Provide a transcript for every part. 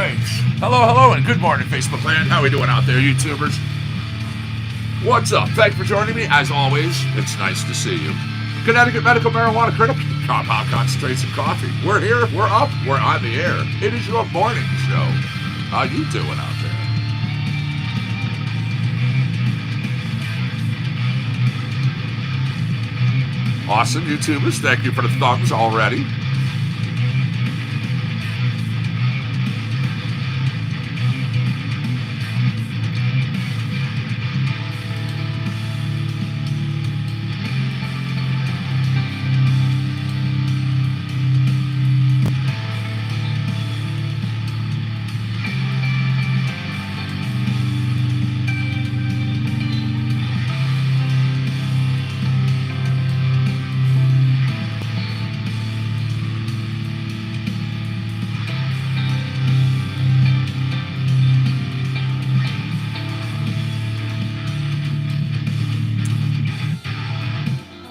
right. Hello, and good morning, Facebook land. How we doing out there, YouTubers? What's up? Thanks for joining me. As always, it's nice to see you. Connecticut Medical Marijuana Critic, Compound Concentrates and Coffee. We're here, we're up, we're on the air. It is your morning show. How you doing out there? Awesome, YouTubers. Thank you for the thumbs already.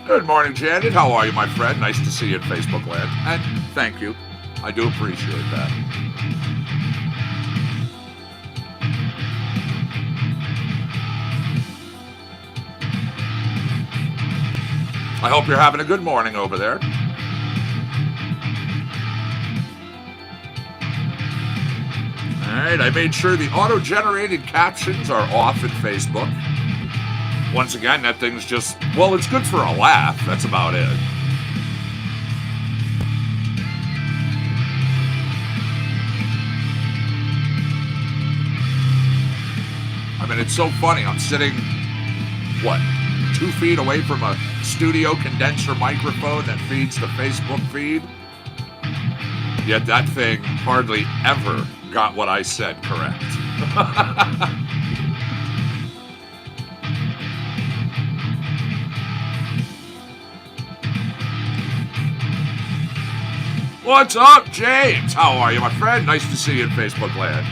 Good morning, Janet. How are you, my friend? Nice to see you in Facebook land. And thank you. I do appreciate that. I hope you're having a good morning over there. Alright, I made sure the auto-generated captions are off at Facebook. Once again, that thing's just, well, it's good for a laugh. That's about it. I mean, it's so funny. I'm sitting, 2 feet away from a studio condenser microphone that feeds the Facebook feed? Yet that thing hardly ever got what I said correct. What's up, James? How are you, my friend? Nice to see you in Facebook land.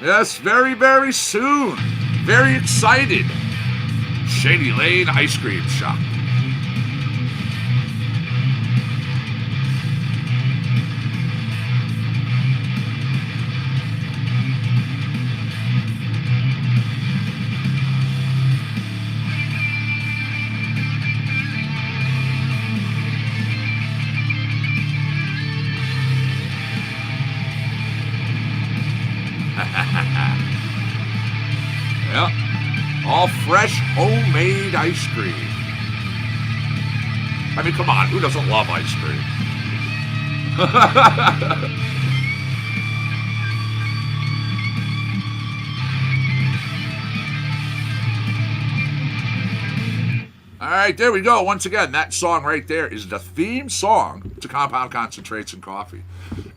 Yes, very, very soon. Very excited. Shady Lane Ice Cream Shop. Yep. All fresh, homemade ice cream. I mean, come on, who doesn't love ice cream? All right, there we go. Once again, that song right there is the theme song to Compound Concentrates and Coffee.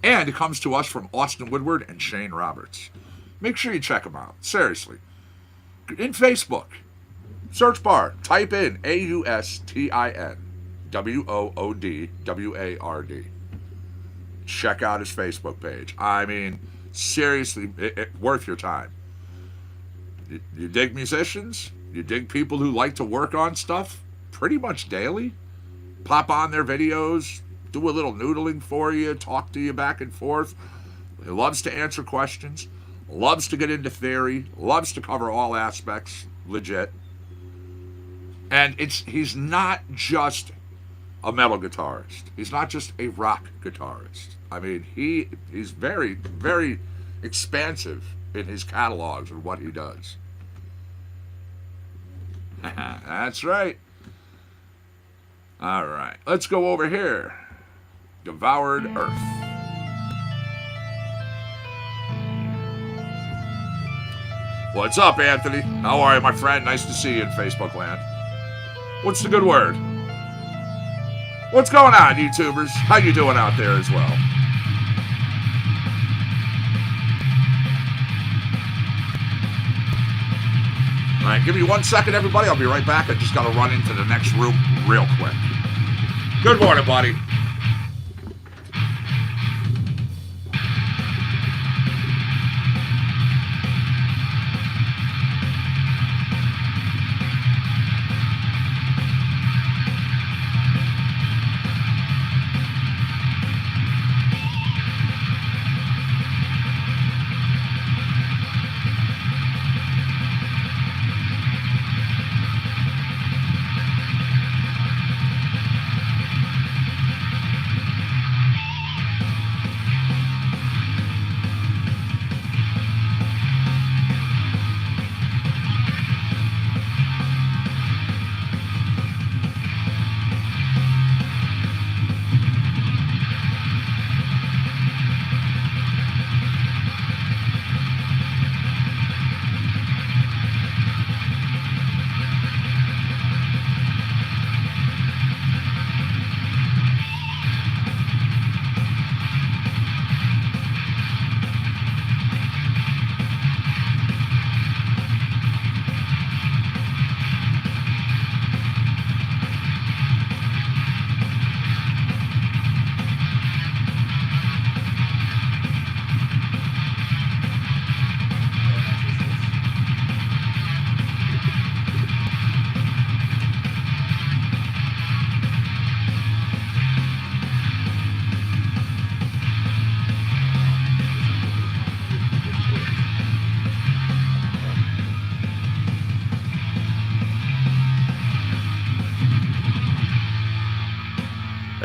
And it comes to us from Austin Woodward and Shane Roberts. Make sure you check them out. Seriously. In Facebook, search bar, type in AUSTIN WOODWARD. Check out his Facebook page. I mean, seriously, worth your time. You dig musicians? You dig people who like to work on stuff pretty much daily? Pop on their videos, do a little noodling for you, talk to you back and forth. He loves to answer questions. Loves to get into theory, loves to cover all aspects, legit. And he's not just a metal guitarist. He's not just a rock guitarist. I mean, he's very, very expansive in his catalogs and what he does. That's right. All right, let's go over here. Devoured Earth. What's up, Anthony? How are you, my friend? Nice to see you in Facebook land. What's the good word? What's going on, YouTubers? How you doing out there as well? All right, give me 1 second, everybody. I'll be right back. I just got to run into the next room real quick. Good morning, buddy.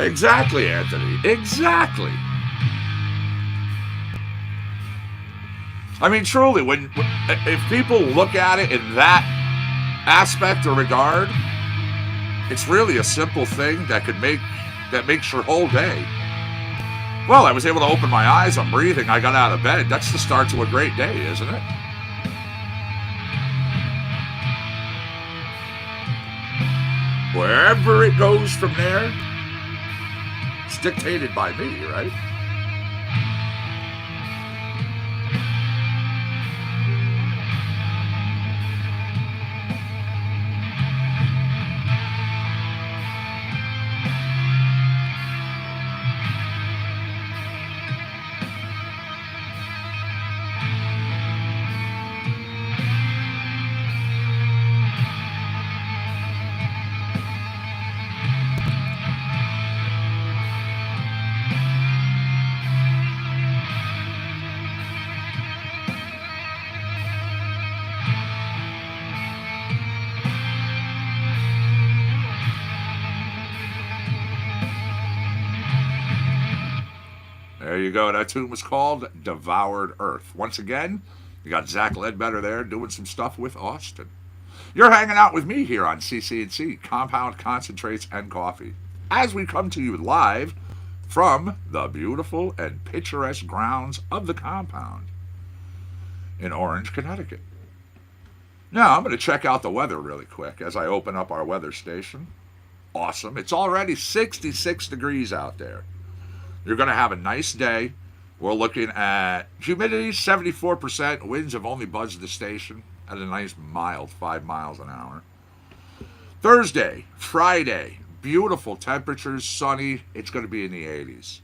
Exactly, Anthony. Exactly. I mean, truly, if people look at it in that aspect or regard, it's really a simple thing that makes your whole day. Well, I was able to open my eyes. I'm breathing. I got out of bed. That's the start to a great day, isn't it? Wherever it goes from there, it's dictated by me, right? There you go. That tune was called Devoured Earth. Once again, you got Zach Ledbetter there doing some stuff with Austin. You're hanging out with me here on CC&C, Compound Concentrates and Coffee, as we come to you live from the beautiful and picturesque grounds of the compound in Orange, Connecticut. Now, I'm going to check out the weather really quick as I open up our weather station. Awesome. It's already 66 degrees out there. You're going to have a nice day. We're looking at humidity 74%. Winds have only buzzed the station at a nice mild 5 miles an hour. Thursday, Friday, beautiful temperatures, sunny. It's going to be in the 80s.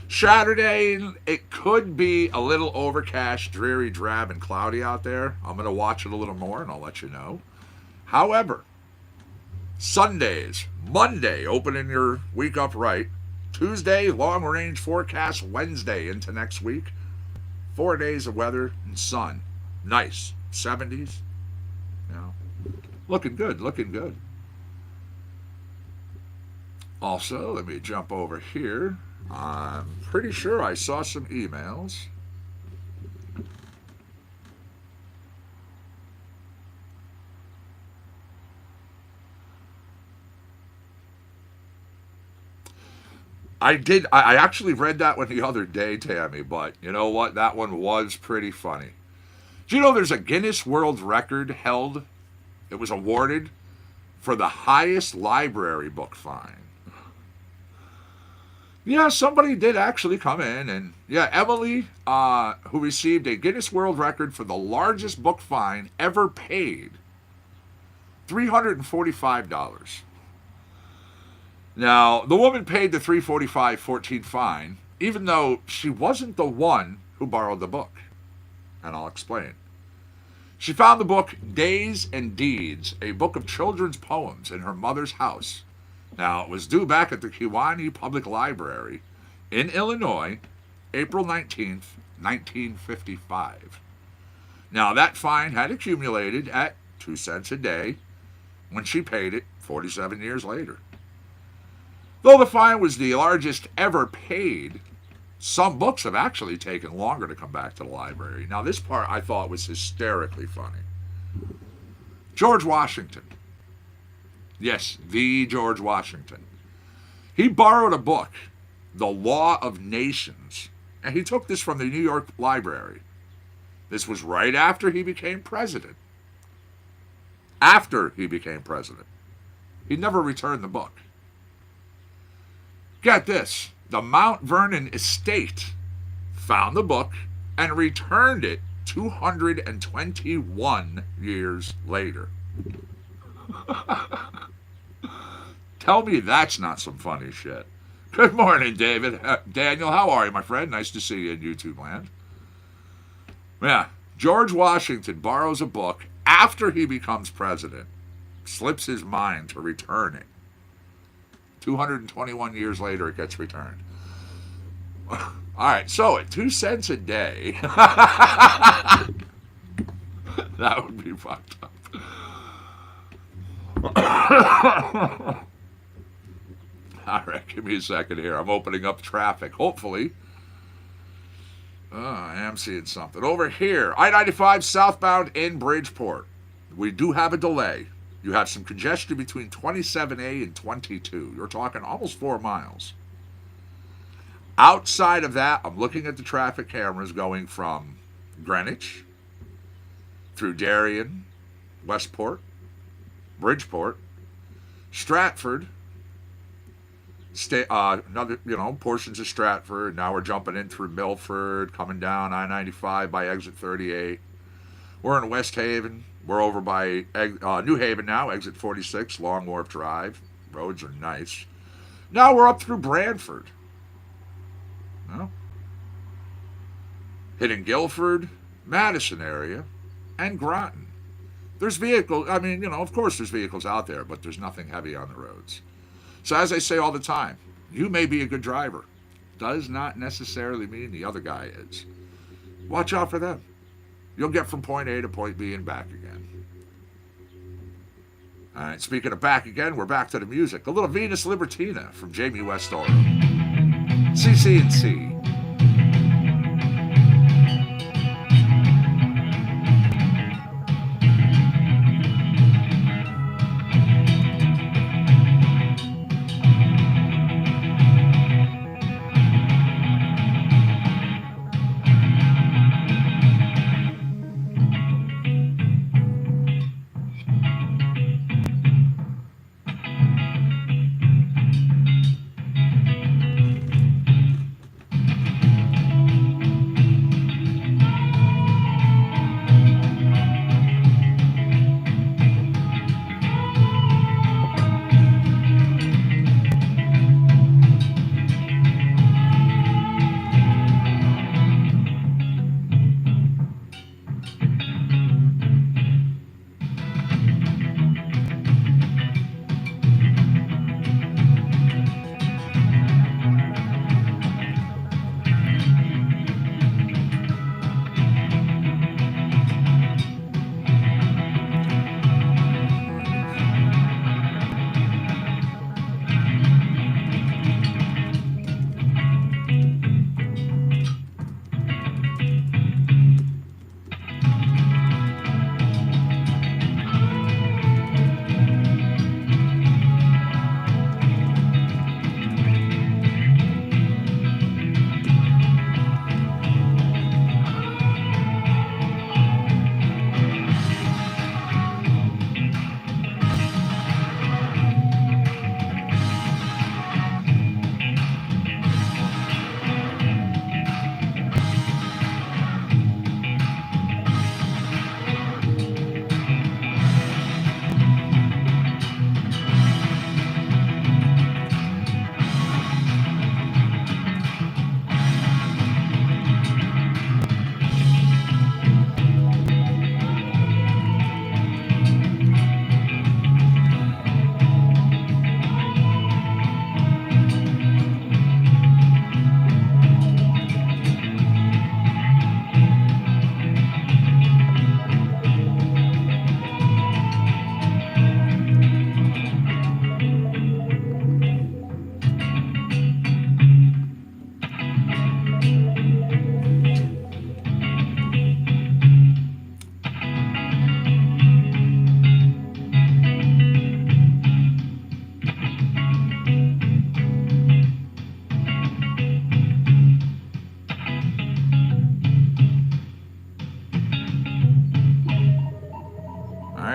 Saturday, it could be a little overcast, dreary, drab, and cloudy out there. I'm going to watch it a little more and I'll let you know. However, Sundays, Monday, opening your week up right. Tuesday, long range forecast. Wednesday into next week. 4 days of weather and sun. Nice. 70s. You know, looking good, looking good. Also, let me jump over here. I'm pretty sure I saw some emails. I did. I actually read that one the other day, Tammy, but you know what? That one was pretty funny. Do you know there's a Guinness World Record held? It was awarded for the highest library book fine. Yeah, somebody did actually come in, and yeah, Emily, who received a Guinness World Record for the largest book fine ever paid, $345. Now, the woman paid the $345.14 fine, even though she wasn't the one who borrowed the book. And I'll explain. She found the book Days and Deeds, a book of children's poems, in her mother's house. Now, it was due back at the Kewanee Public Library in Illinois, April 19th, 1955. Now, that fine had accumulated at 2 cents a day when she paid it 47 years later. Though the fine was the largest ever paid, some books have actually taken longer to come back to the library. Now, this part I thought was hysterically funny. George Washington. Yes, the George Washington. He borrowed a book, The Law of Nations, and he took this from the New York Library. This was right after he became president. After he became president. He never returned the book. Get this, the Mount Vernon estate found the book and returned it 221 years later. Tell me that's not some funny shit. Good morning, David. Daniel, how are you, my friend? Nice to see you in YouTube land. Yeah, George Washington borrows a book after he becomes president, slips his mind to return it. 221 years later, it gets returned. All right, so at 2 cents a day, that would be fucked up. All right, give me a second here. I'm opening up traffic. Hopefully. I am seeing something. Over here, I-95 southbound in Bridgeport. We do have a delay. You have some congestion between 27A and 22. You're talking almost 4 miles. Outside of that, I'm looking at the traffic cameras going from Greenwich through Darien, Westport, Bridgeport, Stratford, another, portions of Stratford. Now we're jumping in through Milford, coming down I-95 by exit 38. We're in West Haven. We're over by New Haven now, exit 46, Long Wharf Drive. Roads are nice. Now we're up through Brantford. Well, hitting Guilford, Madison area, and Groton. There's vehicles, of course there's vehicles out there, but there's nothing heavy on the roads. So as I say all the time, you may be a good driver. Does not necessarily mean the other guy is. Watch out for them. You'll get from point A to point B and back again. All right, speaking of back again, we're back to the music. A little Venus Libertina from Jamie West Oram. CC&C.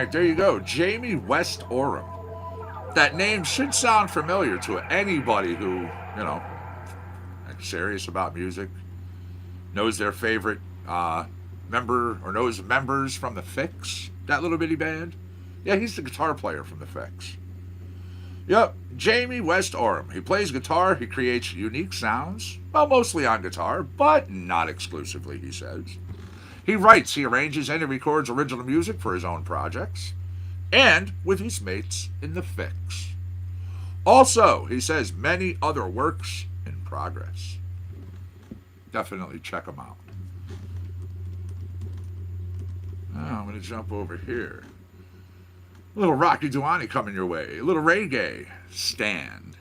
right, there you go. Jamie West Oram. That name should sound familiar to anybody who, is serious about music, knows their favorite member or knows members from the Fix, that little bitty band. Yeah, he's the guitar player from the Fix. Yep, Jamie West Oram. He plays guitar, he creates unique sounds, well, mostly on guitar, but not exclusively, he says. He writes, he arranges, and he records original music for his own projects, and with his mates in the Fix. Also, he says, many other works in progress. Definitely check him out. Now I'm going to jump over here. A little Rocky Duani coming your way. A little reggae. Stand.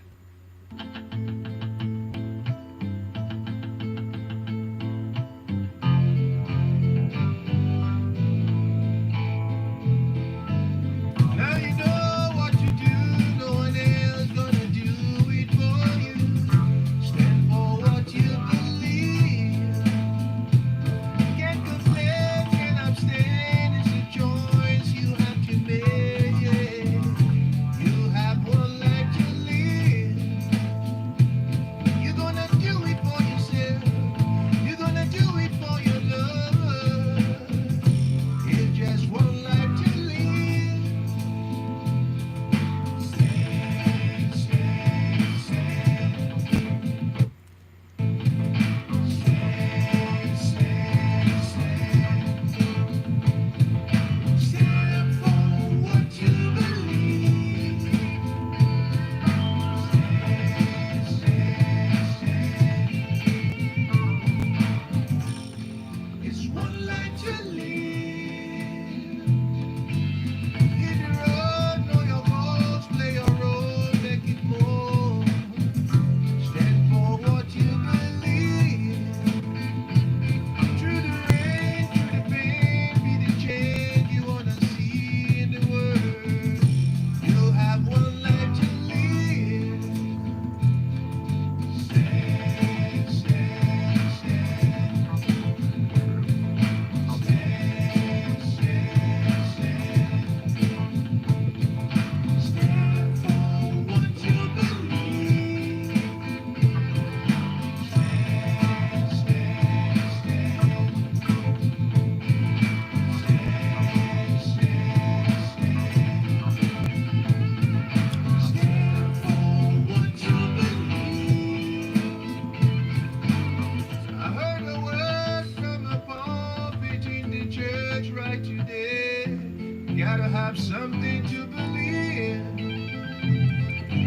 Gotta have something to believe.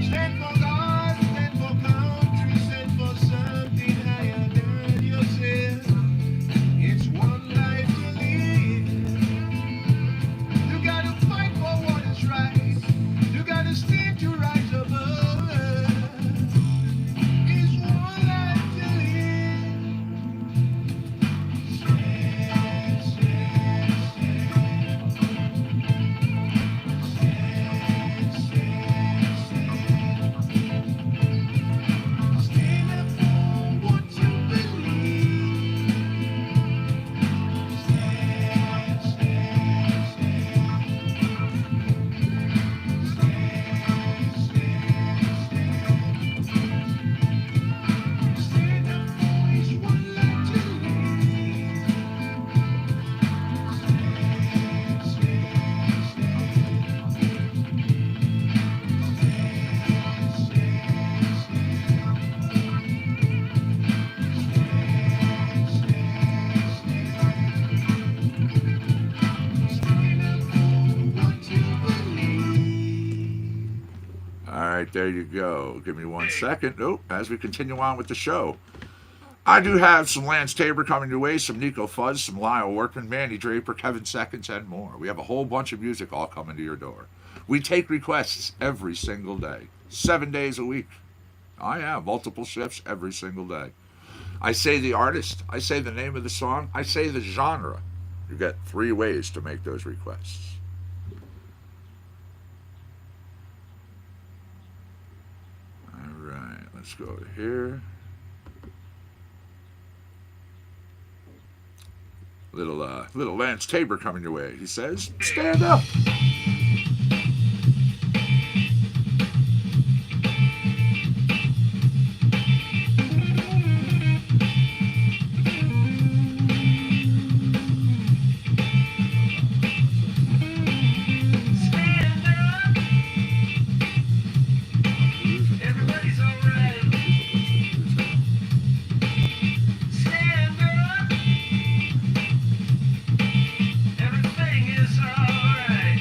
Stand for God, stand for country, stand for something higher than yourself. It's one life to live. You gotta fight for what is right. You gotta stand to rise above. It's one life to live. Stand up for what you believe. Stand, stand, stand up for each one life to live. Stand up for what you believe. All right, there you go. Give me 1 second. Oh, as we continue on with the show, I do have some Lance Tabor coming your way, some Nico Fuzz, some Lyle Workman, Manny Draper, Kevin Seconds, and more. We have a whole bunch of music all coming to your door. We take requests every single day, 7 days a week. I have multiple shifts every single day. I say the artist, I say the name of the song, I say the genre. You get 3 ways to make those requests. All right, let's go to here. Little Lance Tabor coming your way. He says, "Stand up." Stand up, everybody's alright. Stand up, everything is alright.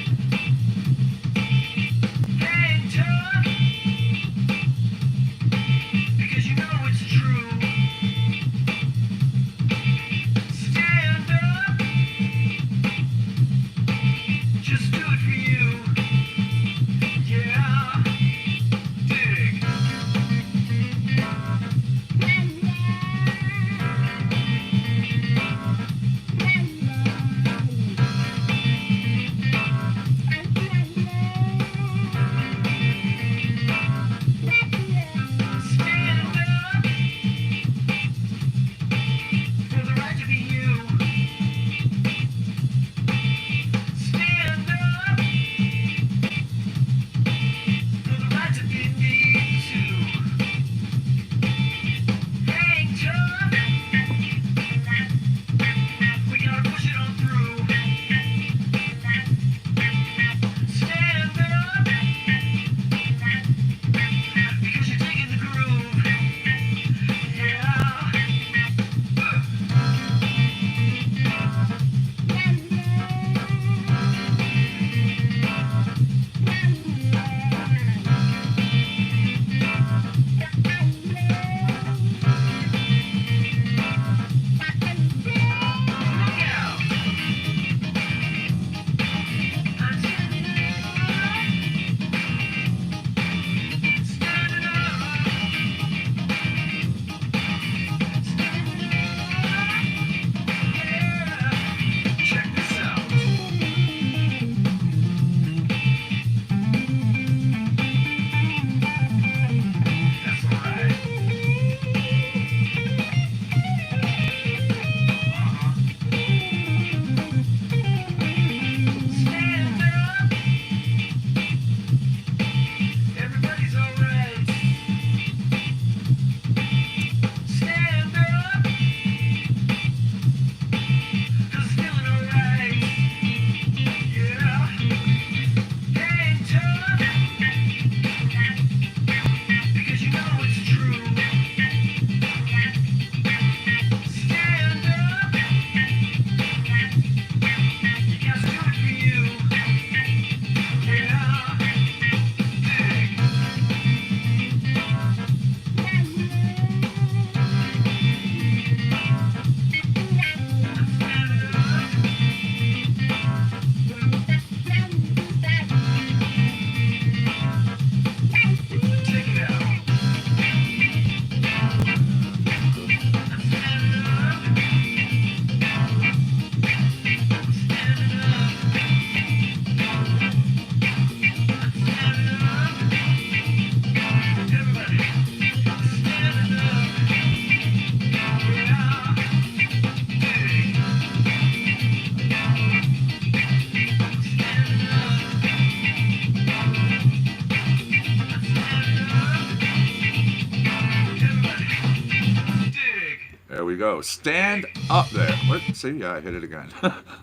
go. Stand Up There. What? See, yeah, I hit it again.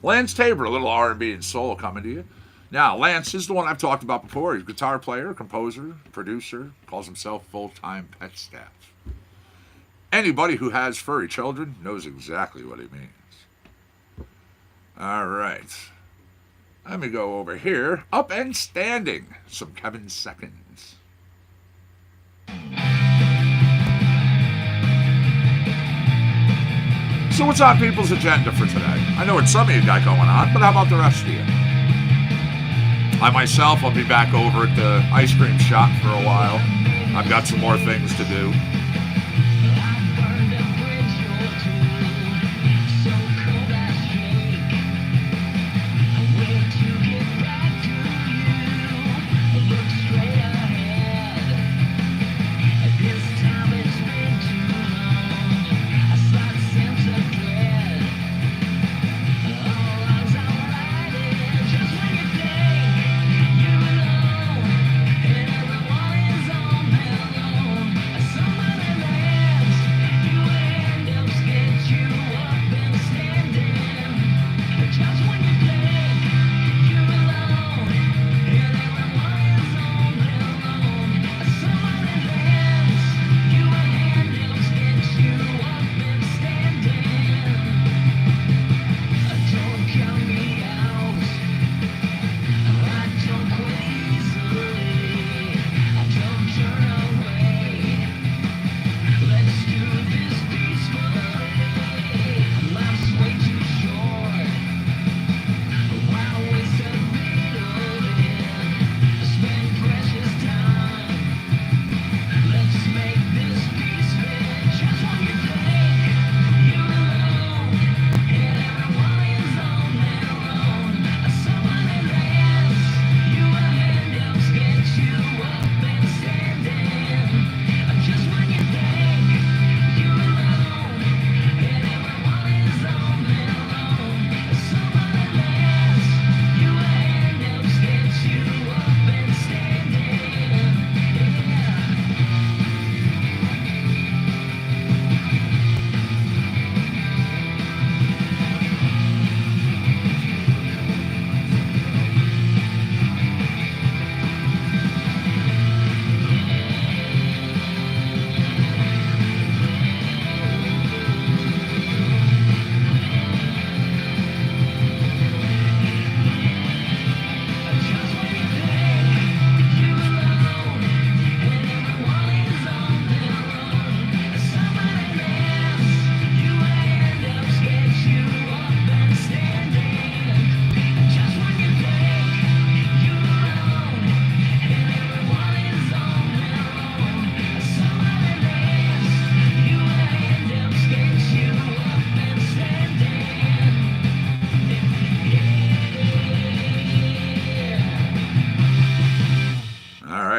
Lance Tabor, a little R&B and soul coming to you. Now, Lance is the one I've talked about before. He's a guitar player, composer, producer, calls himself full-time pet staff. Anybody who has furry children knows exactly what he means. All right. Let me go over here. Up and Standing. Some Kevin Seconds. So what's on people's agenda for today? I know what some of you got going on, but how about the rest of you? I myself, I'll be back over at the ice cream shop for a while. I've got some more things to do.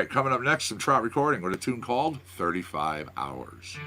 Coming up next, some Trout recording with a tune called 35 Hours.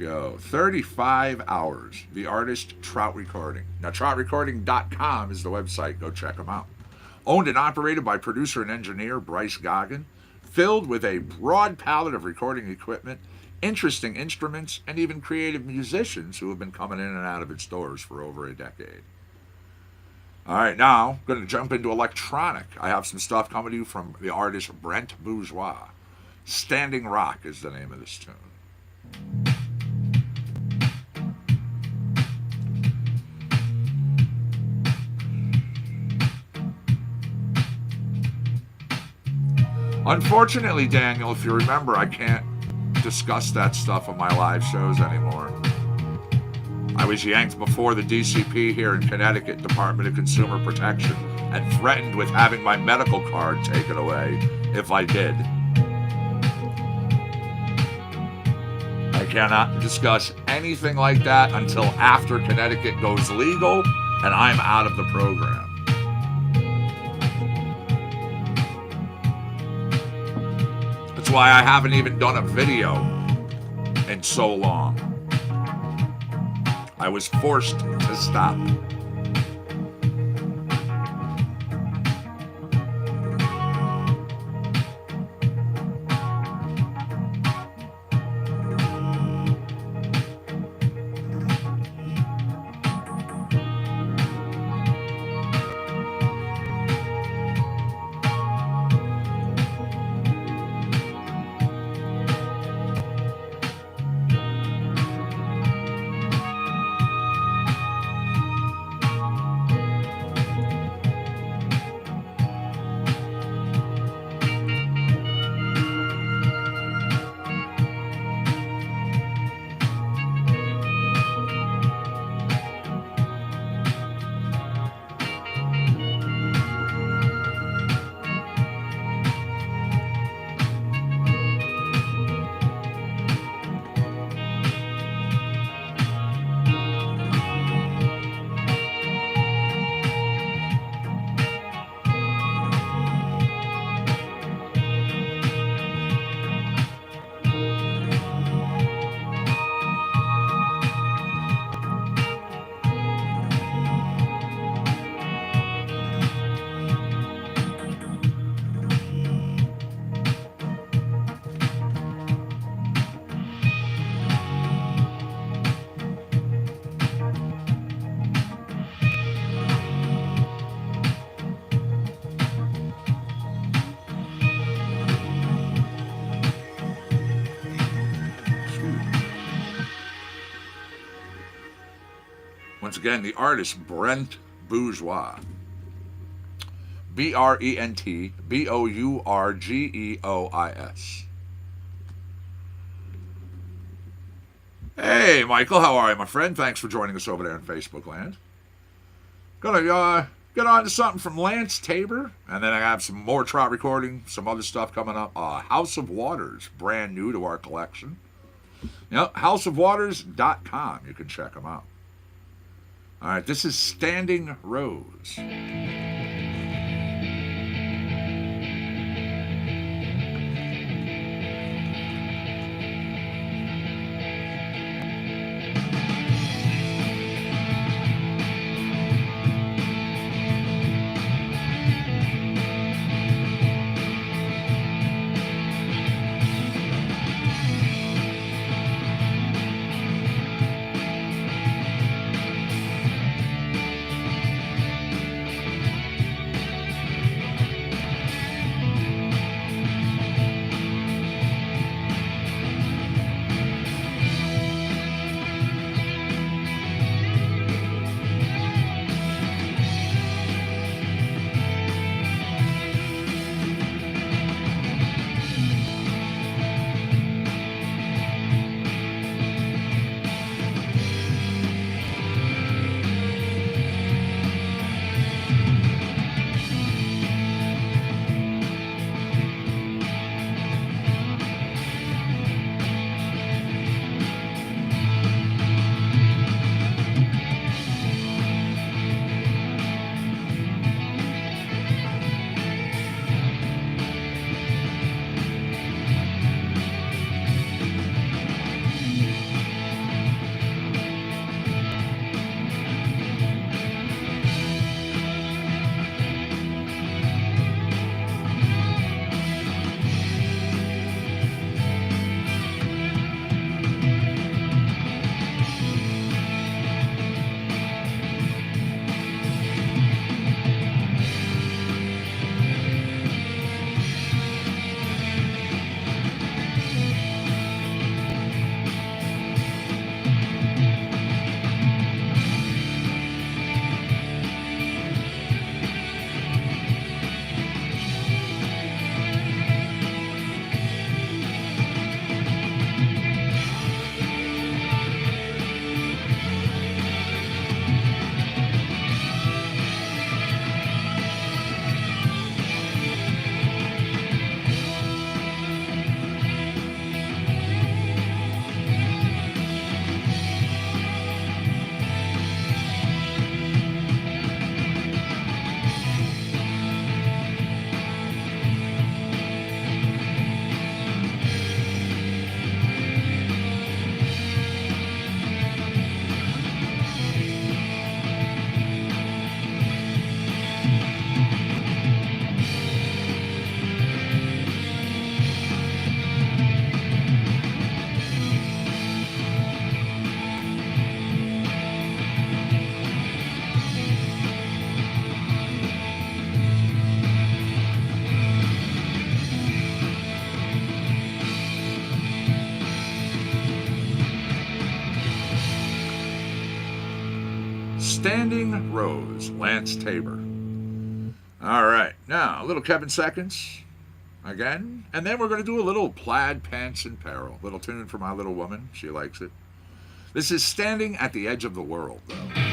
go. 35 hours. The artist Trout Recording. Now, troutrecording.com is the website. Go check them out. Owned and operated by producer and engineer Bryce Goggin. Filled with a broad palette of recording equipment, interesting instruments, and even creative musicians who have been coming in and out of its doors for over a decade. All right, now I'm going to jump into electronic. I have some stuff coming to you from the artist Brent Bourgeois. Standing Rock is the name of this tune. Unfortunately, Daniel, if you remember, I can't discuss that stuff on my live shows anymore. I was yanked before the DCP here in Connecticut, Department of Consumer Protection, and threatened with having my medical card taken away if I did. I cannot discuss anything like that until after Connecticut goes legal and I'm out of the program. That's why I haven't even done a video in so long. I was forced to stop. Once again, the artist Brent Bourgeois. BrentBourgeois. Hey, Michael, how are you, my friend? Thanks for joining us over there in Facebook land. Gonna get on to something from Lance Tabor, and then I have some more Trout Recording, some other stuff coming up. House of Waters, brand new to our collection. houseofwaters.com. You can check them out. All right, this is Standing Rose. Standing Rose, Lance Tabor. All right, now a little Kevin Seconds again, and then we're going to do a little Plaid Pants in Peril. Little tune for my little woman. She likes it. This is Standing at the Edge of the World, though.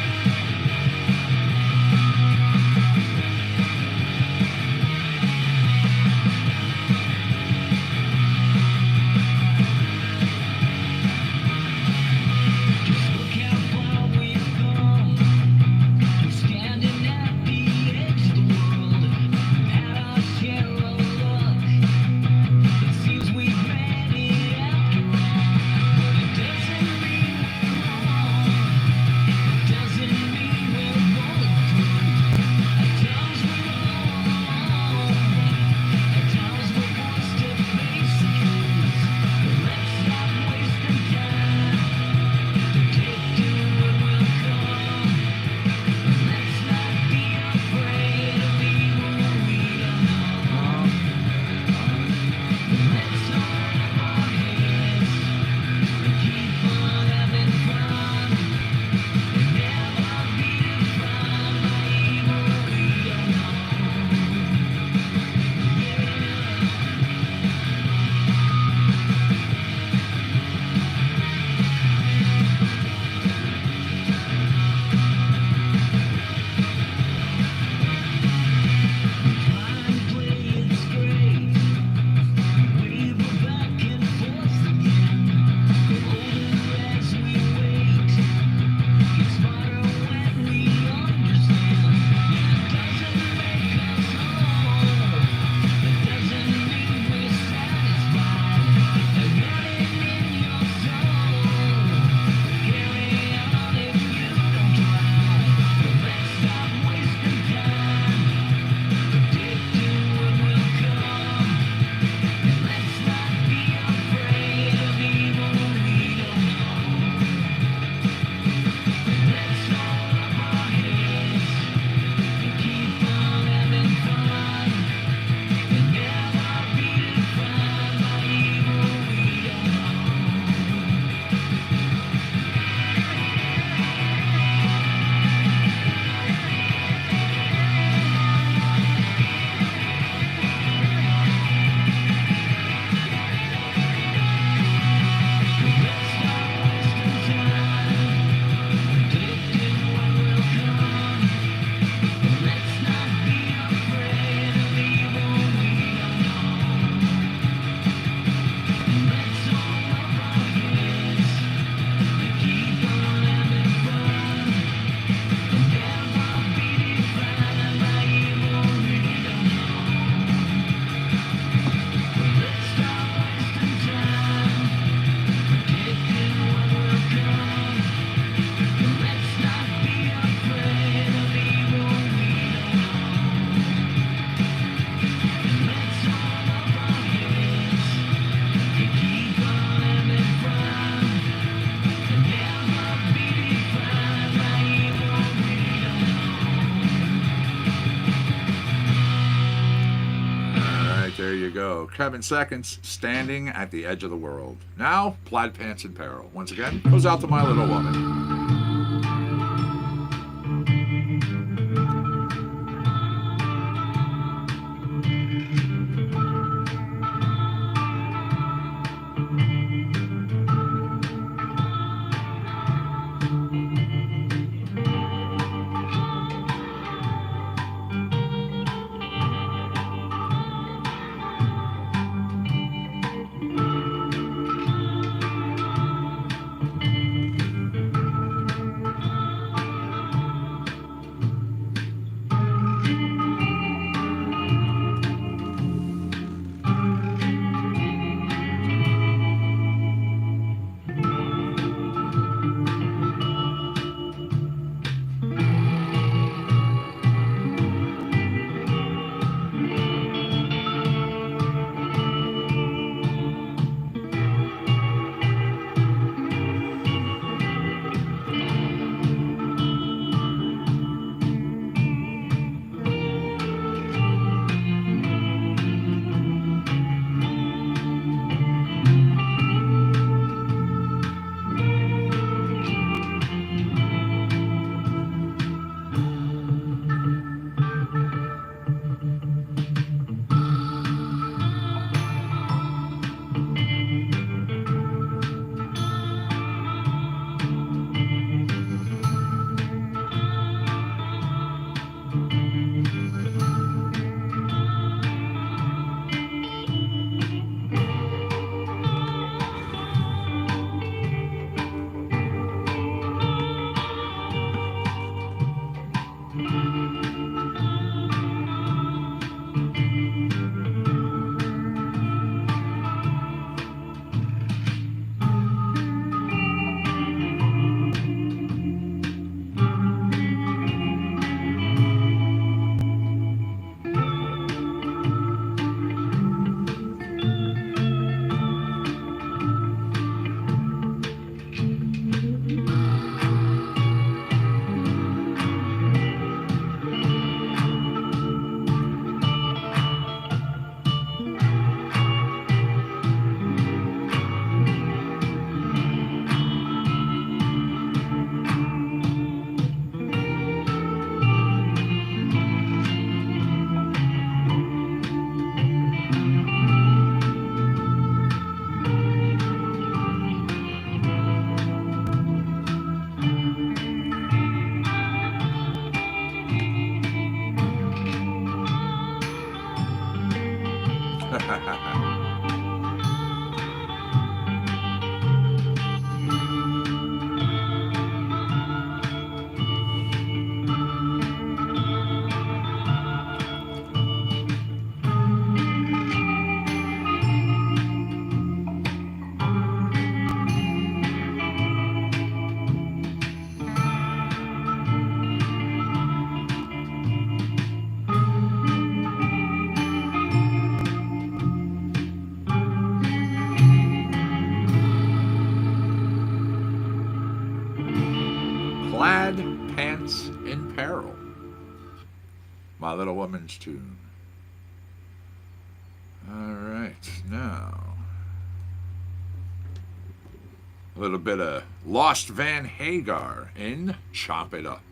There you go. Kevin Seconds, Standing at the Edge of the World. Now, Plaid Pants in Peril. Once again, goes out to my little woman. Plaid Pants in Peril. My Little Woman's tune. All right, now a little bit of Lost Van Hagar in Chop It Up.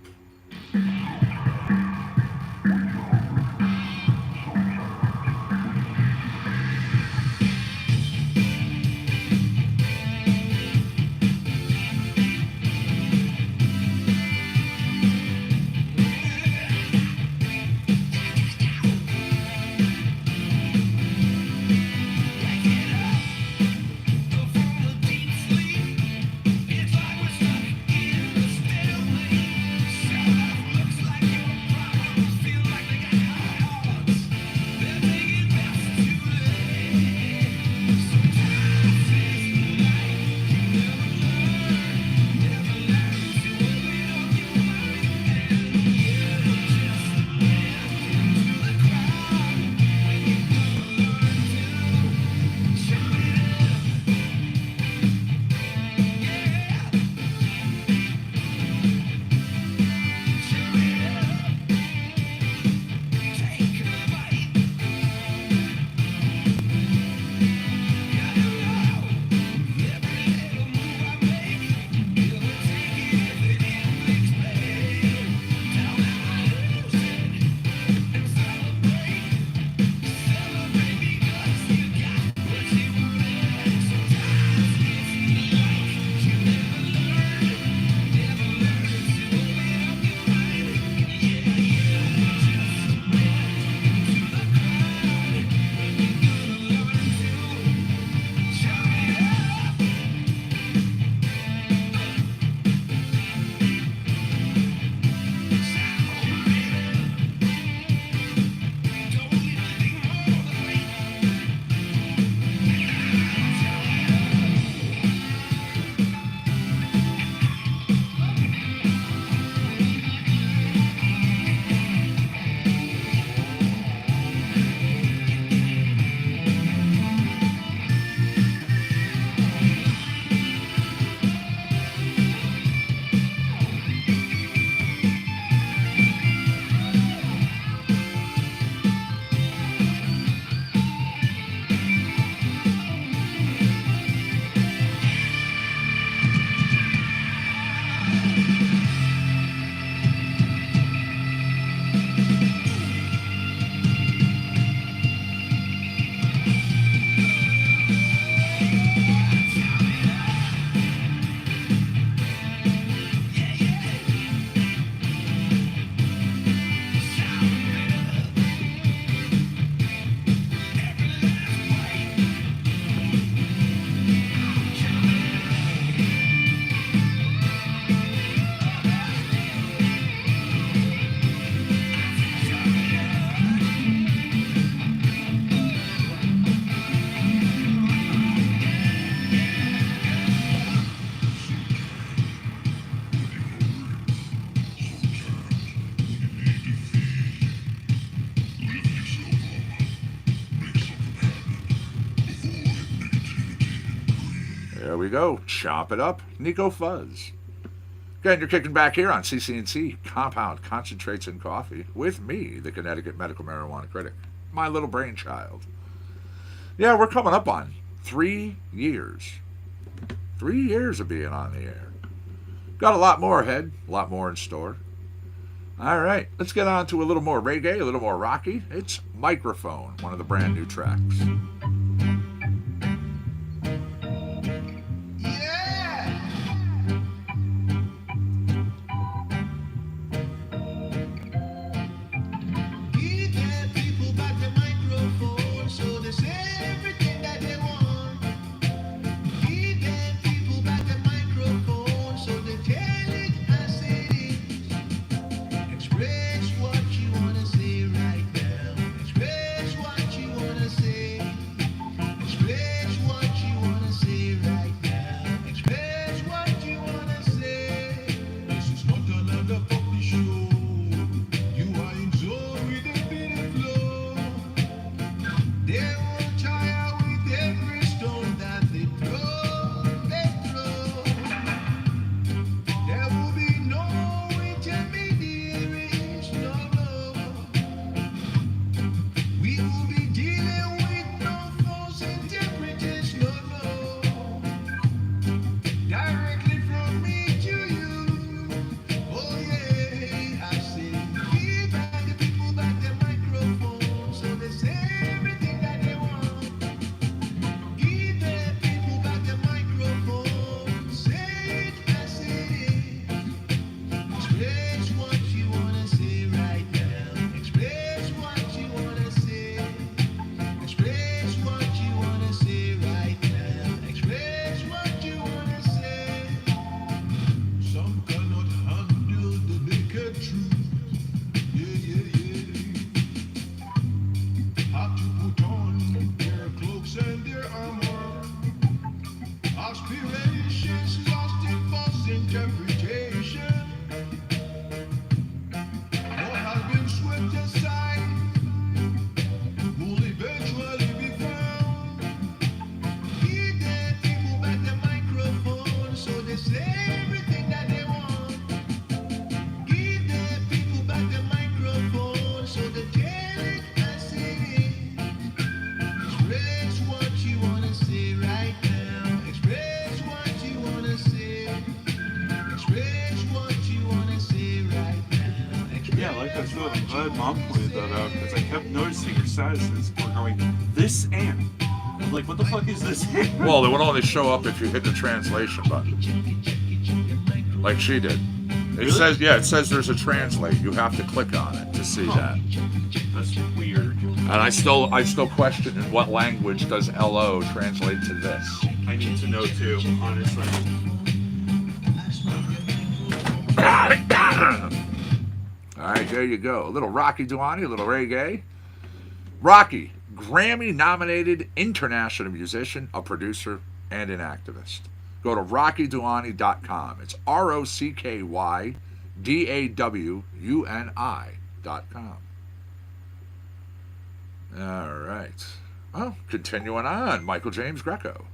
There we go. Chop It Up, Nico Fuzz. Again, you're kicking back here on CCNC, Compound Concentrates and Coffee, with me, the Connecticut Medical Marijuana Critic, my little brainchild. Yeah, we're coming up on 3 years. 3 years of being on the air. Got a lot more ahead, a lot more in store. All right, let's get on to a little more reggae, a little more rocky. It's Microphone, one of the brand new tracks. Yeah. Give that people back the microphone so they say statuses were going, this and. I'm like, what the fuck is this and? Well, it would only show up if you hit the translation button, like she did. It Really? says, yeah, it says there's a translate. You have to click on it to see that. That's weird. And I still question in what language does LO translate to this. I need to know too, honestly. All right, there you go. A little Rocky Duani, a little reggae. Rocky, Grammy-nominated international musician, a producer, and an activist. Go to rockyduani.com. It's ROCKYDAWUNI.com. All right. Well, continuing on, Michael James Greco.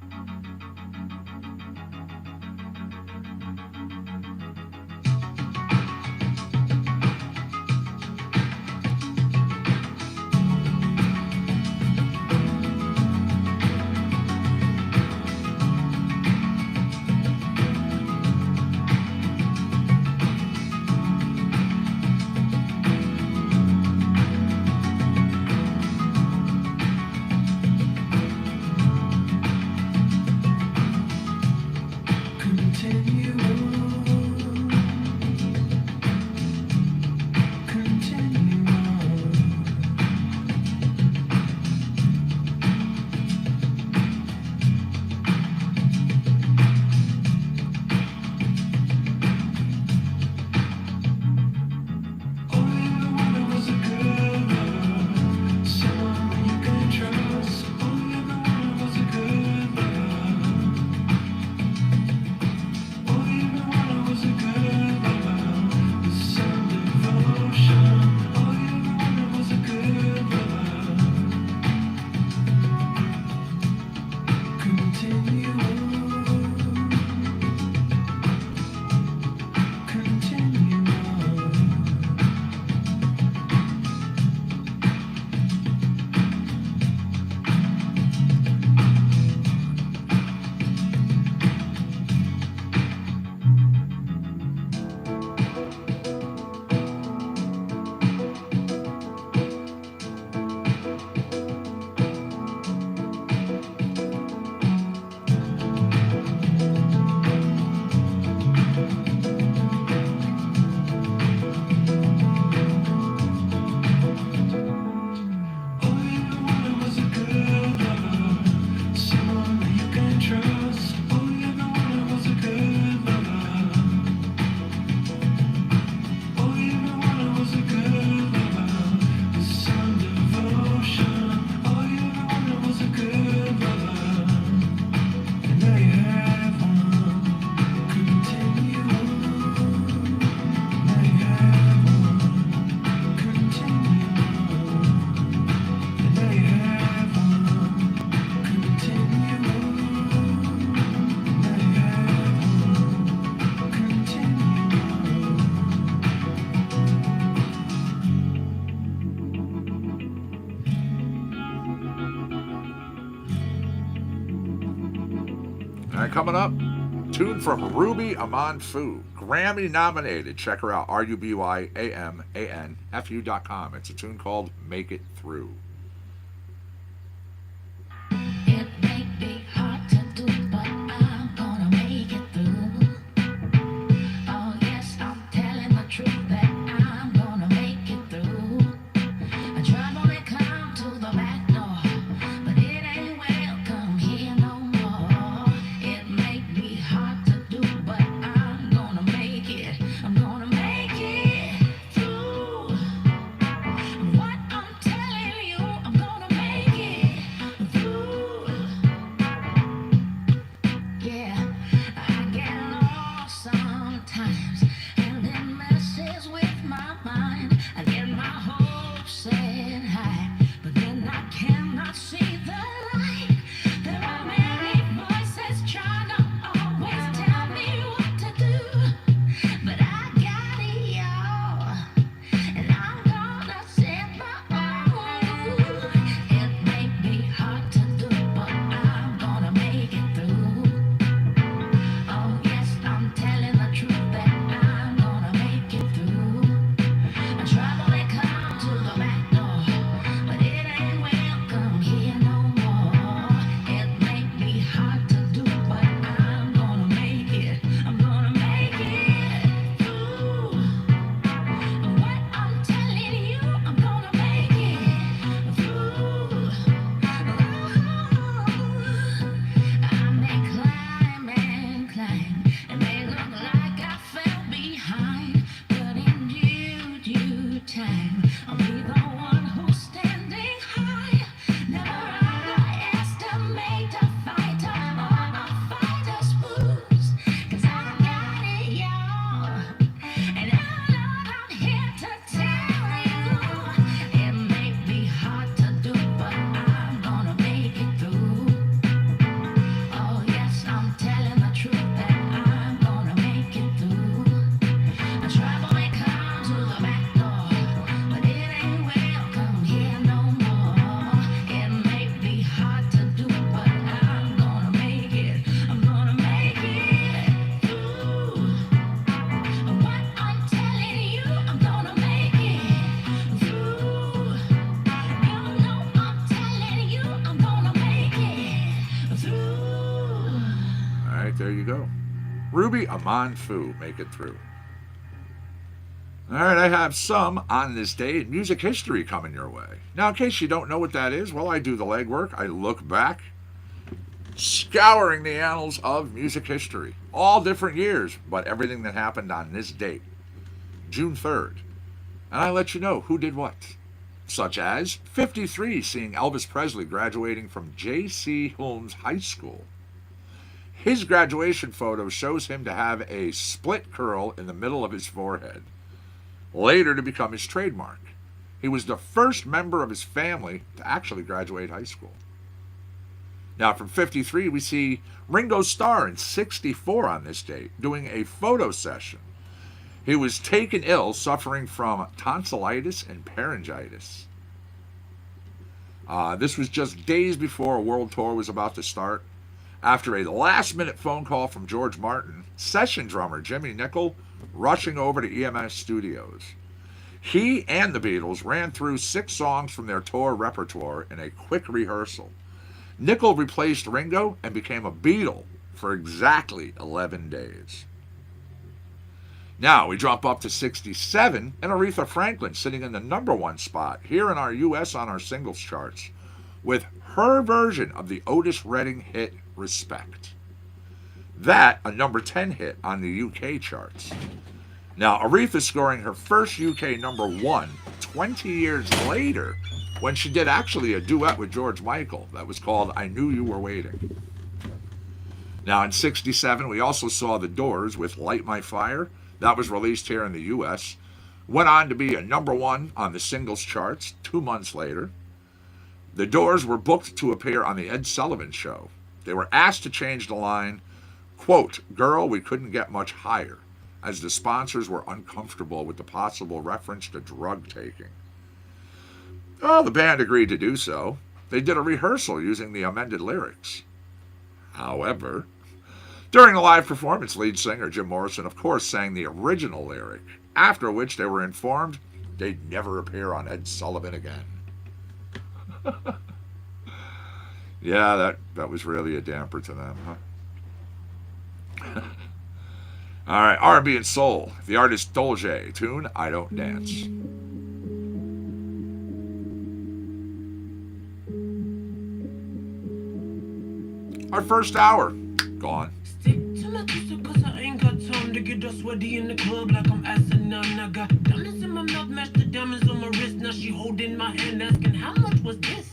All right, coming up, tune from Ruby Aman Fu, Grammy nominated. Check her out, RUBYAMANFU.com. It's a tune called Make It Through. It may be hard to do, but I'm gonna make it through. Oh yes, I'm telling the truth that I'm gonna make it through. I tried to come to the back door, but it ain't welcome here no more. It may be hard to do, but I'm gonna make it. I'm gonna make it through. What I'm telling you there you go. Ruby Aman-Fu, make it through. All right, I have some on this day in music history coming your way. Now, in case you don't know what that is, well, I do the legwork. I look back, scouring the annals of music history. All different years, but everything that happened on this date, June 3rd. And I let you know who did what. Such as 53, seeing Elvis Presley graduating from J.C. Holmes High School. His graduation photo shows him to have a split curl in the middle of his forehead, later to become his trademark. He was the first member of his family to actually graduate high school. Now, from 53, we see Ringo Starr in 64 on this date, doing a photo session. He was taken ill, suffering from tonsillitis and pharyngitis. This was just days before a world tour was about to start. After a last-minute phone call from George Martin, session drummer Jimmy Nicol rushing over to EMS Studios. He and the Beatles ran through 6 songs from their tour repertoire in a quick rehearsal. Nicol replaced Ringo and became a Beatle for exactly 11 days. Now we drop up to 67 and Aretha Franklin sitting in the #1 spot here in our US on our singles charts with her version of the Otis Redding hit Respect. That a #10 hit on the UK charts. Now Aretha scoring her first UK #1 20 years later when she did actually a duet with George Michael that was called I Knew You Were Waiting. Now in 67 we also saw The Doors with Light My Fire. That was released here in the U.S. Went on to be a #1 on the singles charts 2 months later. The Doors were booked to appear on the Ed Sullivan Show. They were asked to change the line, quote, "Girl, we couldn't get much higher," as the sponsors were uncomfortable with the possible reference to drug taking. Well, the band agreed to do so. They did a rehearsal using the amended lyrics. However, during the live performance, lead singer Jim Morrison, of course, sang the original lyric, after which they were informed they'd never appear on Ed Sullivan again. Yeah, that was really a damper to them, huh? All right, R&B and Soul. The artist Dolce, tune I Don't Dance. Our first hour, gone. Stick to my twister cause I ain't got time to get all sweaty in the club like I'm asinine. I got diamonds in my mouth, match the diamonds on my wrist. Now she holding my hand asking how much was this?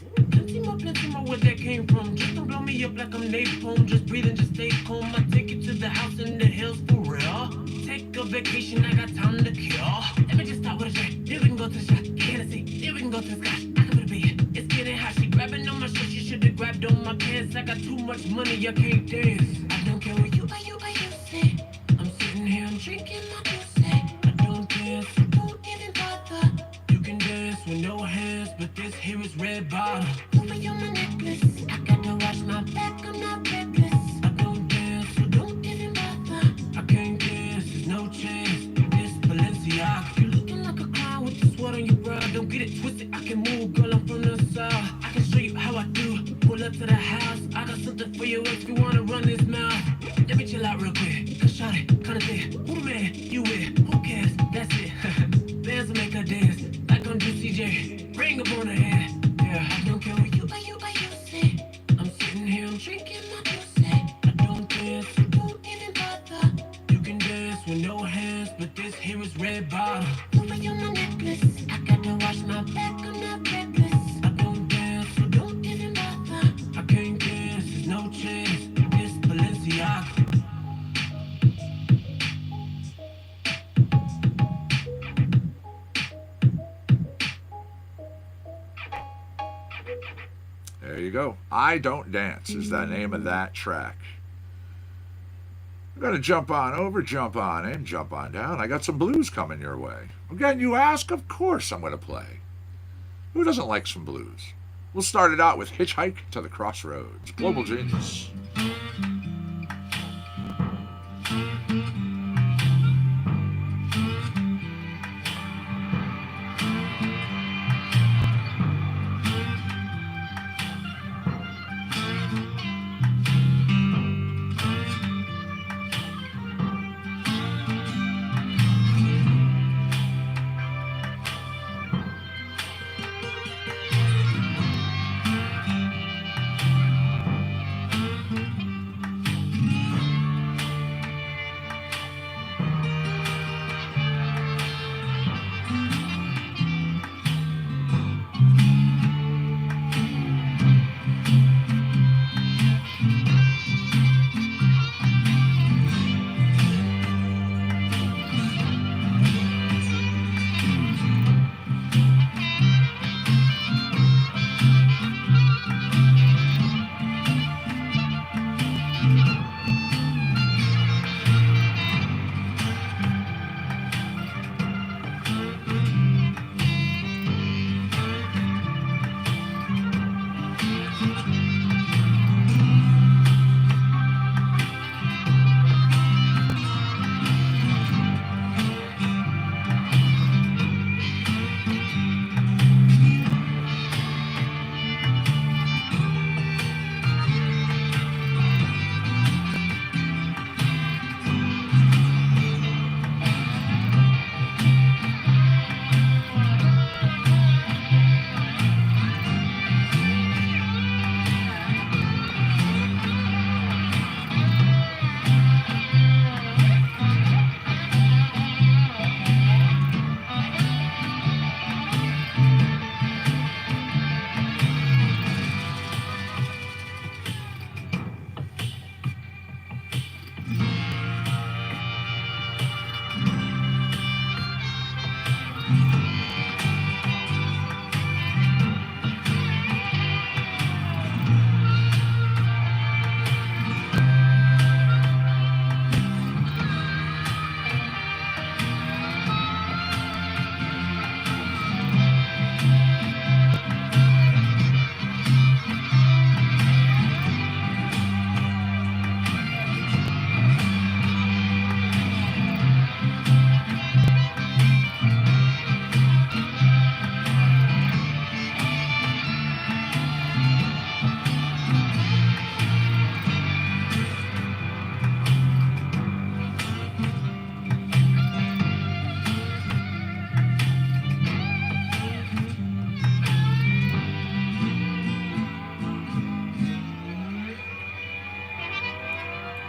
Plenty more where that came from. Just don't blow me up like I'm napalm. Just breathe and just stay calm. I take you to the house in the hills for real. Take a vacation, I got time to kill. Let me just start with a drink. Then we can go to the shot. Hennessy. Then we can go to the scotch. I can put a beat. It's getting hot. She grabbing on my shirt. She should've grabbed on my pants. I got too much money, I can't dance. I don't care what you say. I'm sitting here, I'm drinking my juice. I don't dance, so don't even bother. You can dance with no hands, but this here is red bottom. Over you my necklace. I gotta watch my back, I'm not reckless. I don't dance, so don't even bother. I can't dance, there's no chance. This Balenciaga. You looking like a clown with the sweat on your brow. Don't get it twisted, I can move, girl, I'm from the south. I can show you how I do. Pull up to the house, I got something for you if you wanna run this mouth. Let me chill out real quick, cause shawty, kinda thick. Who the man you with? Who cares? That's it. Bands will make her dance, like on Juicy J. Ring up on her head, yeah. I don't care what you say. I'm sitting here, I'm drinking my juice. I don't dance, so don't even bother. You can dance with no hands, but this here is red bottom. Over you my necklace, I gotta watch my back, I'm not reckless. I don't dance, so don't even bother. I can't dance, there's no chance. This Balenciaga. There you go. I Don't Dance is the name of that track. I'm going to jump on over, jump on in, jump on down. I got some blues coming your way. Again, you ask, of course I'm going to play. Who doesn't like some blues? We'll start it out with Hitchhike to the Crossroads. Global Genius.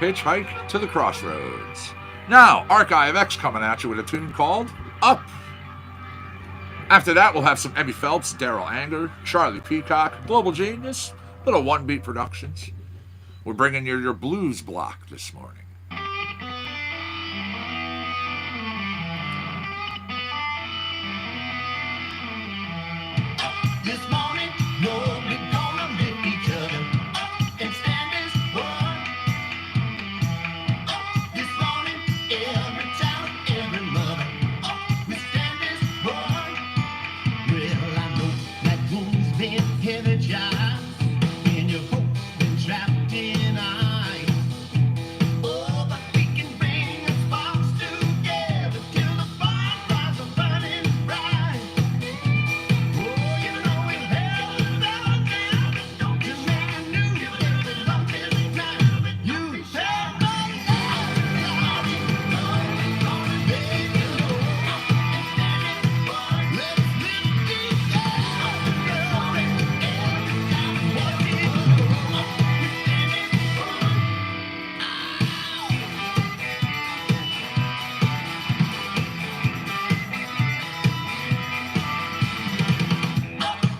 Hitchhike to the Crossroads. Now, Archive X coming at you with a tune called Up. After that, we'll have some Emmy Phelps, Daryl Anger, Charlie Peacock, Global Genius, little One Beat Productions. We're bringing you your blues block this morning. This morning, no, we're gonna lift each other up and stand as one. This morning, every child, every mother, we stand as one. Well, I know that wound's been heavy, child, and your hope been trapped in ice. Oh, but we can bring the sparks together till the bonfires are burning bright. Oh, you know we've held out now to make a new living love this time. You said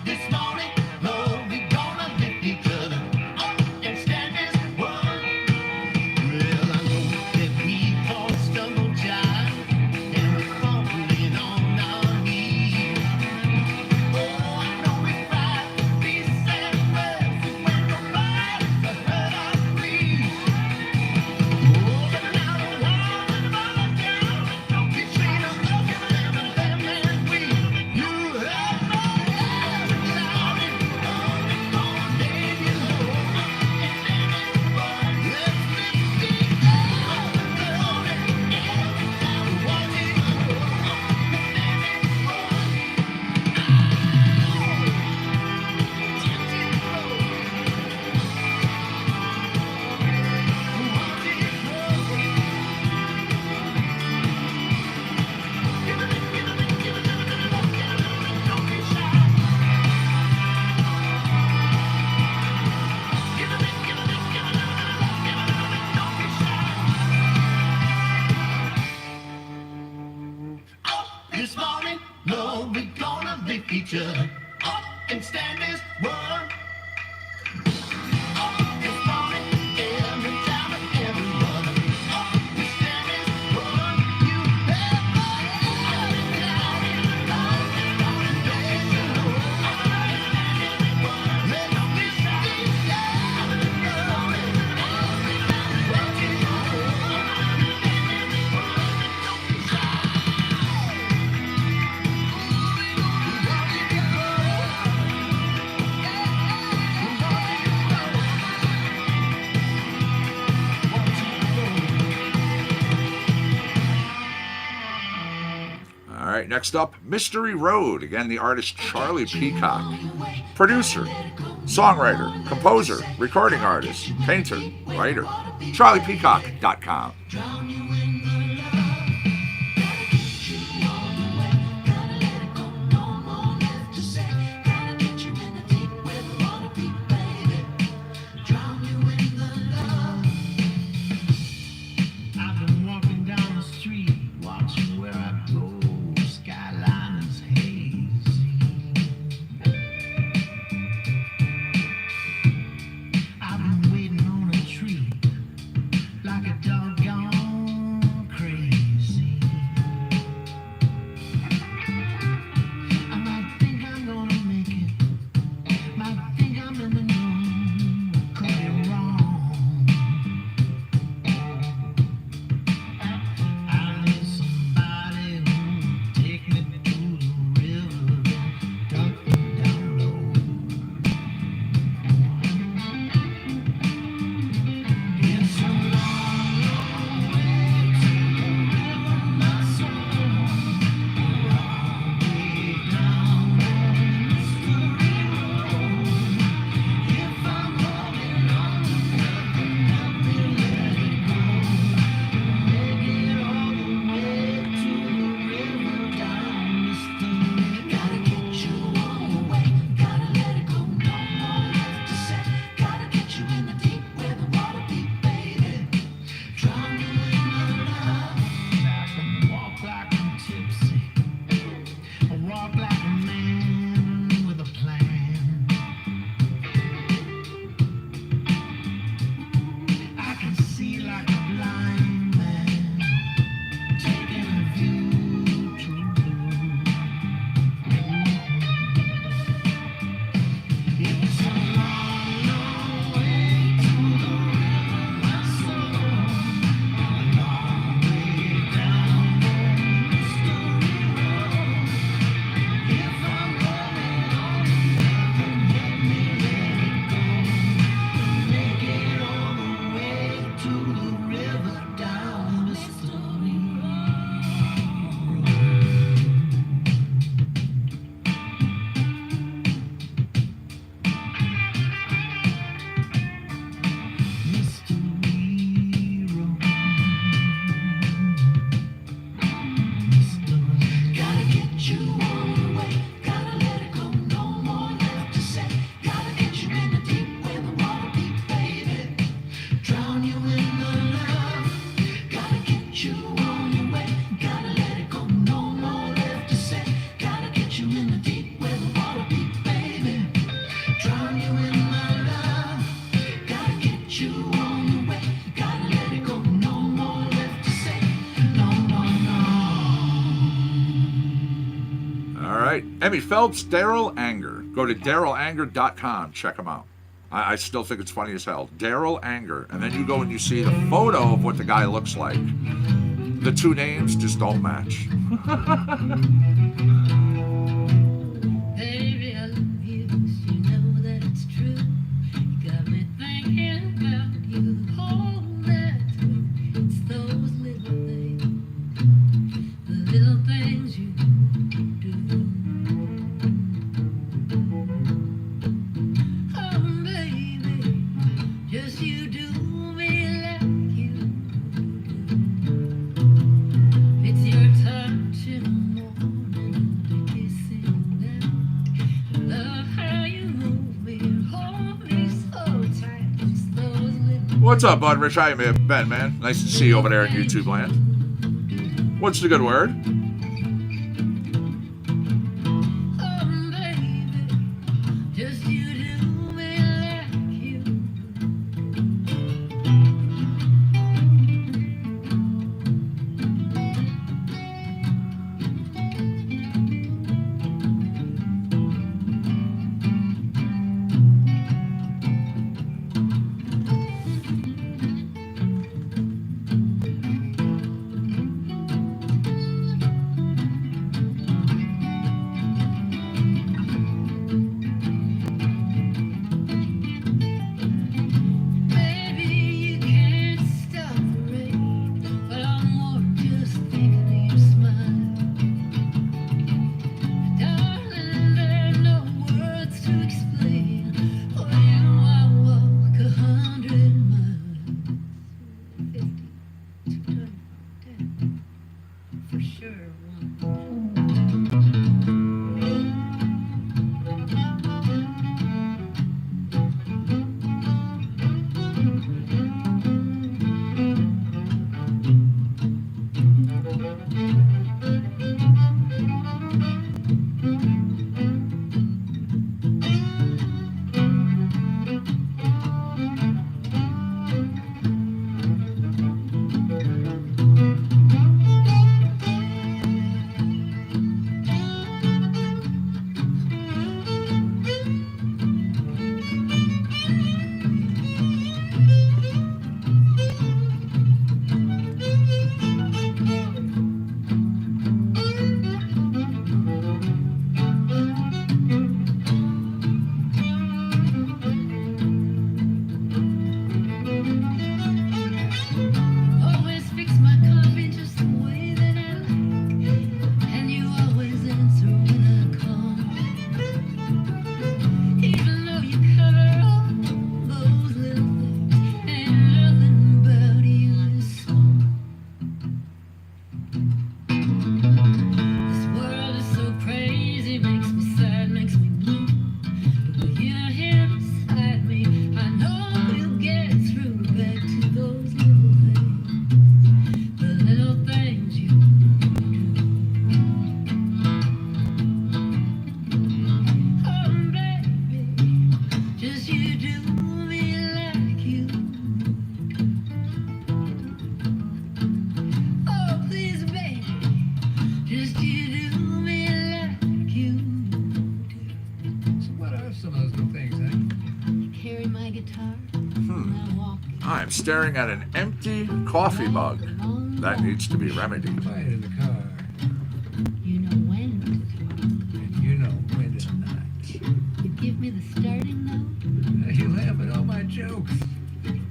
this morning, no, we gonna lift each other up and stand as one. Well, I know that we all stumble, child, and we're falling on our knees. Oh, I know we fight for peace and mercy when nobody's hurt our pleas. Oh, but now the walls are falling down between us, them and we. You have no this morning, no, we gonna lift each other up and stand as one. This morning, every child and every mother, we stand as one. You have All right, next up, Mystery Road. Again, the artist Charlie Peacock. Producer, songwriter, composer, recording artist, painter, writer. CharliePeacock.com. I've been walking down the street, watching where I go. Skyline is hazy. I've been waiting on a tree like a doggone you on the way. Gotta let it go. No more left to say. No, no, no. All right. Emmy Phelps, Daryl Anger. Go to DarylAnger.com. Check him out. I still think it's funny as hell. Daryl Anger. And then you go and you see the photo of what the guy looks like. The two names just don't match. Baby, I love you, you know that it's true. You got me thinking about you all that through. It's those little things, the little things you do. Oh, baby, just you do me like you do. It's your touch in the morning, the kissing now. Love how you move me, hold me so tight. It's those little What's up, Bud Rich? How you been, man? Nice to see you over there in YouTube land. What's the good word? oh, baby, just you do me like you do. Maybe you can't stop the rain, but I'm more just thinking of your smile. Darling, there are no words to explain. For you, I walk 100 miles. 50, 210, for sure. Always fix my coffee just the way that I like, and you always answer when I call. Even though you cover all those little things, ain't nothing about you is so. This world is so crazy, makes me sad, makes me blue. But when you're here beside me, I know we'll get through. Back to those little things, the little things you do. Oh, baby, just you do me like you do. Oh, please, baby, just you do me like you do. So what are some of those little things, eh? You carry my guitar when I walk. I'm staring at an empty coffee mug. That needs to be remedied. Play it in the car, You know when to talk. and you know when to not. You give me the starting note, You laugh at all my jokes.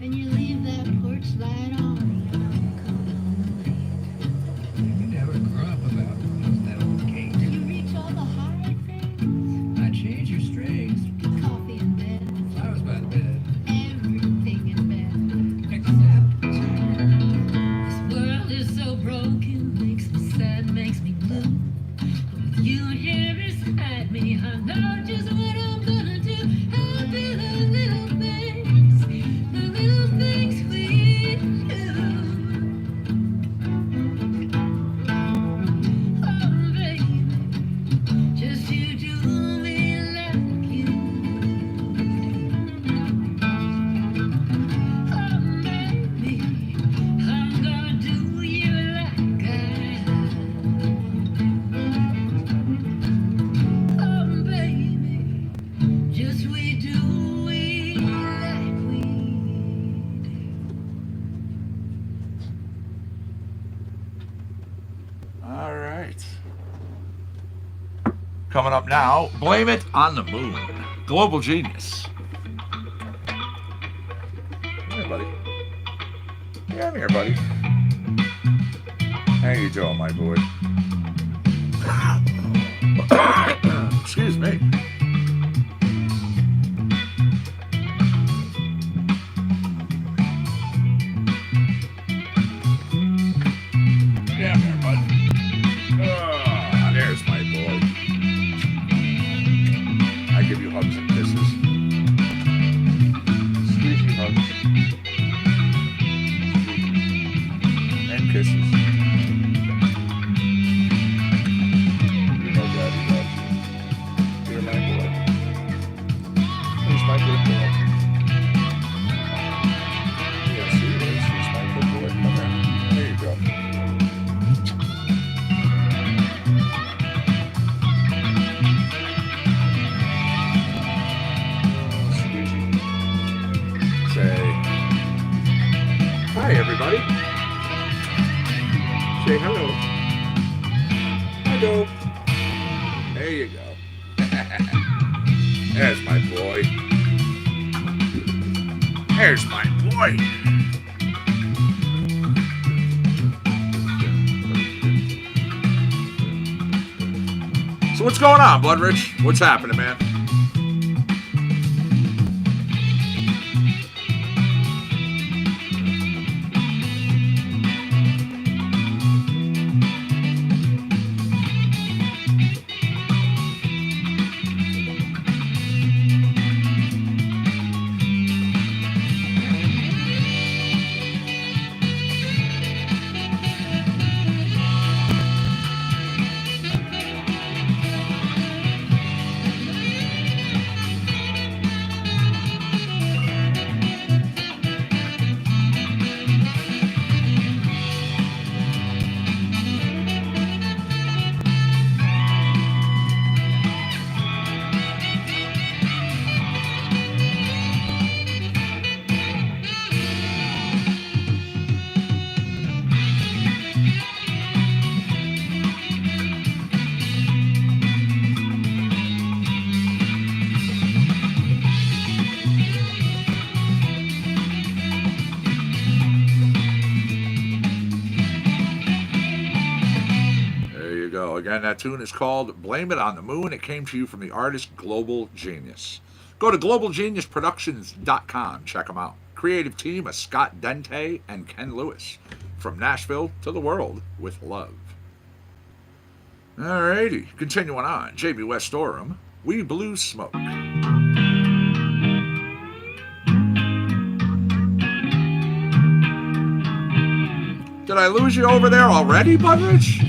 and you leave that porch light on. You never grew up about that old cake. You reach all the hard things. I change your strings. Coffee in bed, Flowers by the bed. everything in bed. Except This world is so broken, makes me sad, makes me blue. But with you here beside me, I know just what I'm gonna do. Coming up now, Blame It on the Moon. Global Genius. Come here, buddy. Come here, buddy. How you doing, my boy? Excuse me. Yeah, there, bud. Ah, there's my boy. I give you hugs and kisses. Squeezy hugs. And kisses. You know Daddy loves you. You're my boy. He's my good boy. Yes, he is. He's my good boy. Come here. There you go. Squeezy. Say, hi, everybody. Say hello. Hello. There you go. There's my boy. There's my boy. So what's going on, Bloodrich? What's happening, man? Again, that tune is called Blame It on the Moon. It came to you from the artist Global Genius. Go to globalgeniusproductions.com. Check them out. Creative team of Scott Dente and Ken Lewis. From Nashville to the world with love. Alrighty, continuing on. JB West Orem, We Blew Smoke. Did I lose you over there already, Budrich?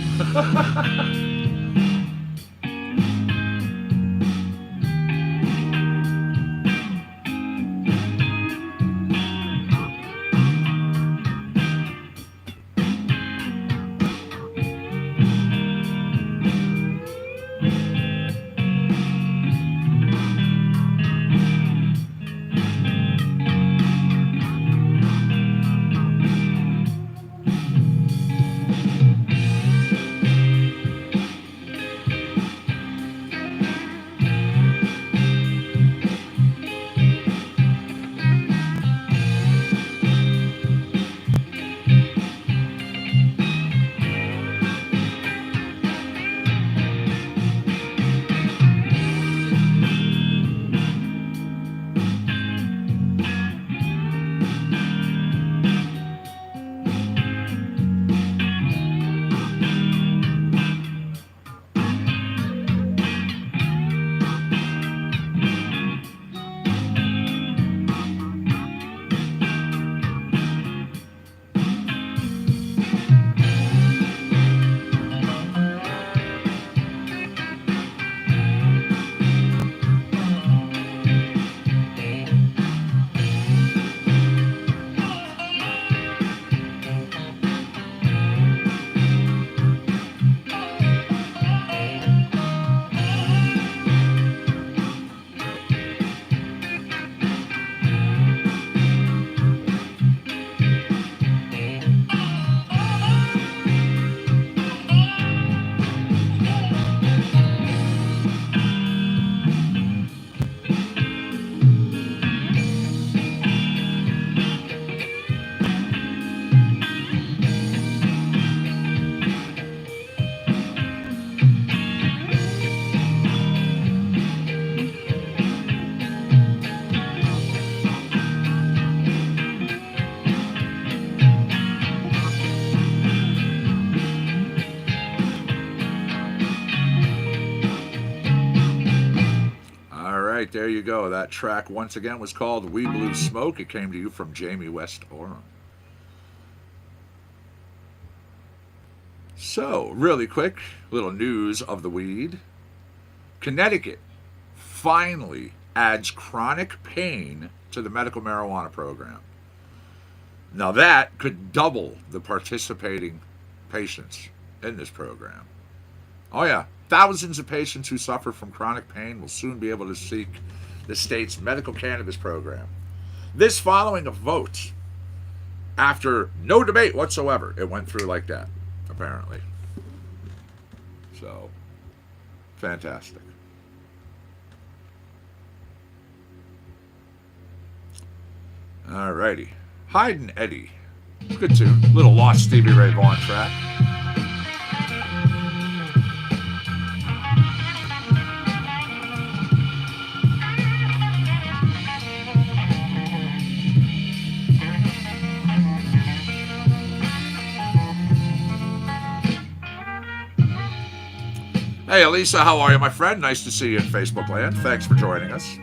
right, there you go. That track once again was called We Blew Smoke. It came to you from Jamie West Oram. So, really quick, little news of the weed. Connecticut finally adds chronic pain to the medical marijuana program. Now that could double the participating patients in this program. Oh yeah, thousands of patients who suffer from chronic pain will soon be able to seek the state's medical cannabis program. This following a vote after no debate whatsoever. It went through like that, apparently. So, fantastic. Alrighty. Hyde and Eddie. Good tune. Little lost Stevie Ray Vaughan track. Hey, Elisa, how are you, my friend? Nice to see you in Facebook land. Thanks for joining us.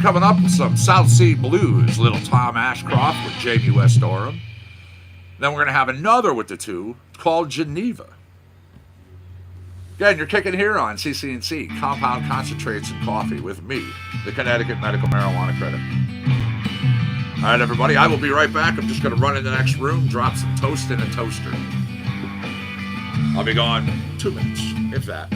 Coming up with some South Sea Blues, little Tom Ashcroft with Jamie West Oram. Then we're going to have another with the two called Geneva. Again, you're kicking here on CC&C, Compound Concentrates and Coffee with me, the Connecticut Medical Marijuana Critic. All right, everybody, I will be right back. I'm just going to run in the next room, drop some toast in a toaster. I'll be gone 2 minutes, if that.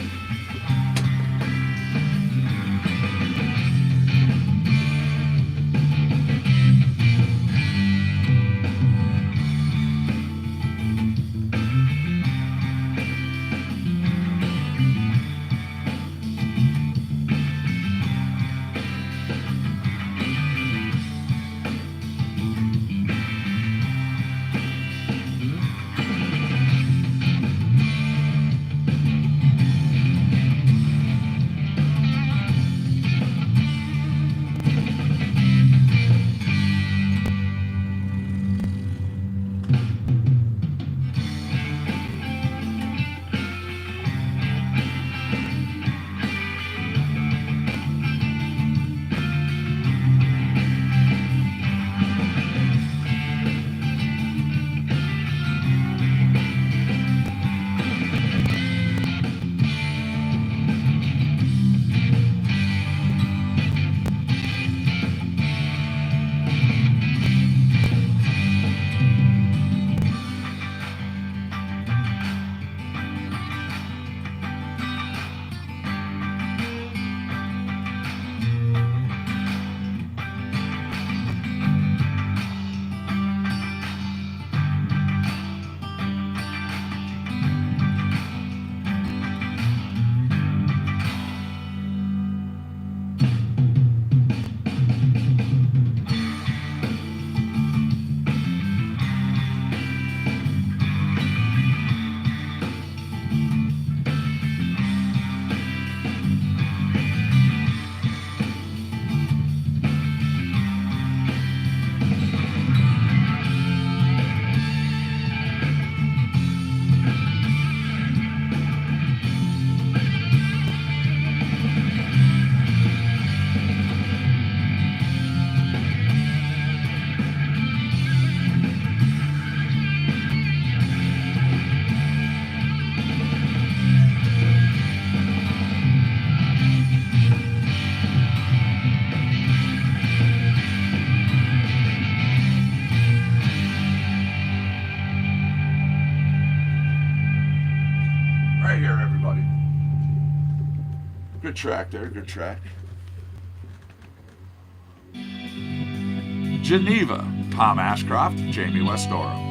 Good track there, good track. Geneva, Tom Ashcroft, Jamie Westoro.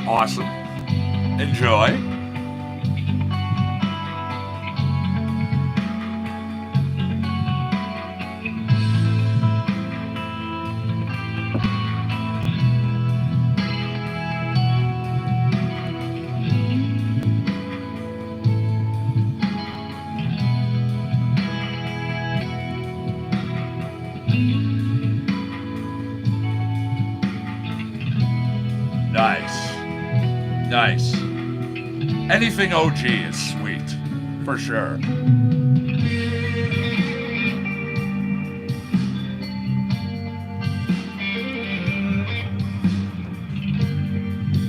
Awesome. Enjoy. Nice. Nice. Anything OG is sweet, for sure.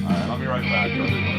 Alright, I'll be right back, everybody.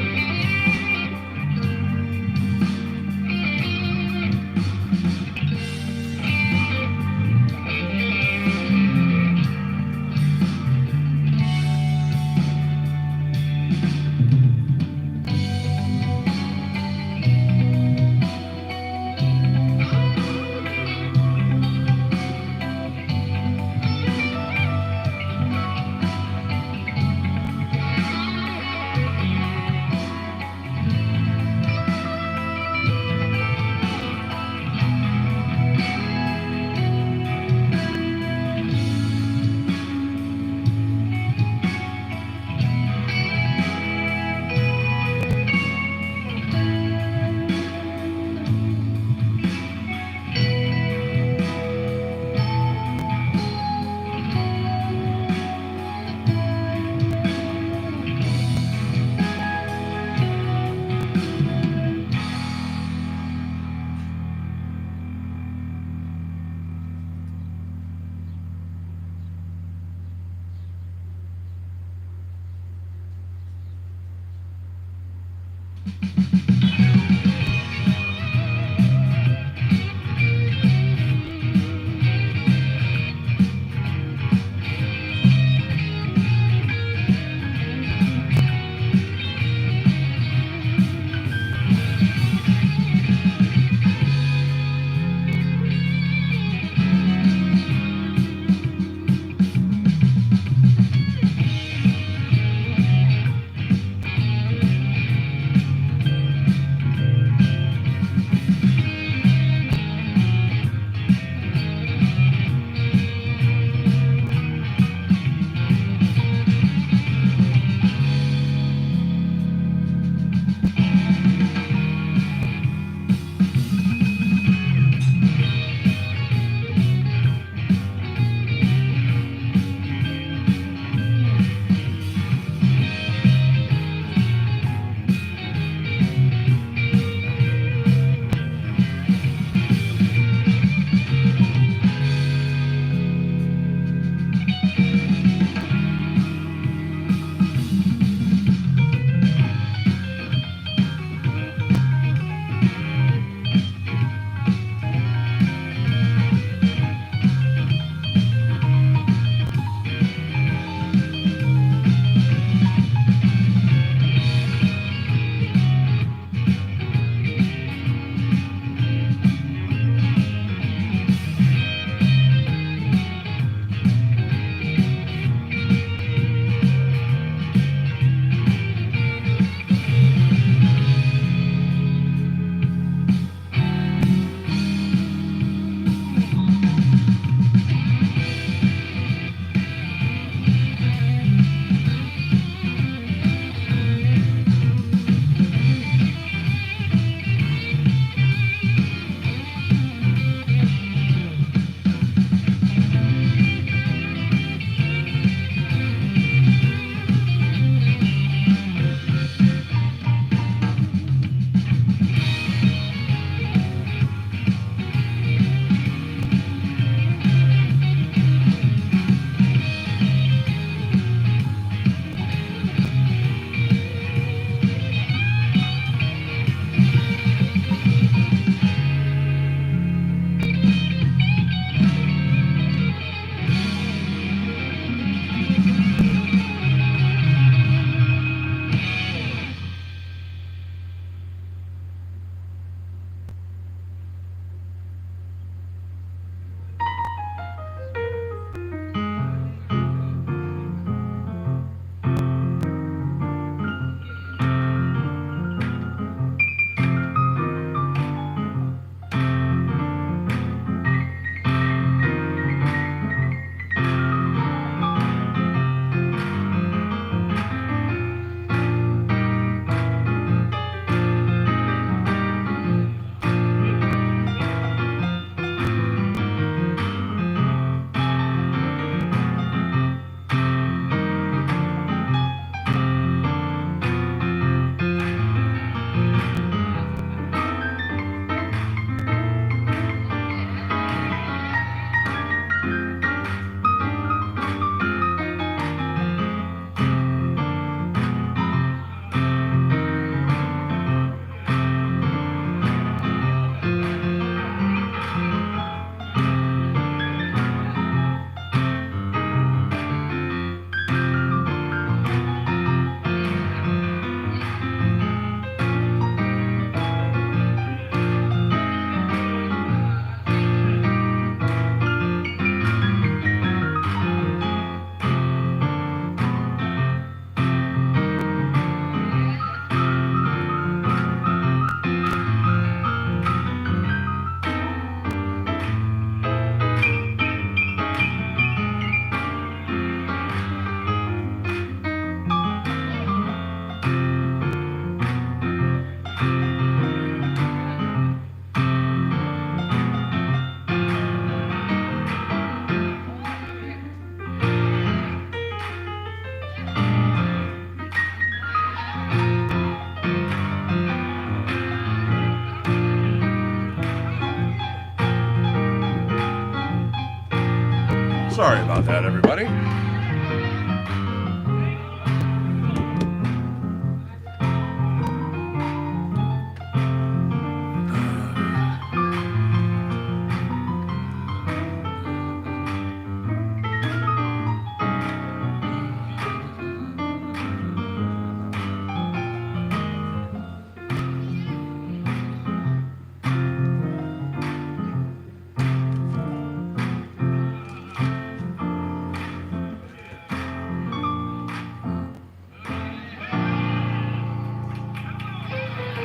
Sorry about that, everybody.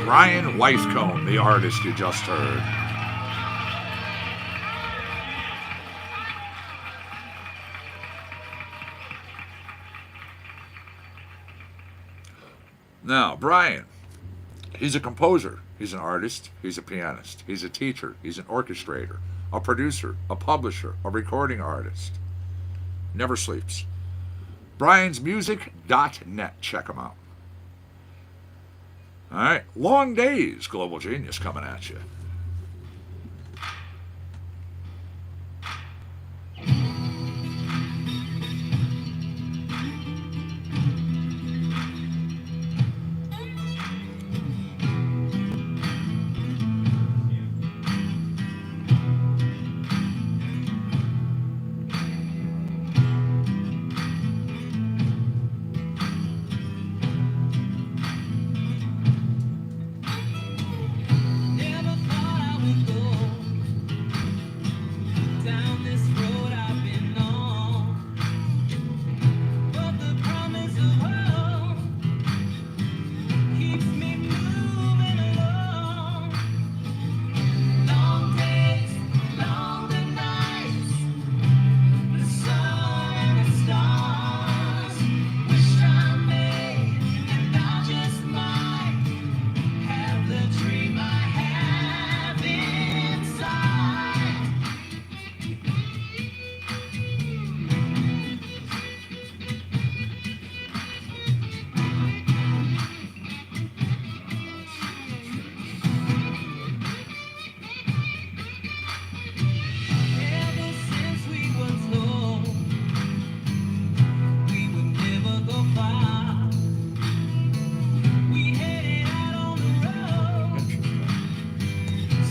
Brian Wifecombe, the artist you just heard. Now, Brian, he's a composer, he's an artist, he's a pianist, he's a teacher, he's an orchestrator, a producer, a publisher, a recording artist. Never sleeps. BriansMusic.net. Check him out. All right, Long Days, Global Genius coming at you. Never thought I would go down this road I've been on, but the promise of hope keeps me moving along. Long days, longer nights, the sun and the stars. Wish I may, and I just might have the dream I have inside. Ever since we were told we would never go far, we headed out on the road.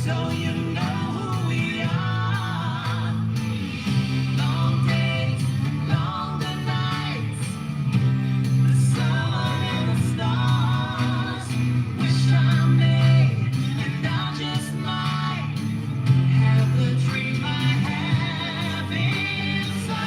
So you know who we are. Long days, longer nights, the sun and the stars. Wish I may, and I just might have the dream I have inside.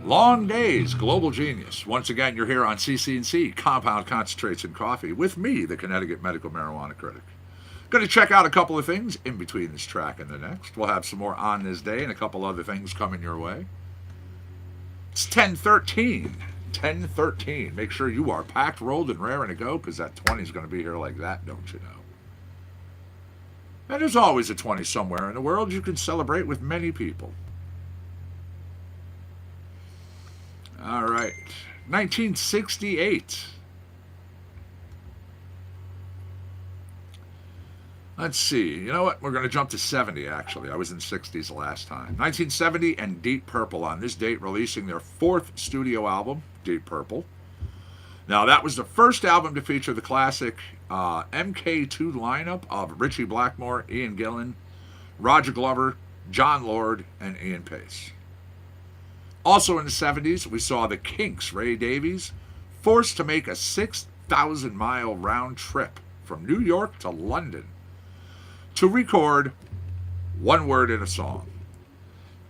Long Days, Global Genius. Once again, you're here on CC&C, Compound Concentrates and Coffee, with me, the Connecticut Medical Marijuana Critic. Going to check out a couple of things in between this track and the next. We'll have some more on this day and a couple other things coming your way. It's 10:13. 10:13. Make sure you are packed, rolled, and raring to go, because that 20 is going to be here like that, don't you know? And there's always a 20 somewhere in the world you can celebrate with many people. All right. 1968. Let's see. You know what? We're going to jump to 70, actually. I was in 60s the last time. 1970 and Deep Purple on this date releasing their fourth studio album, Deep Purple. Now, that was the first album to feature the classic MK2 lineup of Ritchie Blackmore, Ian Gillan, Roger Glover, John Lord, and Ian Pace. Also in the 70s, we saw the Kinks' Ray Davies forced to make a 6,000-mile round trip from New York to London to record one word in a song.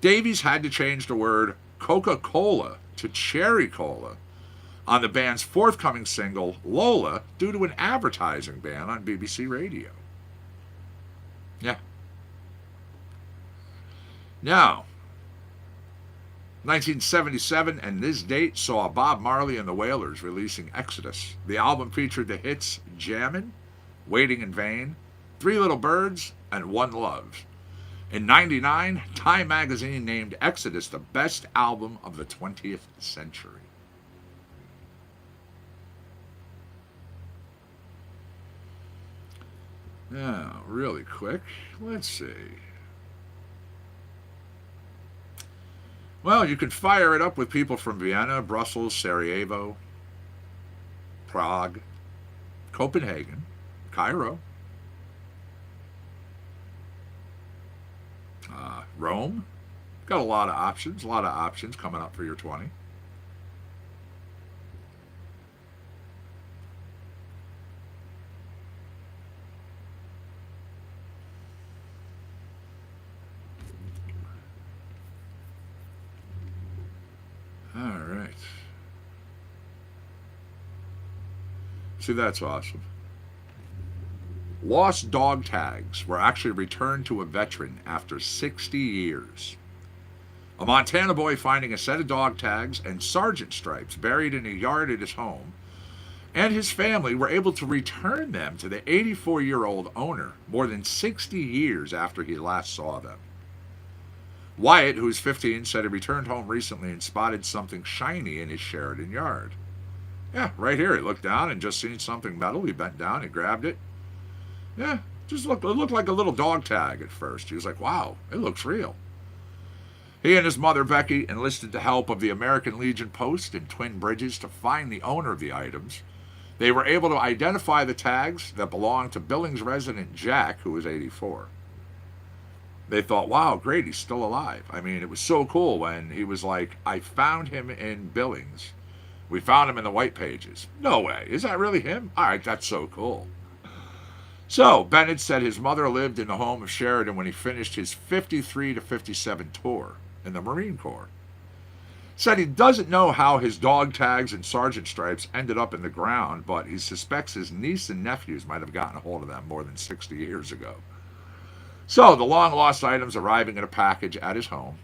Davies had to change the word Coca-Cola to Cherry Cola on the band's forthcoming single, Lola, due to an advertising ban on BBC Radio. Yeah. Now, 1977 and this date saw Bob Marley and the Wailers releasing Exodus. The album featured the hits Jammin', Waiting in Vain, Three Little Birds, and One Love. In 99, Time magazine named Exodus the best album of the 20th century. Now, really quick, let's see. Well, you can fire it up with people from Vienna, Brussels, Sarajevo, Prague, Copenhagen, Cairo, Rome. Got a lot of options coming up for your 20. All right. See, that's awesome. Lost dog tags were actually returned to a veteran after 60 years. A Montana boy finding a set of dog tags and sergeant stripes buried in a yard at his home, and his family were able to return them to the 84-year-old owner more than 60 years after he last saw them. Wyatt, who is 15, said he returned home recently and spotted something shiny in his Sheridan yard. Yeah, right here. He looked down and just seen something metal. He bent down, he grabbed it. Yeah, it looked like a little dog tag at first. He was like, wow, it looks real. He and his mother, Becky, enlisted the help of the American Legion post in Twin Bridges to find the owner of the items. They were able to identify the tags that belonged to Billings resident Jack, who was 84. They thought, wow, great, he's still alive. I mean, it was so cool when he was like, I found him in Billings. We found him in the white pages. No way. Is that really him? All right, that's so cool. So, Bennett said his mother lived in the home of Sheridan when he finished his 53 to 57 tour in the Marine Corps. Said he doesn't know how his dog tags and sergeant stripes ended up in the ground, but he suspects his niece and nephews might have gotten a hold of them more than 60 years ago. So, the long-lost items arriving in a package at his home.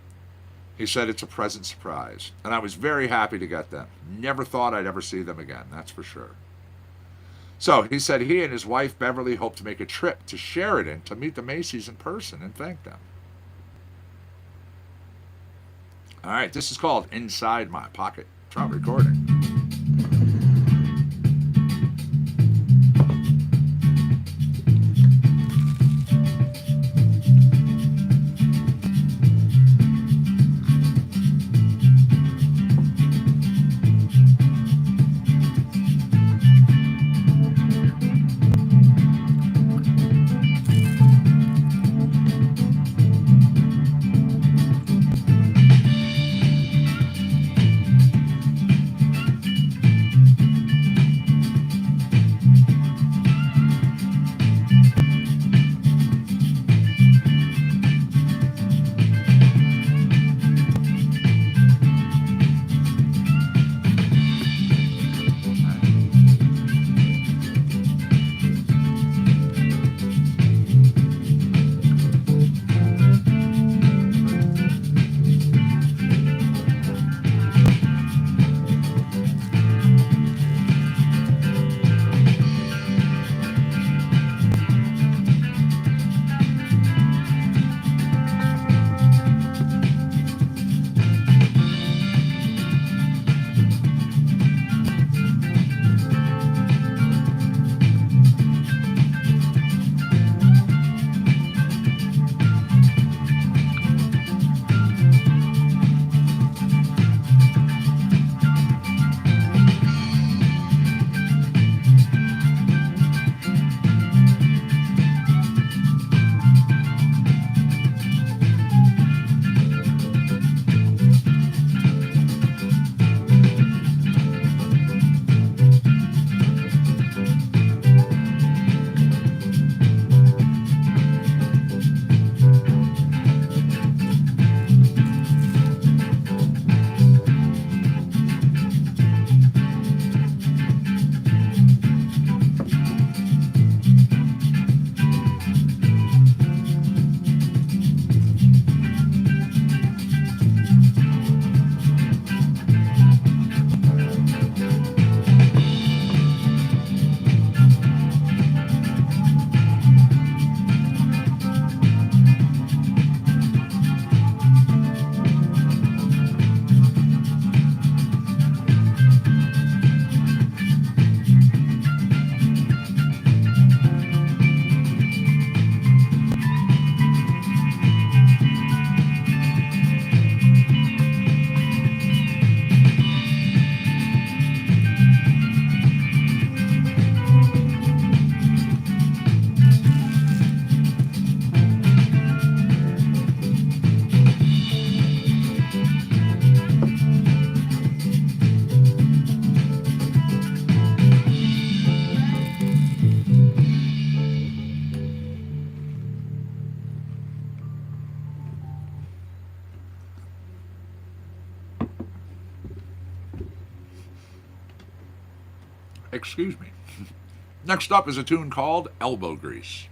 He said it's a pleasant surprise, and I was very happy to get them. Never thought I'd ever see them again, that's for sure. So, he said he and his wife, Beverly, hope to make a trip to Sheridan to meet the Macy's in person and thank them. All right, this is called Inside My Pocket. Trump recording. Excuse me. Next up is a tune called Elbow Grease.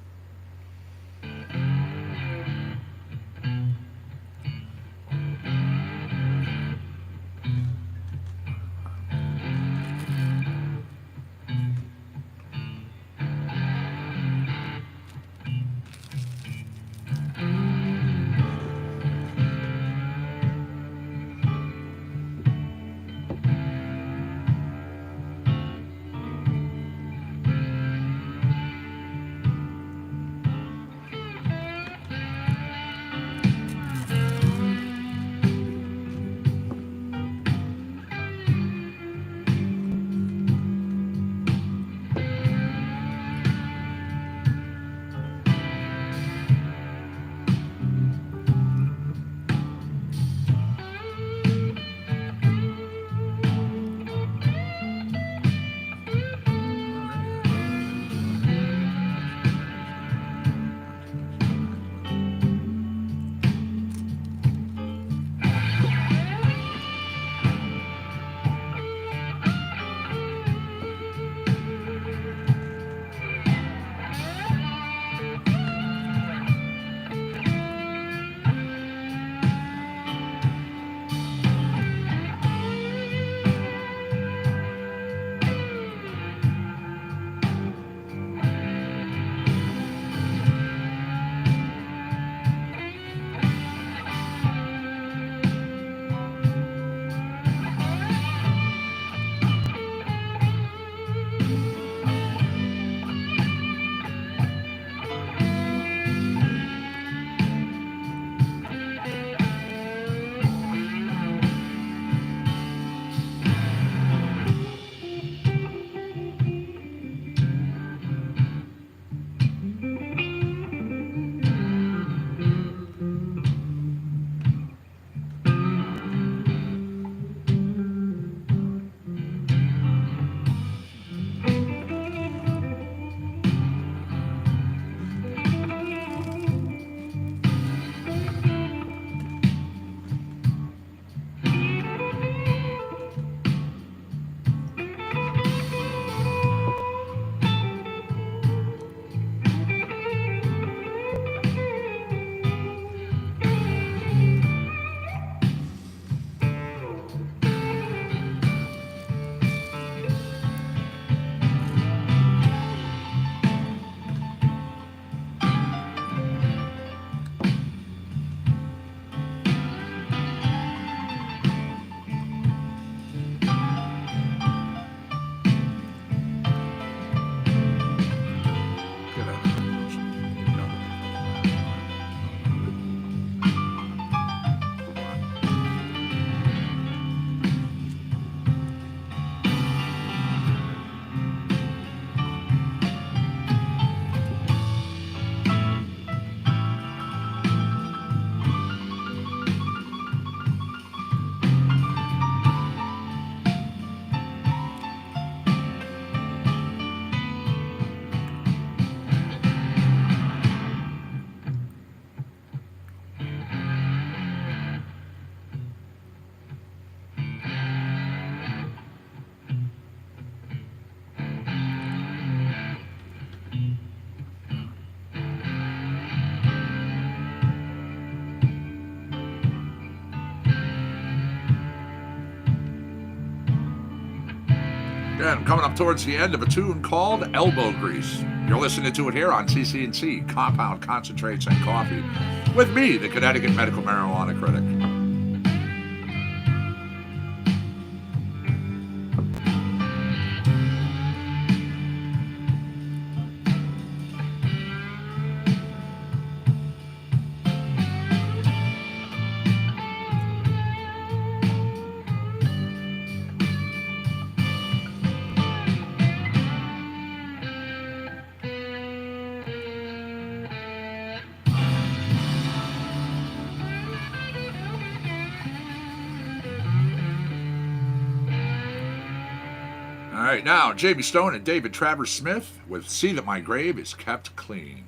Again, coming up towards the end of a tune called Elbow Grease. You're listening to it here on CC&C, Compound Concentrates and Coffee, with me, the Connecticut Medical Marijuana Critic. All right, now Jamie Stone and David Travers Smith with See That My Grave Is Kept Clean.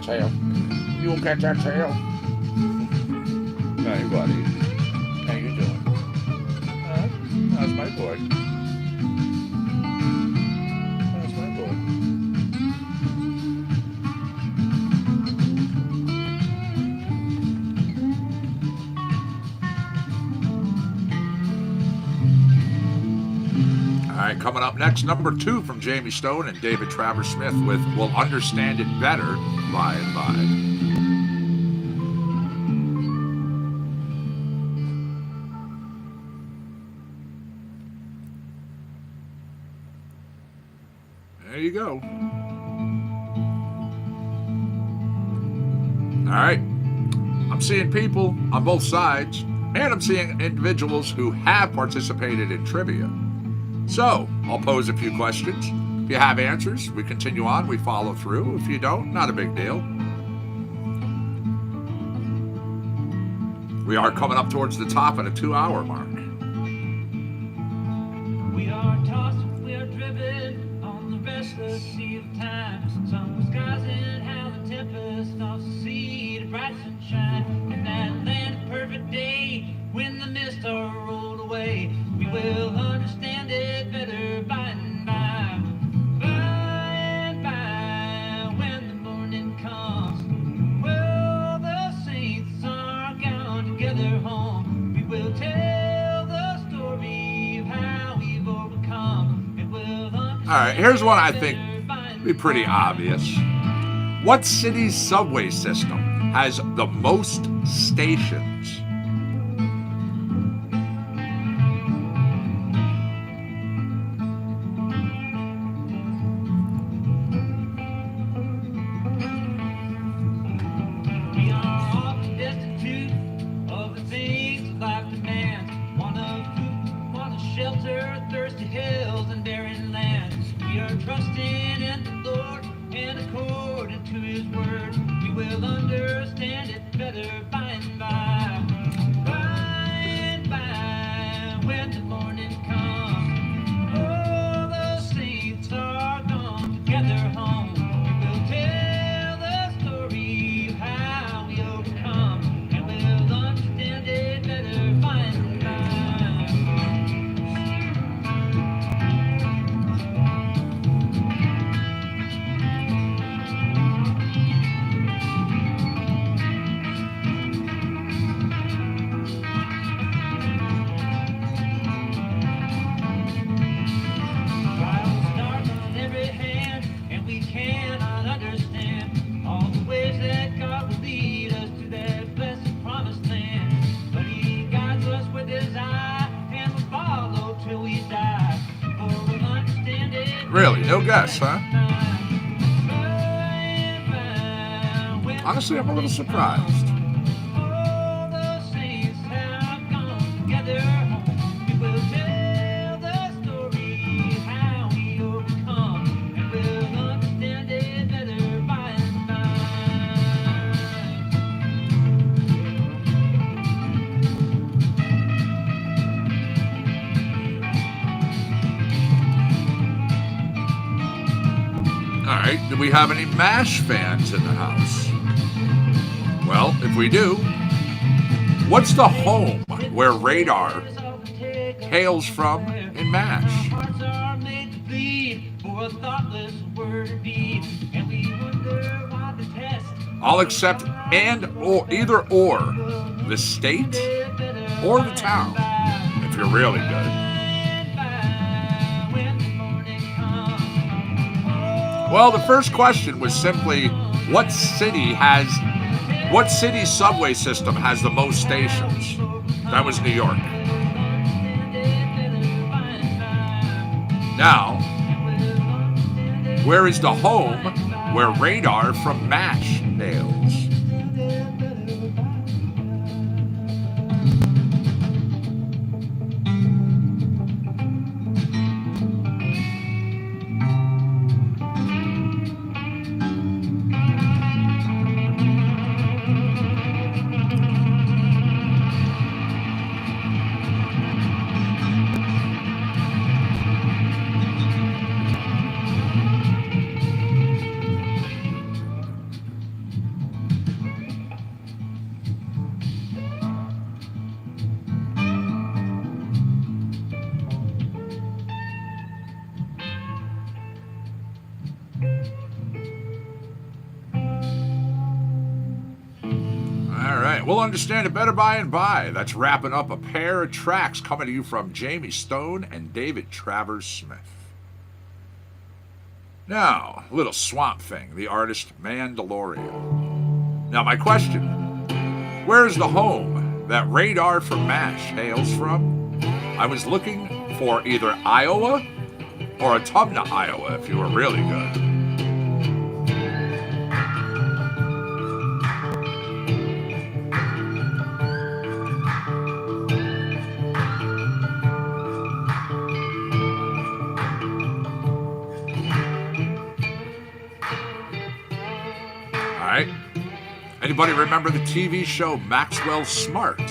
that tail. You'll get that tail. Hey, buddy. How you doing? Huh? How's my boy? How's my boy? All right, coming up next, number 2 from Jamie Stone and David Travers Smith with We'll Understand It Better by and by. There you go. All right. I'm seeing people on both sides, and I'm seeing individuals who have participated in trivia. So, I'll pose a few questions. If you have answers, we continue on, we follow through. If you don't, not a big deal. We are coming up towards the top at a 2-hour mark. We are tossed, we are driven on the restless sea of time. Some skies and how the tempest starts to see the bright sunshine. In that land of perfect day, when the mists are rolled away, we will understand it better by and by. By and by, when the morning comes, well, the saints are gone together home. We will tell the story of how we've overcome. And we'll understand. All right, here's one I think would be pretty obvious. What city's subway system has the most stations? We are often destitute of the things that life demands. Want of food, want of shelter, thirsty hills and barren lands. We are trusting in the Lord and according to His word, we will understand it better by and by. By and by, when the morning comes, oh, the saints are gone together home. We will tell the story of how we overcome, and we'll understand it better by and by. Trials start on every hand, and we cannot understand all the ways that God will lead us to that blessed promised land. But He guides us with His eye, and we'll follow till we die. For we'll understand it. Really, no guess, huh? Honestly, Honestly, I'm a little surprised. all the saints have gone together home. We will tell the story of how we overcome, and we'll understand it better by and by. All right, do we have any MASH fans in the house? Well, if we do, what's the home where Radar hails from in MASH? Hearts are made to bleed for a thoughtless word or deed, and we wonder why the test. I'll accept and or either or the state or the town if you're really good. Well, the first question was simply what city's subway system has the most stations? That was New York. Now, where is the home where Radar from MASH hails? right, we'll understand it better by and by. That's wrapping up a pair of tracks coming to you from Jamie Stone and David Travers Smith. Now, a little Swamp Thing, the artist Mandalorian. Now, my question, where's the home that Radar for MASH hails from? I was looking for either Iowa or Autumna, Iowa, if you were really good. All right. Anybody remember the TV show Maxwell Smart?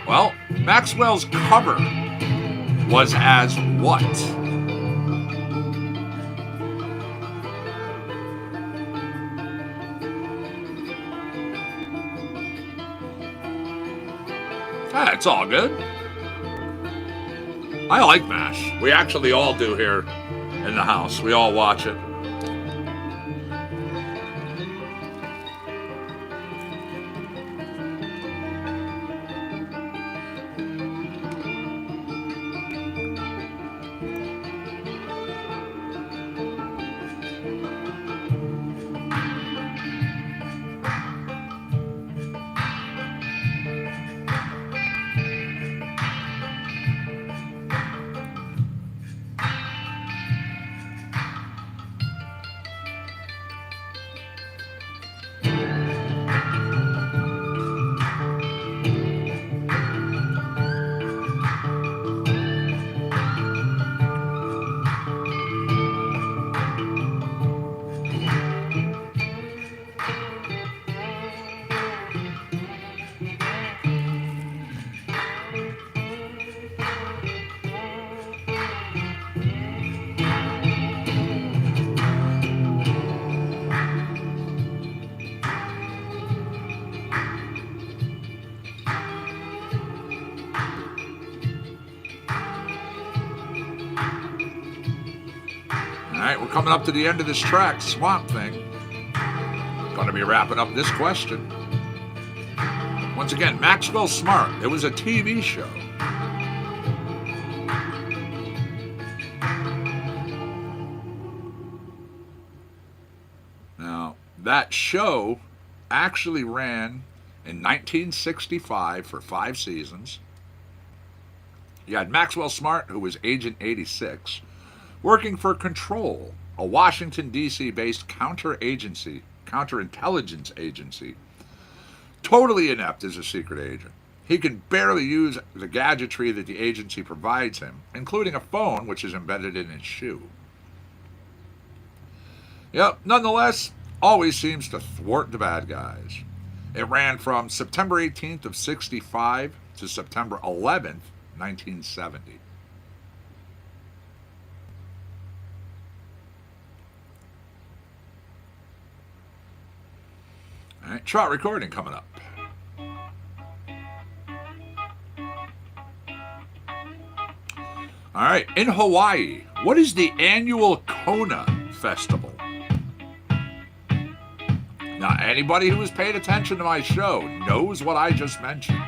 Well, Maxwell's cover was as what? Ah, it's all good. I like MASH. We actually all do here in the house. We all watch it. All right, we're coming up to the end of this track, Swamp Thing. Going to be wrapping up this question. Once again, Maxwell Smart. It was a TV show. Now, that show actually ran in 1965 for 5 seasons. You had Maxwell Smart, who was Agent 86, working for Control, a Washington, D.C. based counterintelligence agency. Totally inept as a secret agent. He can barely use the gadgetry that the agency provides him, including a phone which is embedded in his shoe. Yep, nonetheless, always seems to thwart the bad guys. It ran from September 18th of 65 to September 11th, 1970. All right, chart recording coming up. All right, in Hawaii, what is the annual Kona Festival? Now, anybody who has paid attention to my show knows what I just mentioned.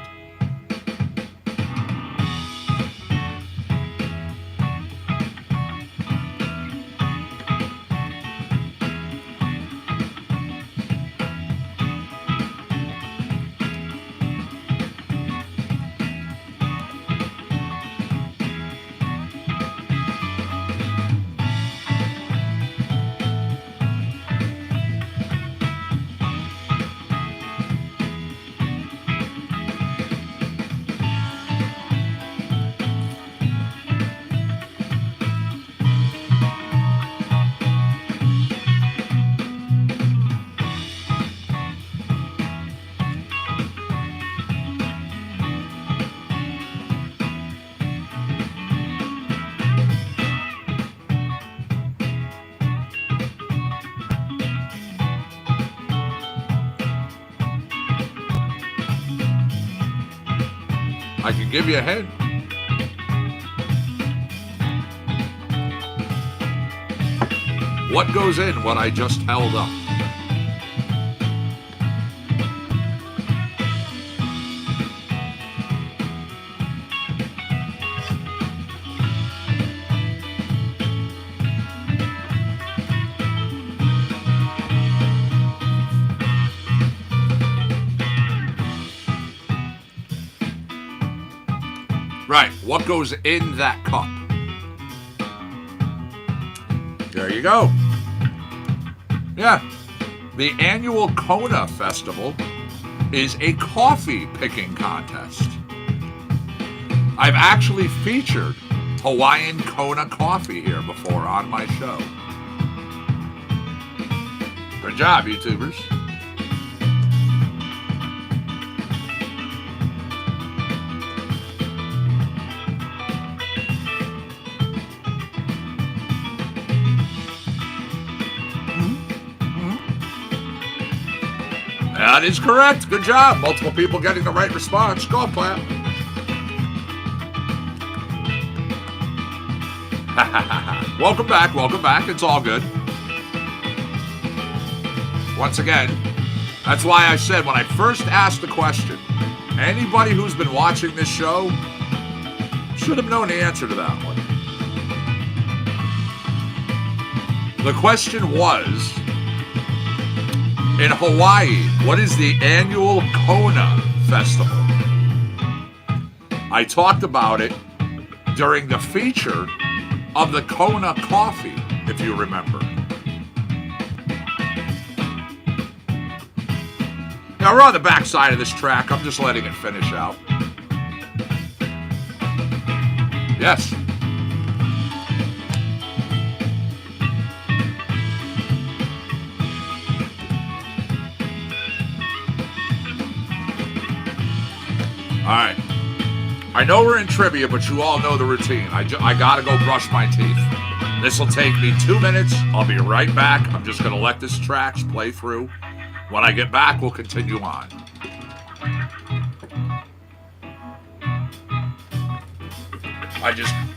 I can give you a hint. What goes in what I just held up? Right. What goes in that cup? There you go. Yeah. The annual Kona Festival is a coffee picking contest. I've actually featured Hawaiian Kona coffee here before on my show. Good job, YouTubers. That is correct. Good job. Multiple people getting the right response. Golf clap. Welcome back. Welcome back. It's all good. Once again, that's why I said when I first asked the question, anybody who's been watching this show should have known the answer to that one. The question was, in Hawaii, what is the annual Kona Festival? I talked about it during the feature of the Kona coffee, if you remember. Now we're on the back side of this track. I'm just letting it finish out. Yes. All right. I know we're in trivia, but you all know the routine. I gotta go brush my teeth. This will take me 2 minutes. I'll be right back. I'm just gonna let this tracks play through. When I get back, we'll continue on.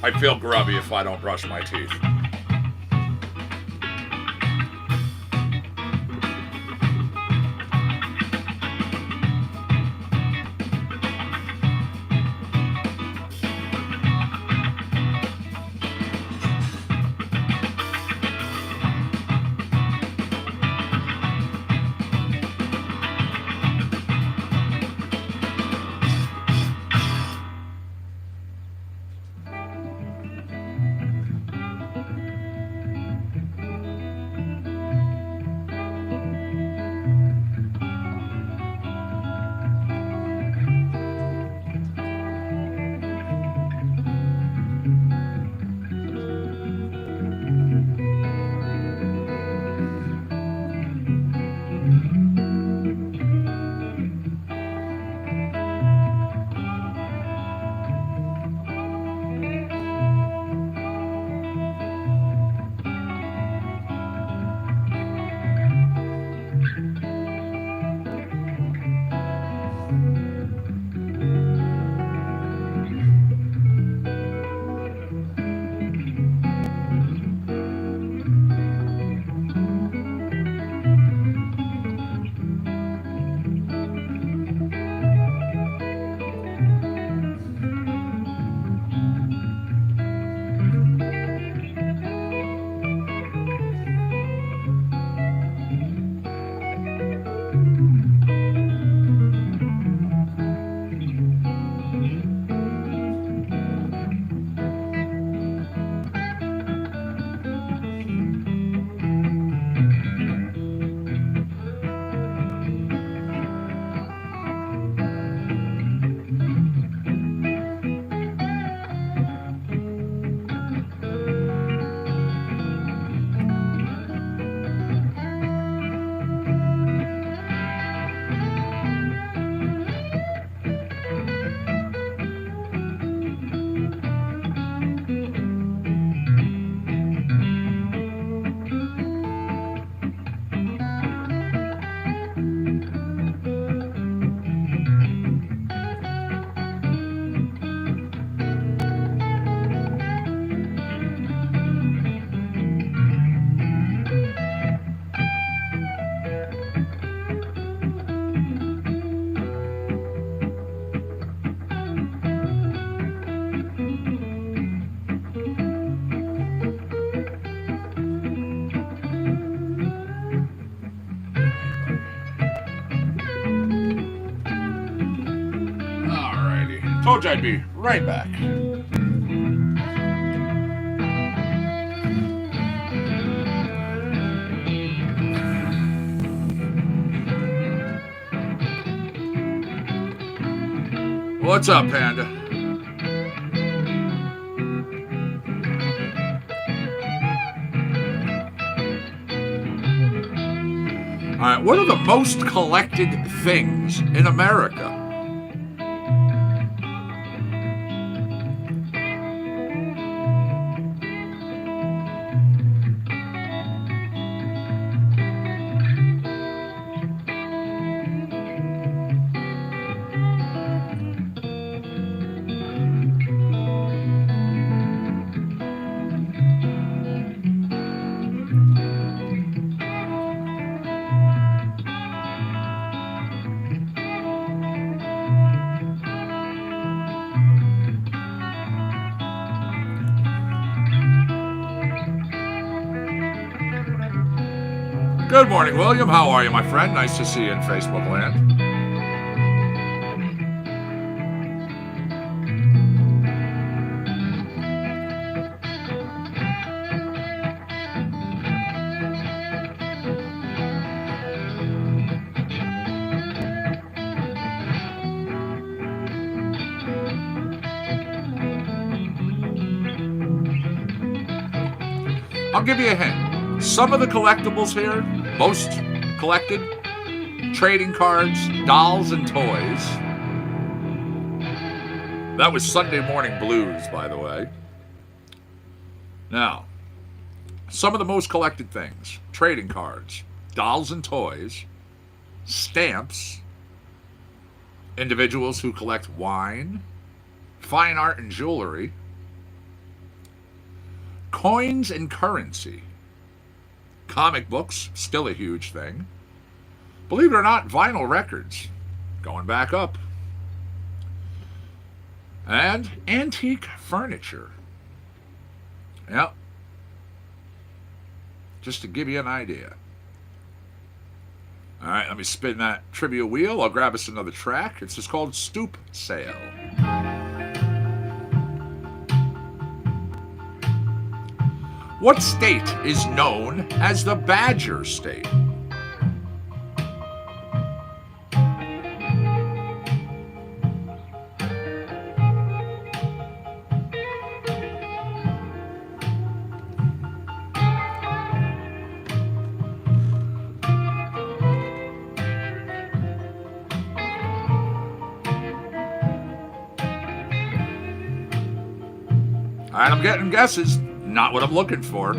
I feel grubby if I don't brush my teeth. Told you I'd be right back. What's up, Panda? All right, what are the most collected things in America? Good morning, William. How are you, my friend? Nice to see you in Facebook land. I'll give you a hint. Some of the collectibles here, most collected, trading cards, dolls, and toys. That was Sunday Morning Blues, by the way. Now, some of the most collected things: trading cards, dolls and toys, stamps, individuals who collect wine, fine art and jewelry, coins and currency, comic books, still a huge thing. Believe it or not, vinyl records, going back up. And antique furniture. Yep. Just to give you an idea. All right, let me spin that trivia wheel. I'll grab us another track. It's just called Stoop Sale. What state is known as the Badger State? All right, I'm getting guesses. Not what I'm looking for.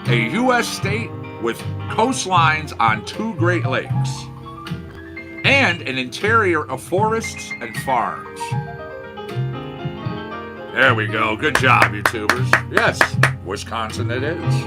A U.S. state with coastlines on 2 Great Lakes and an interior of forests and farms. There we go. Good job, YouTubers. Yes, Wisconsin it is.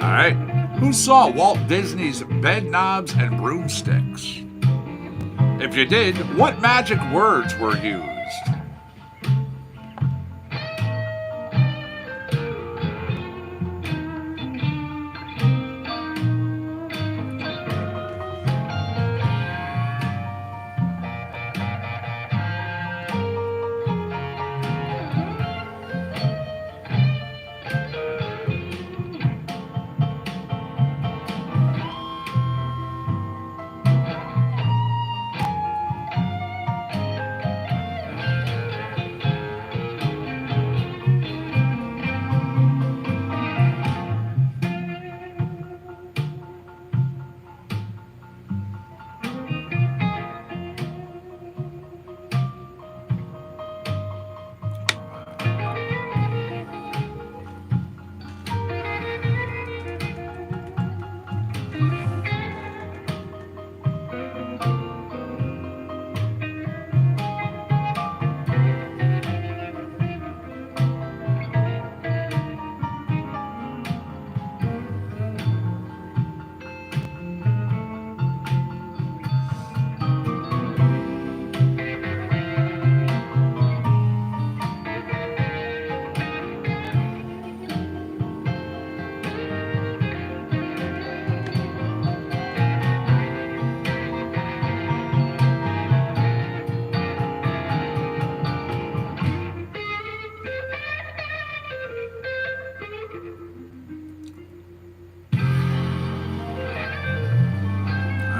All right. Who saw Walt Disney's Bed Knobs and Broomsticks? If you did, what magic words were used?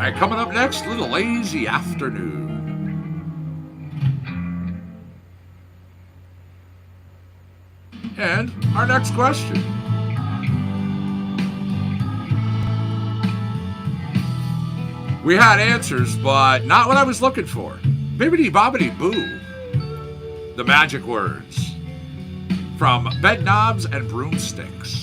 right, coming up next, Little Lazy Afternoon. And our next question. We had answers, but not what I was looking for. Bibbidi bobbidi boo. The magic words from Bed Knobs and Broomsticks.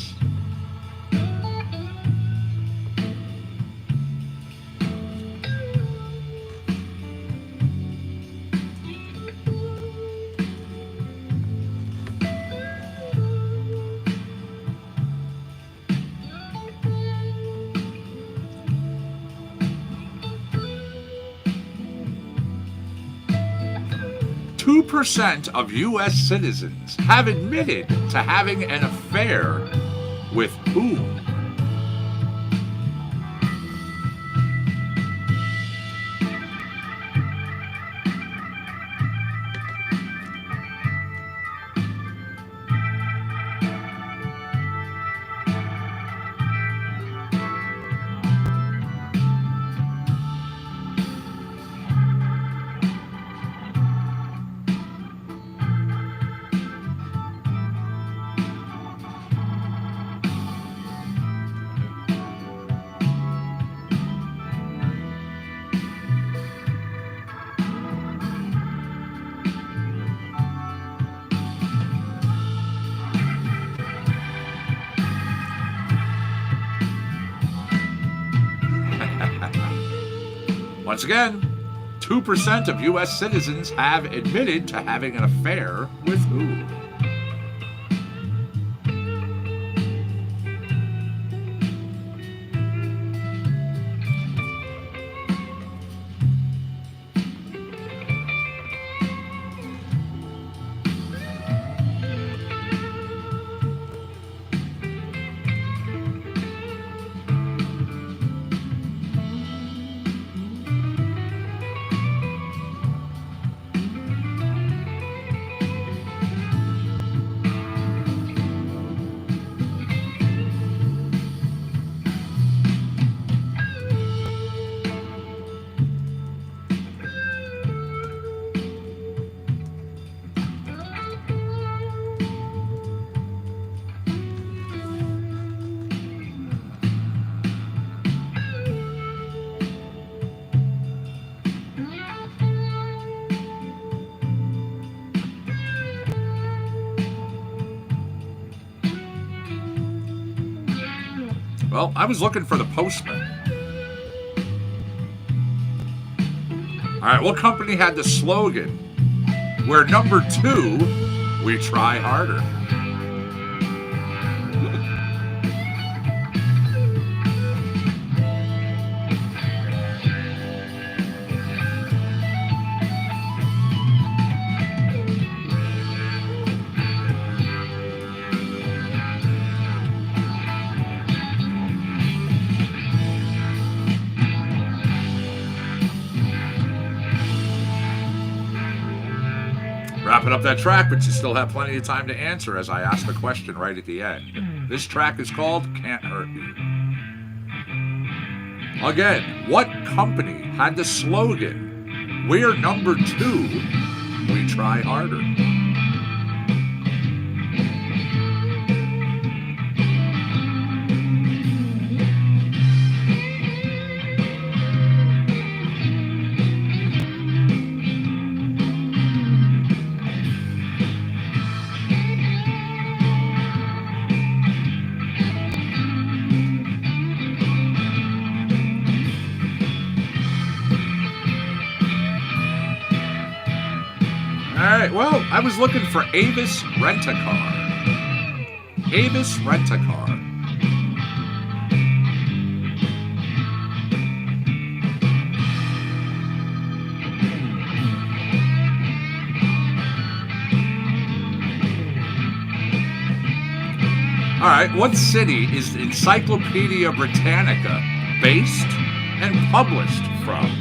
Two 2% of U.S. citizens have admitted to having an affair with whom? Once again, 2% of U.S. citizens have admitted to having an affair with who? Well, I was looking for the postman. All right, what company had the slogan, "We're number 2, we try harder"? Wrapping up that track, but you still have plenty of time to answer as I ask the question right at the end. This track is called Can't Hurt You. Again, what company had the slogan, "We're number 2, we try harder"? Alright, well, I was looking for Avis Rent-A-Car. Avis Rent-A-Car. Alright, what city is Encyclopedia Britannica based and published from?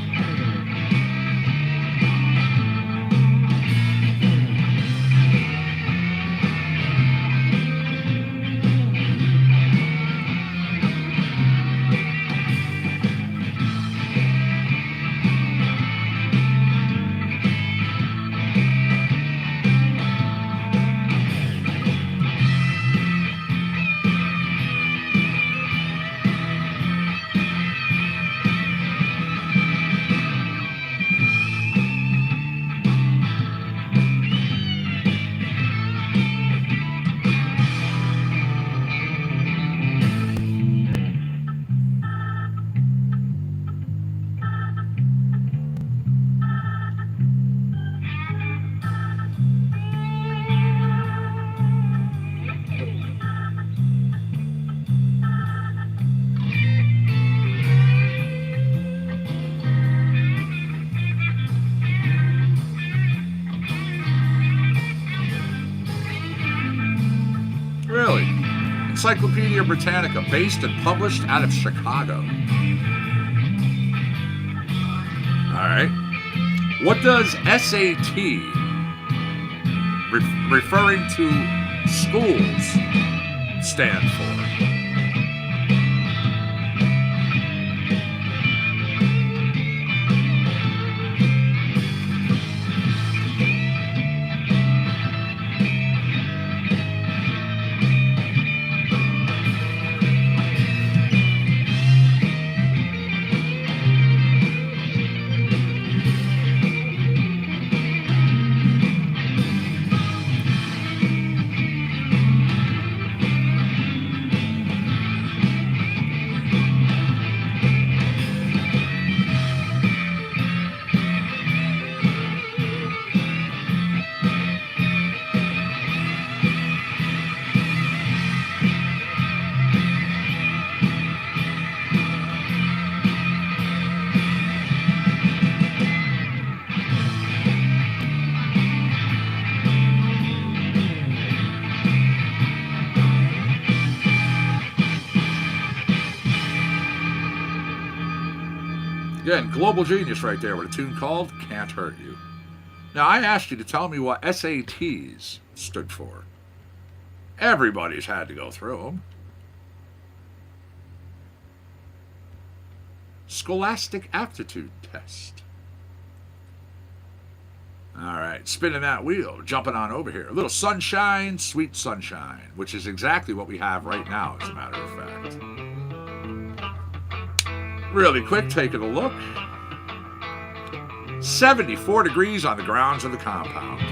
Encyclopedia Britannica, based and published out of Chicago. All right. What does SAT, referring to schools, stand for? Again, global genius right there with a tune called Can't Hurt You. Now, I asked you to tell me what SATs stood for. Everybody's had to go through them. Scholastic Aptitude Test. All right, spinning that wheel, jumping on over here. A little sunshine, sweet sunshine, which is exactly what we have right now, as a matter of fact. Really quick, taking a look. 74 degrees on the grounds of the compound.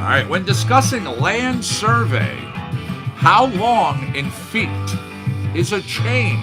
All right, when discussing a land survey, how long in feet is a chain?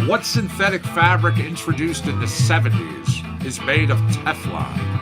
What synthetic fabric introduced in the 70s is made of Teflon?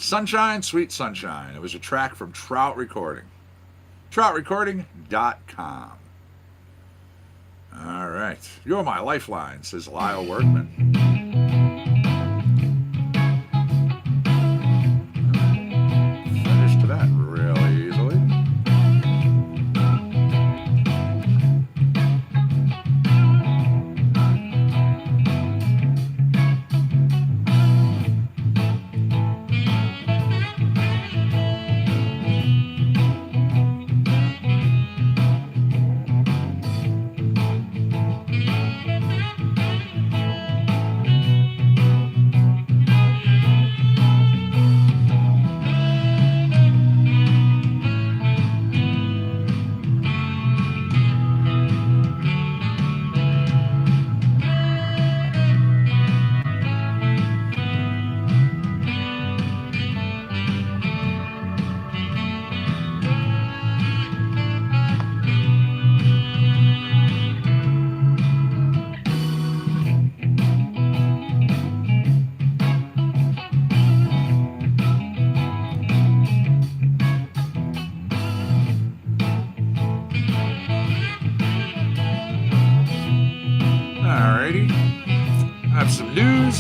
Sunshine, Sweet Sunshine. It was a track from Trout Recording. TroutRecording.com. All right. You're my lifeline, says Lyle Workman. Finished that really easily.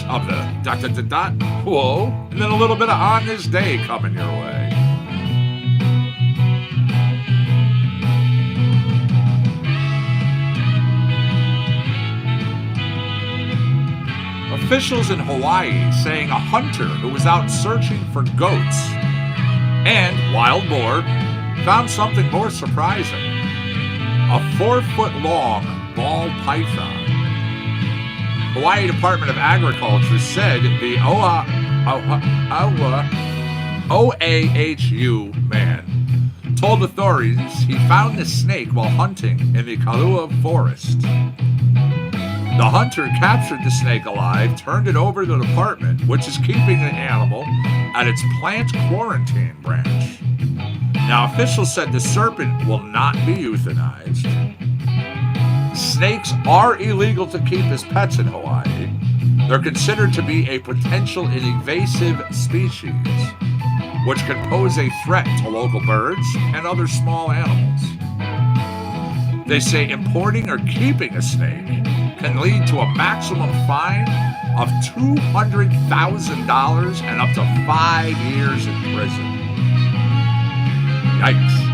Of the ... Whoa, and then a little bit of On This Day coming your way. Officials in Hawaii saying a hunter who was out searching for goats and wild boar found something more surprising: a 4-foot-long ball python. Hawaii Department of Agriculture said the OAHU man told authorities he found the snake while hunting in the Kailua Forest. The hunter captured the snake alive, turned it over to the department, which is keeping the animal at its plant quarantine branch. Now, officials said the serpent will not be euthanized. Snakes are illegal to keep as pets in Hawaii. They're considered to be a potential invasive species, which can pose a threat to local birds and other small animals. They say importing or keeping a snake can lead to a maximum fine of $200,000 and up to 5 years in prison. Yikes.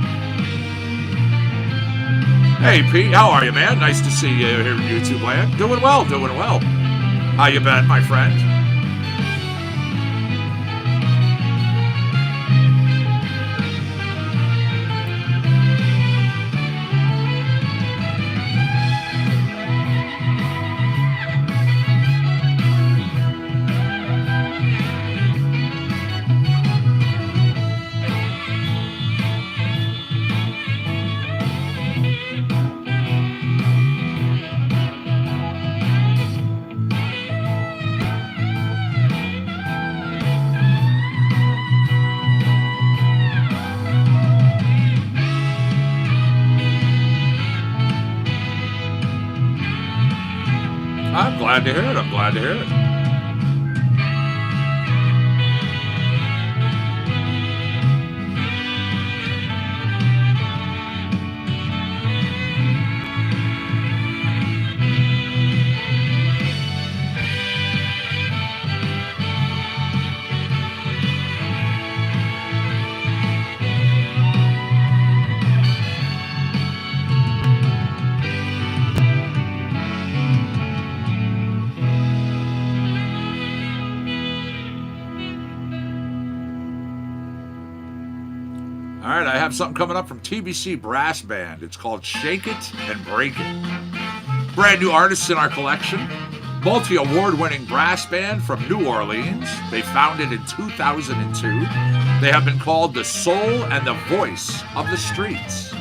Hey, Pete, how are you, man? Nice to see you here in YouTube land. Doing well, doing well. How you been, my friend? I'm glad to hear it. I'm glad to hear it. All right, I have something coming up from TBC Brass Band. It's called Shake It and Break It. Brand new artists in our collection. Multi-award-winning brass band from New Orleans. They founded in 2002. They have been called the soul and the voice of the streets.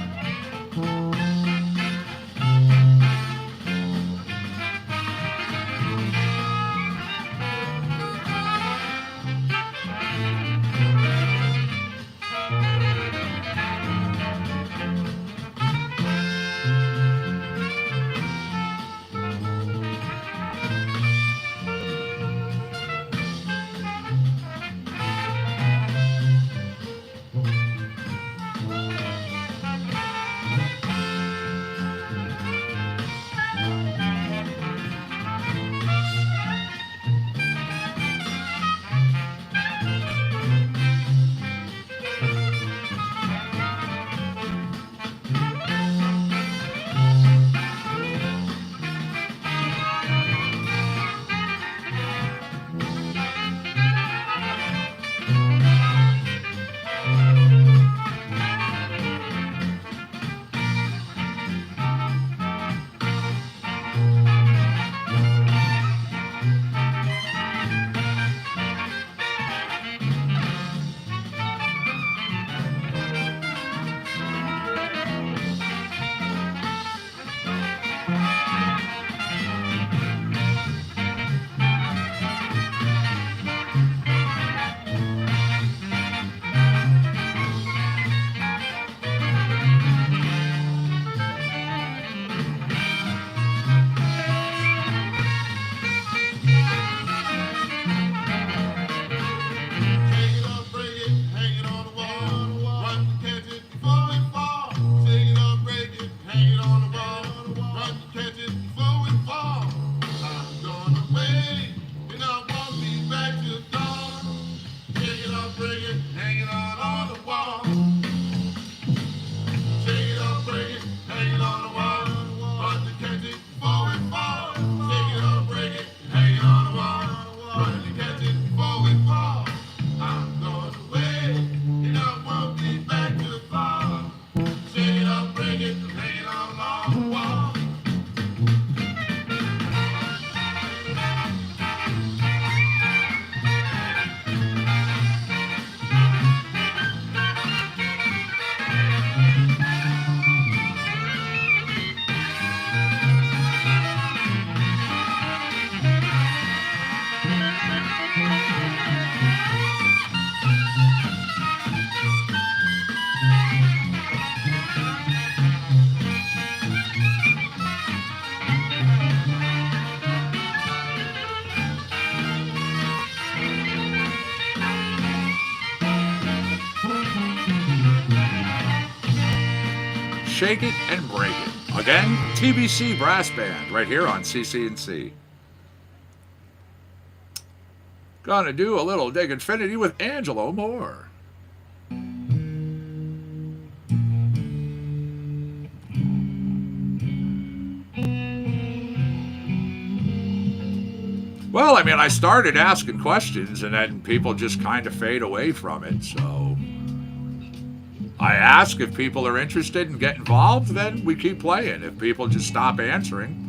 shake it, and break it. Again, TBC Brass Band, right here on CCNC. Gonna do a little Dig Infinity with Angelo Moore. Well, I mean, I started asking questions and then people just kind of fade away from it. So I ask if people are interested and get involved, then we keep playing. If people just stop answering,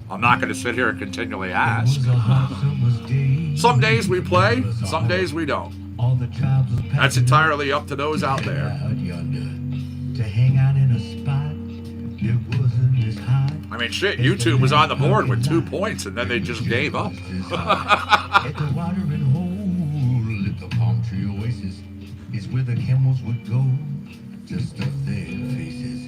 I'm not going to sit here and continually ask. Some days we play, some days we don't. That's entirely up to those out there. To hang out in a spot, it wasn't as hot. I mean, shit, YouTube was on the board with 2 points and then they just gave up. At the watering hole, at the palm tree oasis, is where the camels would go to stuff their faces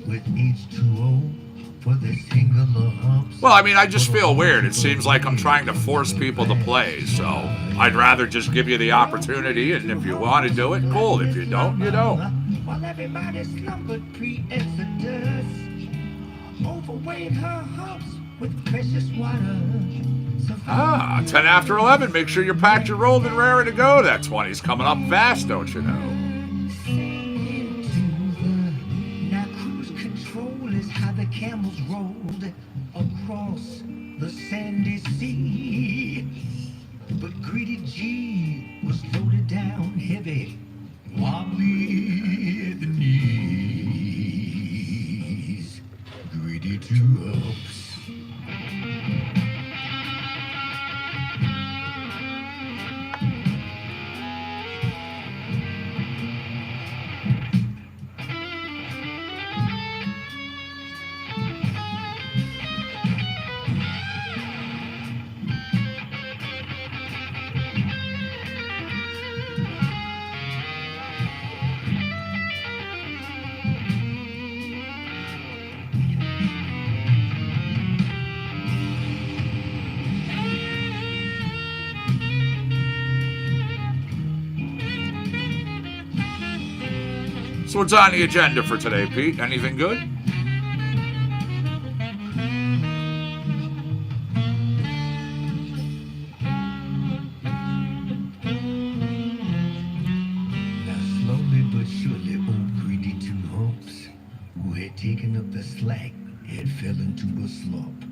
with H2O for their singular humps. Well, I mean, I just feel weird. It seems like I'm trying to force people to play, so I'd rather just give you the opportunity, and if you want to do it, cool. If you don't, you don't. While everybody slumbered pre-Exodus, overweight her humps with precious water. 10 after 11. Make sure you're packed, you're rolled, and raring to go. That 20's coming up fast, don't you know? Now cruise control is how the camels rolled across the sandy sea. But Greedy G was loaded down heavy, wobbly at the knees. Greedy 2 Humps. So what's on the agenda for today, Pete? Anything good? Now slowly but surely, old Greedy 2 Humps, who had taken up the slack, had fell into a slump.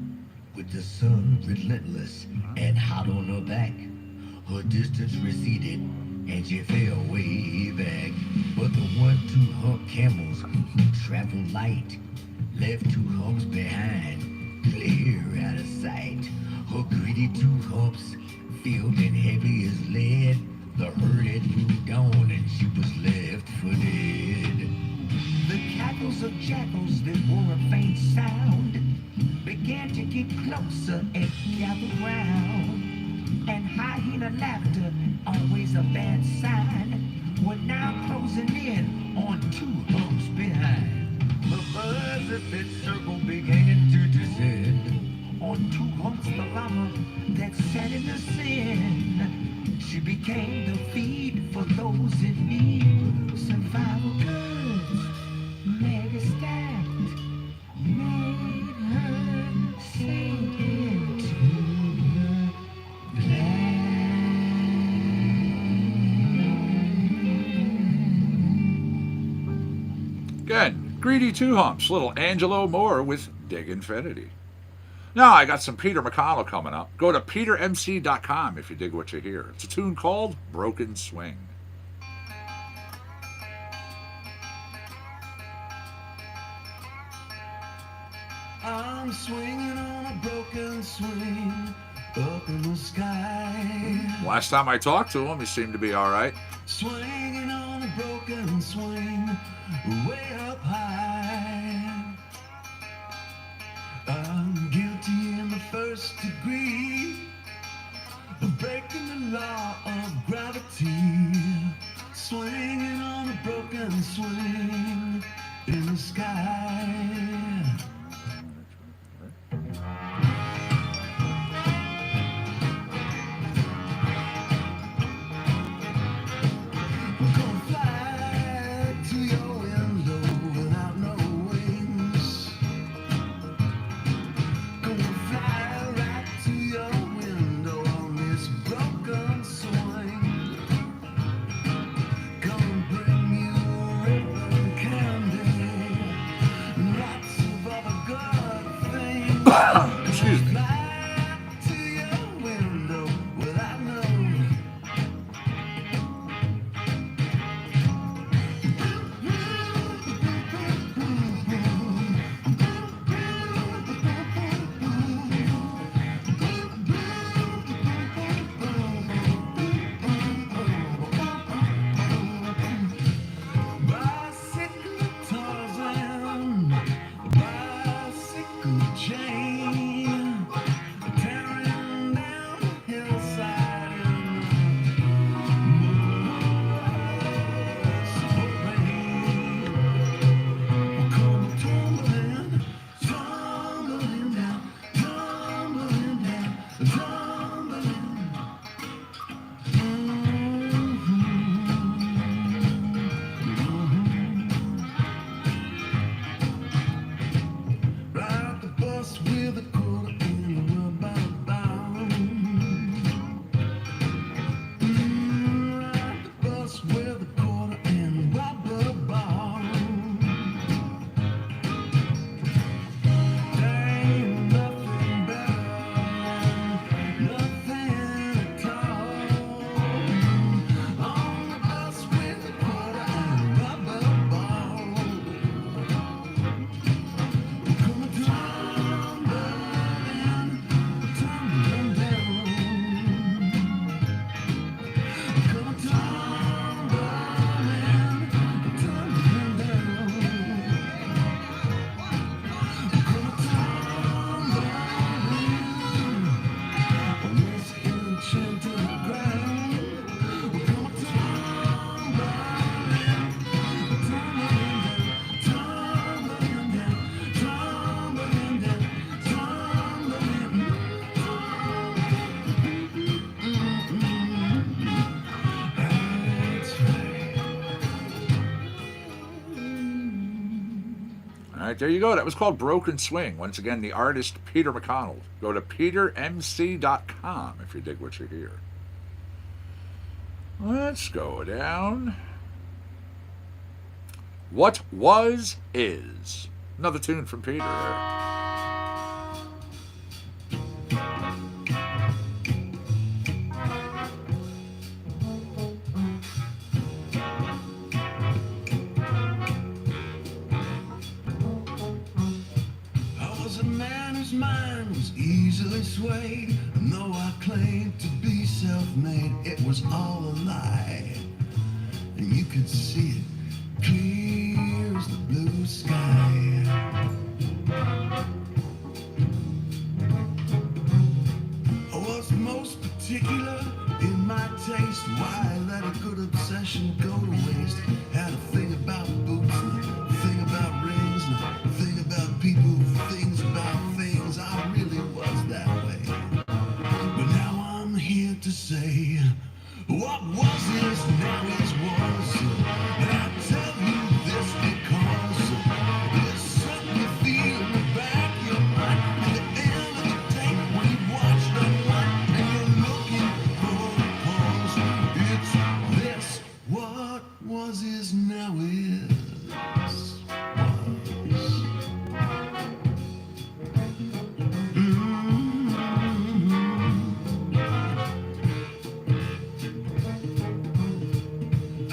With the sun relentless and hot on her back, her distance receded and she fell way back. But the 1-2 hump camels who traveled light left 2 humps behind, clear out of sight. Her Greedy 2 humps, filled and heavy as lead, the herd had moved on and she was left for dead. The cackles of jackals that were a faint sound began to get closer and gather round. And hyena laughter, always a bad sign, were now closing in on 2 humps behind. The birds of that circle began to descend on 2 humps, the llama that sat in the sin. She became the feed for those in need. Survival goods, mega stacked, made her sink into the Again, Greedy 2 Humps, little Angelo Moore with Dig Infinity. Now, I got some Peter McConnell coming up. Go to petermc.com if you dig what you hear. It's a tune called Broken Swing. I'm swinging on a broken swing up in the sky. Last time I talked to him, he seemed to be all right. Swinging on a broken swing way up high. I'm guilty in the first degree of breaking the law of gravity. Swinging on a broken swing in the sky. We're gonna fly to your window without knowing. right, there you go. That was called Broken Swing. Once again, the artist Peter McConnell. Go to petermc.com if you dig what you hear. Let's go down. What Was Is. Another tune from Peter there. I was a man whose mind was easily swayed. And though I claimed to be self-made, it was all a lie. And you could see it clear as the blue sky. I was most particular in my taste. Why let a good obsession go to waste? Had a thing about boots and a thing about rings and a thing about people, things about things. I really was that way. But now I'm here to say, what was is now is was. And I tell you this because there's something you feel in the back of your mind. At the end of the day, when you watch the one and you're looking for a pause, it's this. What was is now is was.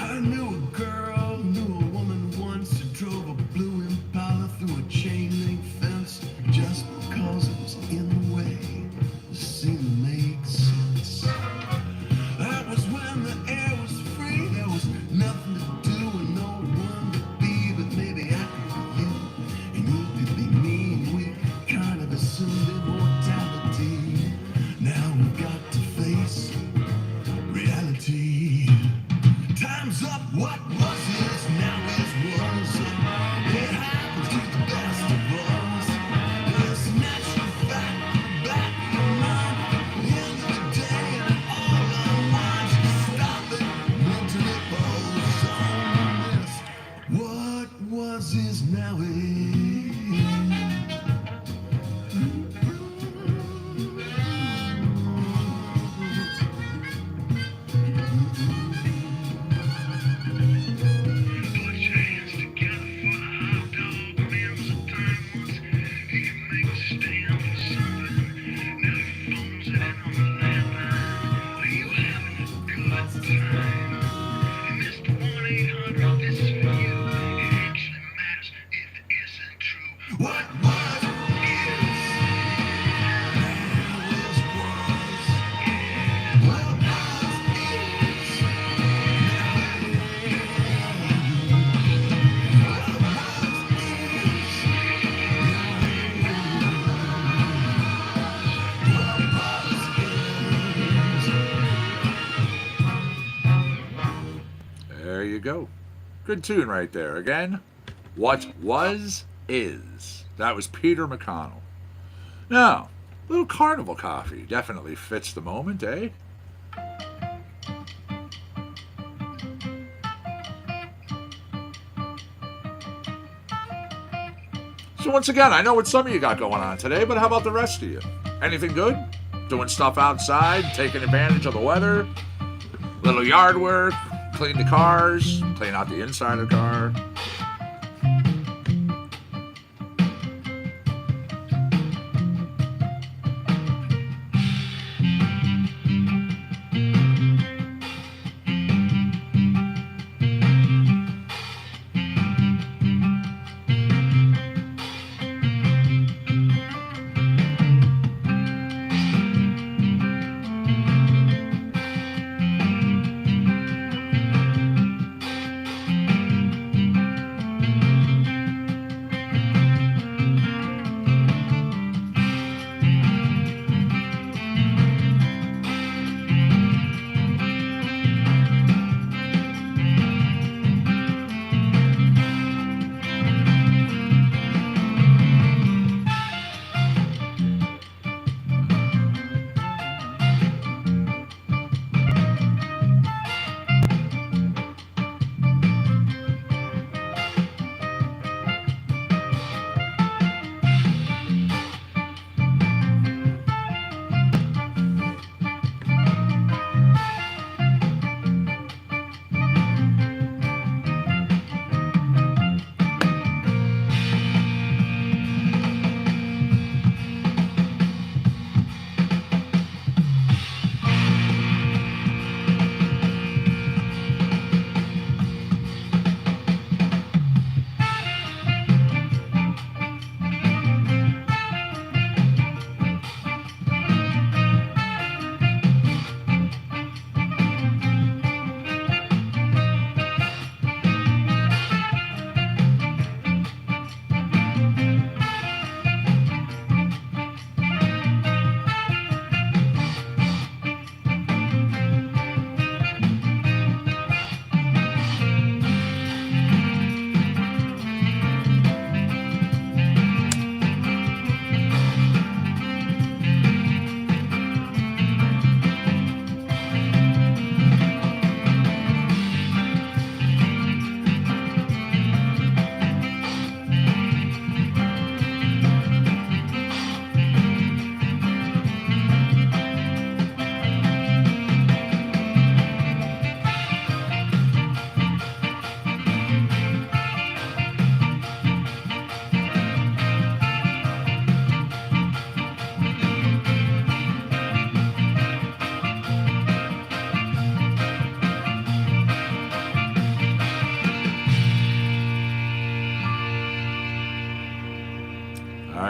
I knew a girl, knew a woman once who drove a blue Impala through a chain link fence just because it was in the way. It seemed to make sense. That was when the air was free, there was nothing to do and no one to be, but maybe I could be you and you could be me, and we kind of assumed immortality. Now we've got to face reality. Time's up, what was is now is was. It happens to the best of us. It's natural fact, back in your mind. At the end of the day, and it all unwinds. Stop it, mentally pose on this. What was is now is. Put your hands together for the hot dog. Man was a time once. He could make a stand for something. Now he phones it in on the landline. Are you having a good time? And Mr. 1-800, this is for you. It actually matters if it isn't true. What was is. Now is was. What was is. There you go. Good tune right there. Again, What Was Is. That was Peter McConnell. Now, a little carnival coffee definitely fits the moment, eh? So once again, I know what some of you got going on today, but how about the rest of you? Anything good? Doing stuff outside, taking advantage of the weather? Little yard work, clean the cars, clean out the inside of the car.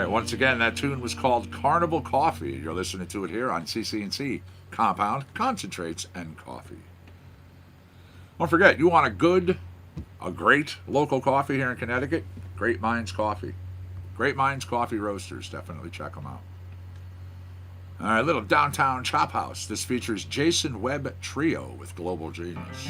right, once again, that tune was called Carnival Coffee. You're listening to it here on CC&C Compound, Concentrates and Coffee. Don't forget, you want a great local coffee here in Connecticut? Great Minds Coffee. Great Minds Coffee Roasters. Definitely check them out. All right, little downtown chop house. This features Jason Webb Trio with Global Genius.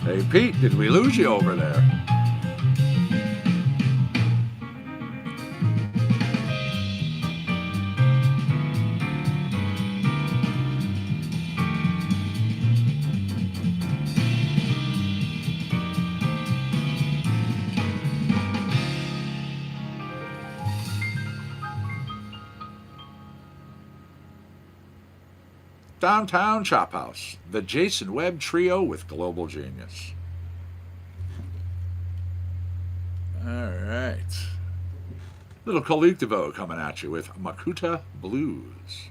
Hey, Pete, did we lose you over there? Downtown Chop House, the Jason Webb Trio with Global Genius. All right. Little Collectivo coming at you with Makuta Blues.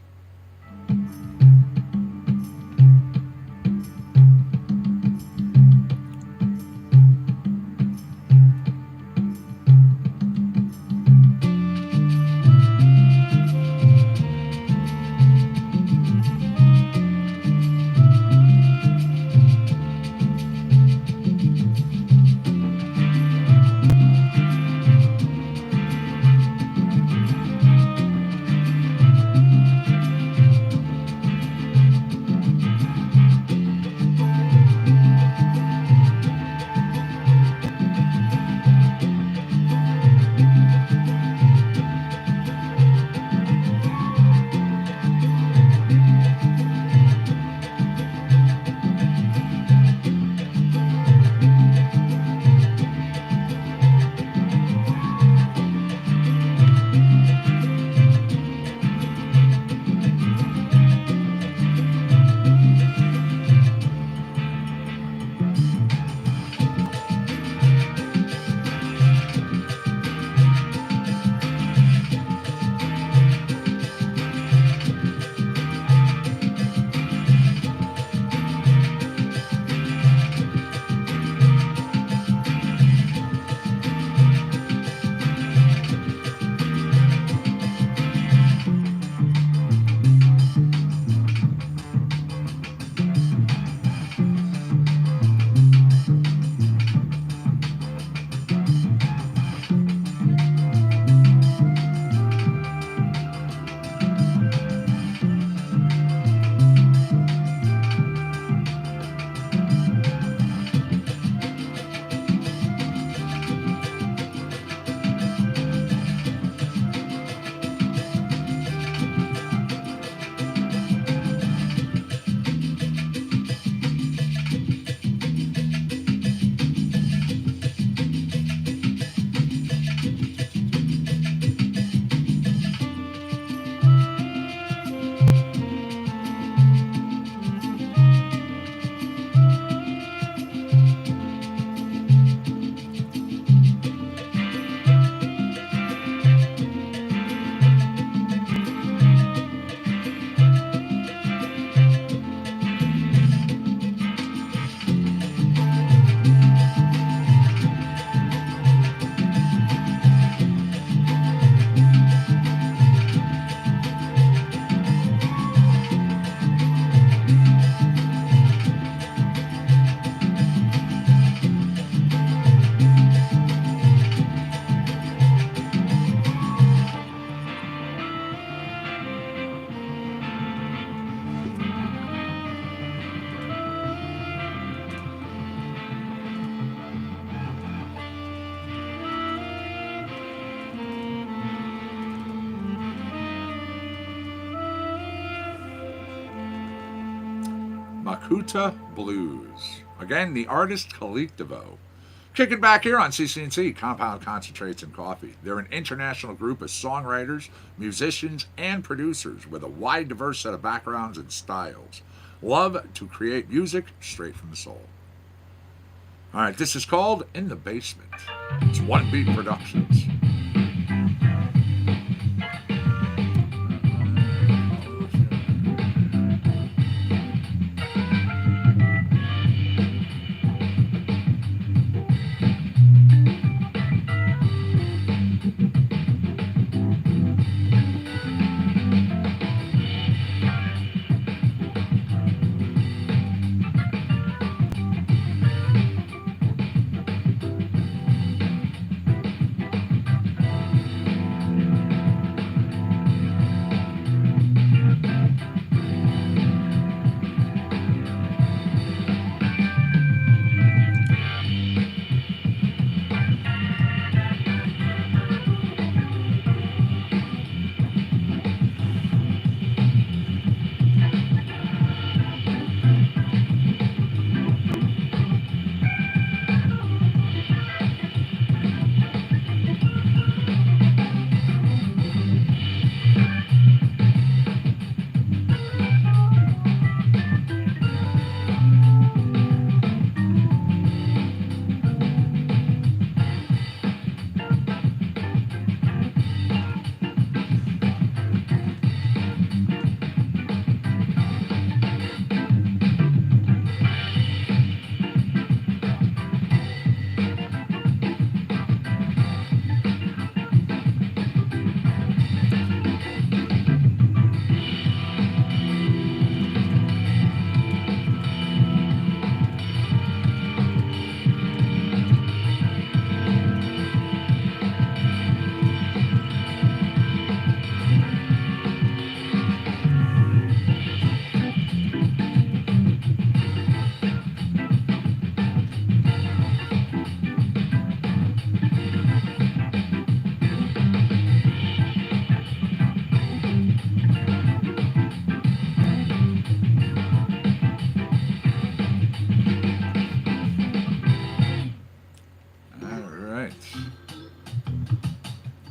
Makuta Blues. Again, the artist Khalik DeVoe. Kicking back here on CCNC, Compound Concentrates and Coffee. They're an international group of songwriters, musicians, and producers with a wide, diverse set of backgrounds and styles. Love to create music straight from the soul. All right, this is called In the Basement. It's One Beat Productions.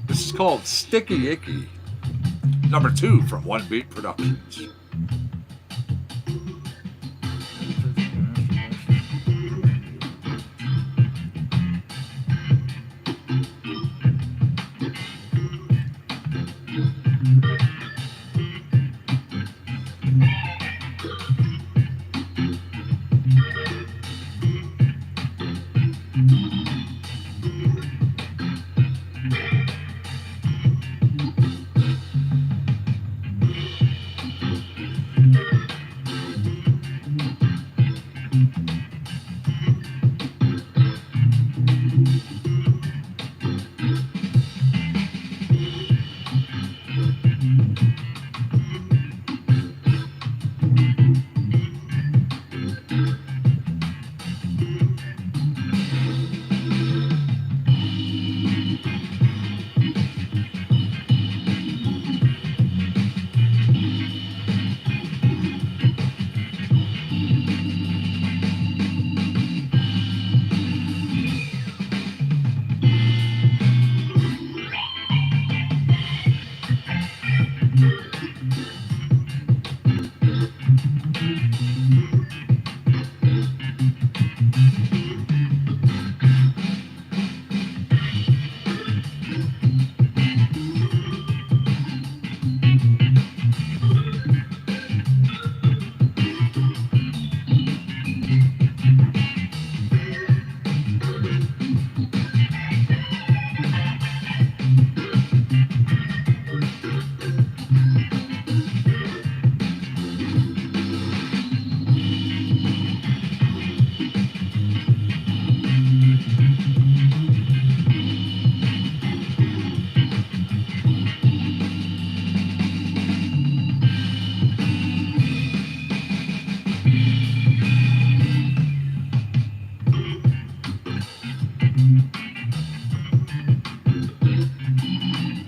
This is called Sticky Icky, number 2 from One Beat Productions.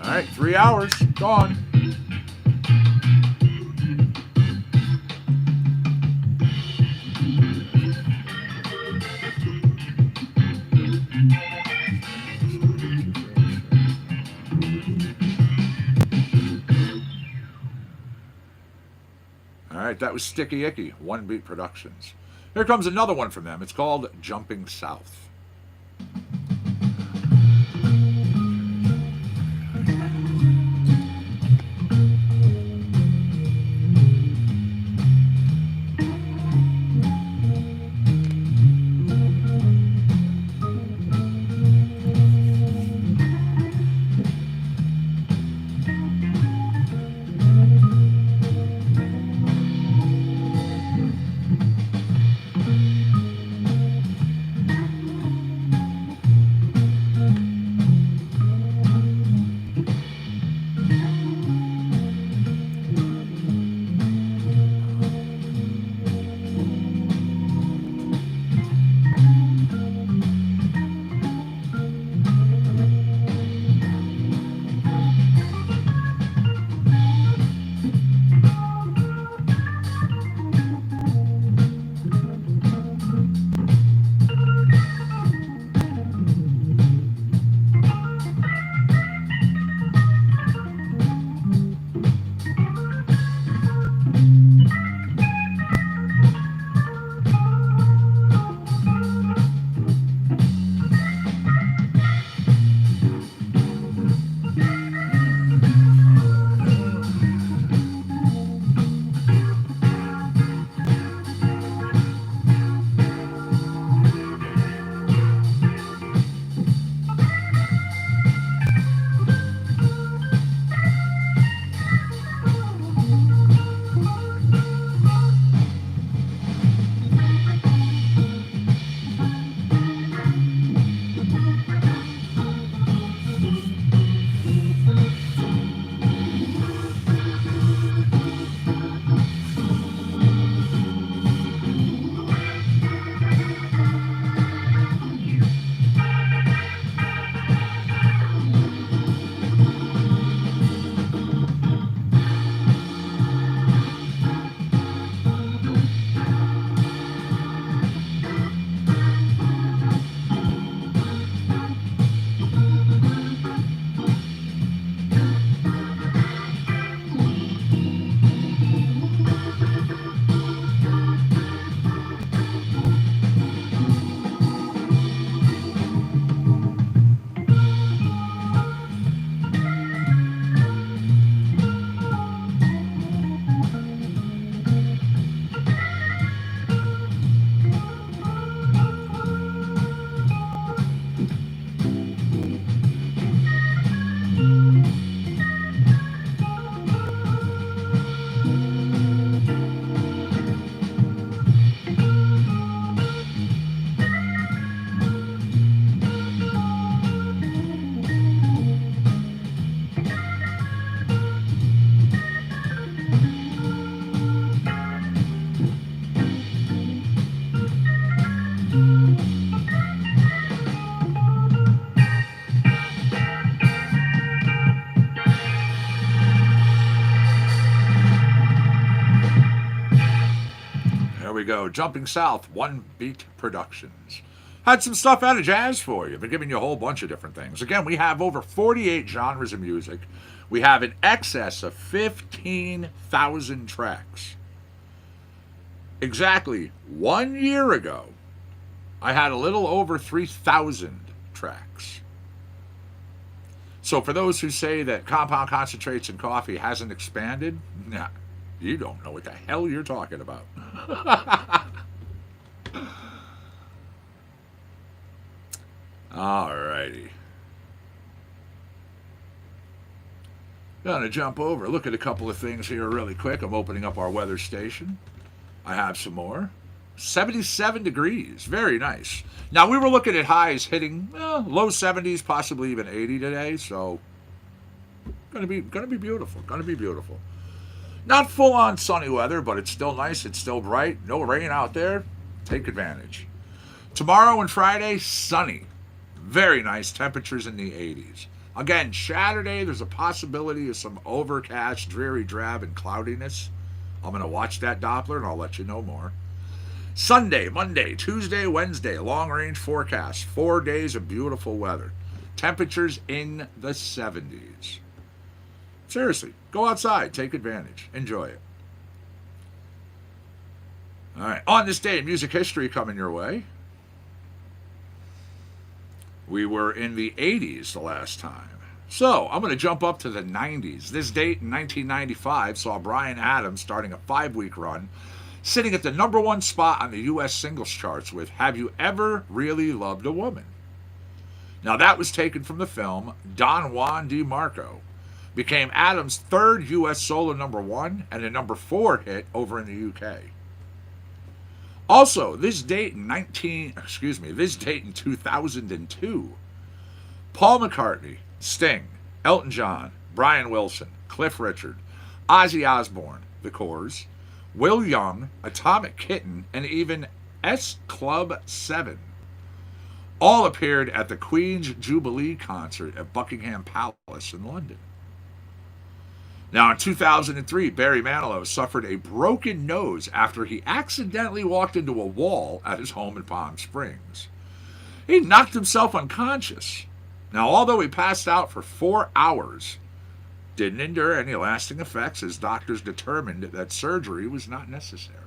All right, 3 hours gone. right, that was Sticky Icky, One Beat Productions. Here comes another one from them. It's called Jumping South. There we go. Jumping South, One Beat Productions. Had some stuff out of jazz for you. Been giving you a whole bunch of different things. Again, we have over 48 genres of music. We have in excess of 15,000 tracks. Exactly 1 year ago, I had a little over 3,000 tracks. So for those who say that compound concentrates and coffee hasn't expanded, nah, you don't know what the hell you're talking about. Alrighty. Gonna jump over, look at a couple of things here really quick. I'm opening up our weather station. I have some more. 77 degrees, very nice. Now we were looking at highs hitting low 70s, possibly even 80 today. So gonna be beautiful. Gonna be beautiful. Not full on sunny weather, but it's still nice. It's still bright. No rain out there. Take advantage. Tomorrow and Friday, sunny. Very nice. Temperatures in the 80s. Again, Saturday, there's a possibility of some overcast, dreary drab, and cloudiness. I'm going to watch that Doppler, and I'll let you know more. Sunday, Monday, Tuesday, Wednesday, long-range forecast. 4 days of beautiful weather. Temperatures in the 70s. Seriously, go outside. Take advantage. Enjoy it. All right. On this day in music history coming your way, we were in the 80s the last time. So I'm going to jump up to the 90s. This date in 1995 saw Bryan Adams starting a 5-week run, sitting at the #1 spot on the U.S. singles charts with Have You Ever Really Loved a Woman? Now that was taken from the film Don Juan DeMarco. Became Adams' third U.S. solo #1 and a #4 hit over in the UK. Also, this date in 2002, Paul McCartney, Sting, Elton John, Brian Wilson, Cliff Richard, Ozzy Osbourne, The Corrs, Will Young, Atomic Kitten, and even S Club 7 all appeared at the Queen's Jubilee concert at Buckingham Palace in London. Now, in 2003, Barry Manilow suffered a broken nose after he accidentally walked into a wall at his home in Palm Springs. He knocked himself unconscious. Now, although he passed out for 4 hours, didn't endure any lasting effects as doctors determined that surgery was not necessary.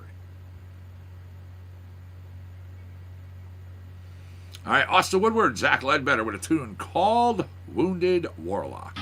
All right, Austin Woodward, Zach Ledbetter with a tune called Wounded Warlock.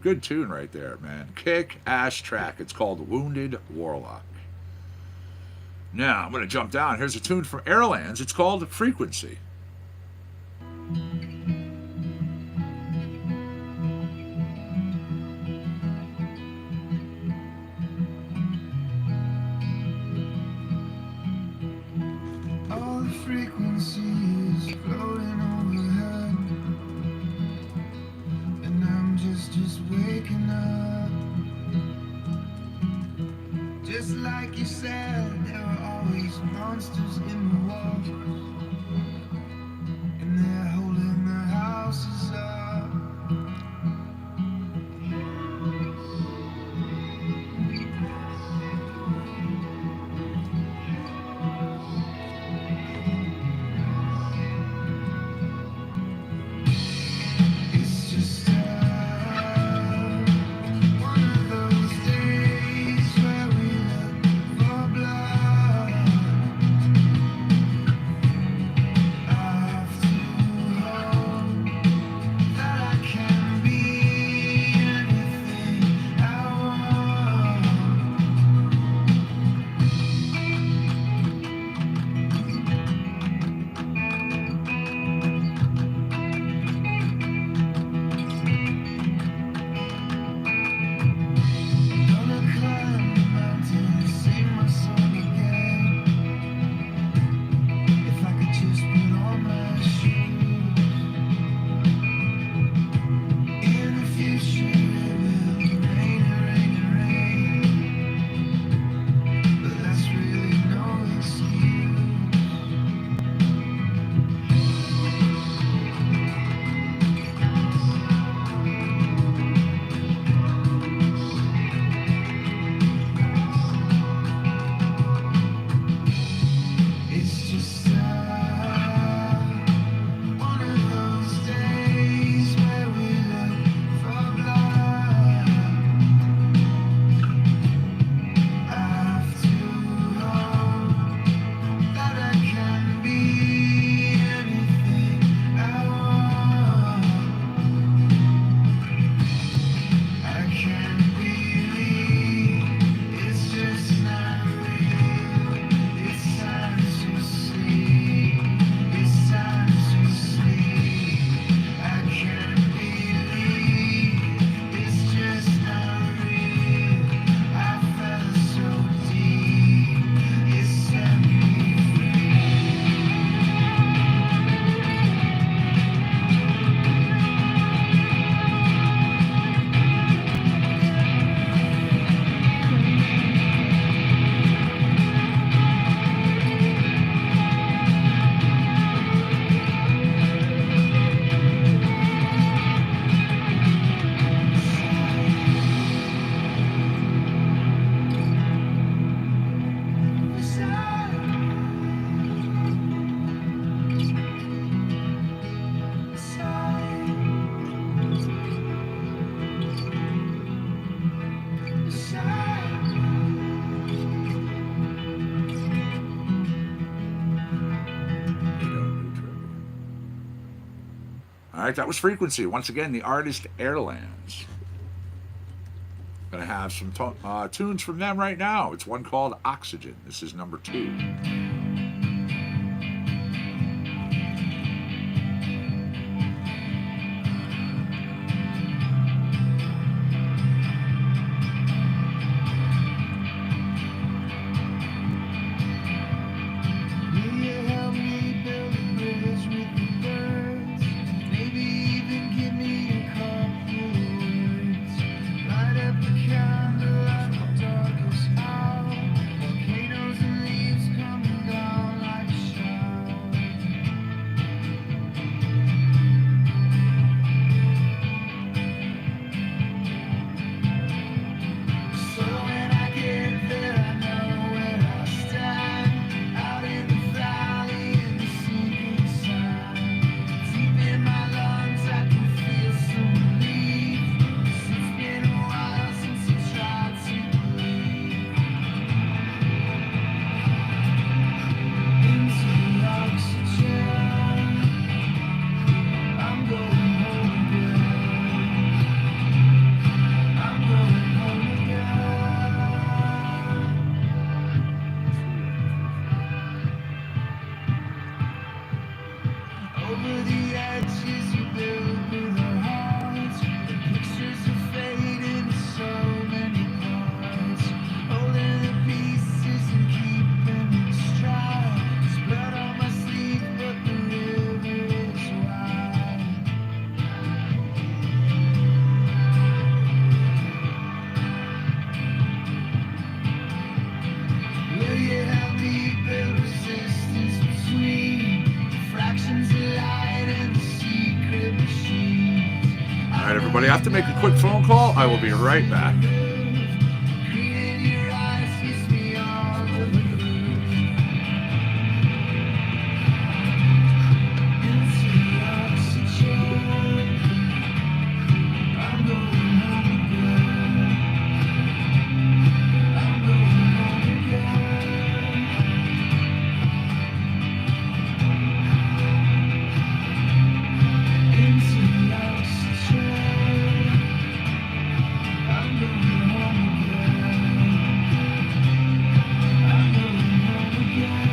Good tune right there, man. Kick-ass track. It's called Wounded Warlock. Now, I'm going to jump down. Here's a tune from Airlands. It's called Frequency. All the frequencies floating overhead, and I'm just waking up. Just like you said, there are always monsters in the wall, and they're holding the houses up. It's just one of those days where we look for blood. All right, that was Frequency. Once again, the artist Airlands. Gonna have some tunes from them right now. It's one called Oxygen. This is number 2. Will you help me build a bridge with the birds? Maybe even give me a couple words. Light up the candle at the darkest hour. Volcanoes and leaves coming down like a shower. So when I get there, I know where I stand. Out in the valley, in the sinking sand. Deep in my lungs, I can feel some relief. 'Cause it's been a while since I tried to believe. Into the oxygen, I'm going home again. I'm going home again. Over the edges you build with our hearts. The pictures are fading to so many parts. Holding the pieces and keeping it stride. There's blood on my sleeve, but the river is wide. Will you help me build resistance between the fractions of light and the secret machines? All right, everybody, I have to make a quick phone call. I will be right back. Green in your eyes gives me all of the blues. Into the oxygen, I'm going home again. I'm going home again. Into the oxygen, I'm going home again. I'm going home again.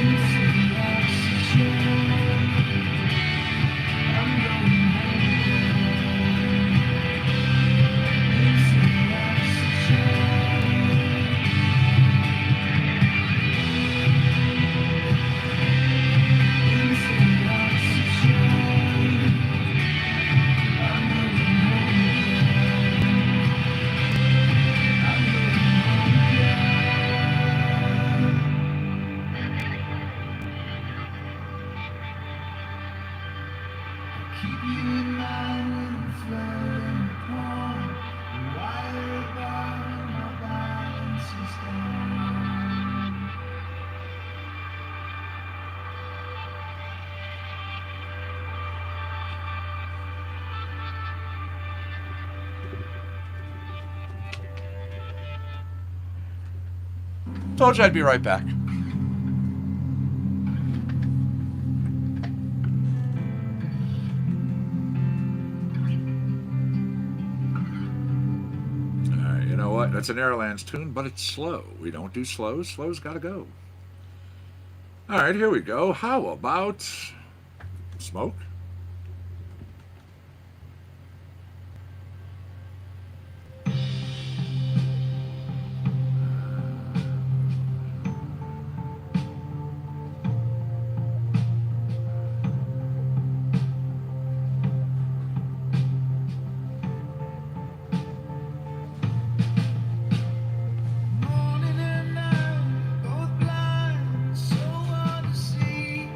Into the oxygen, I'm going home again. Into the oxygen. Into the oxygen, I'm going home again. I'm going home again. Keep you in mind when I'm floating upon the wire above my balance is down. Told you I'd be right back. All right, you know what? That's an Airlands tune, but it's slow. We don't do slows. Slows gotta go. All right, here we go. How about Smoke? Morning and night, both blind, so hard to see.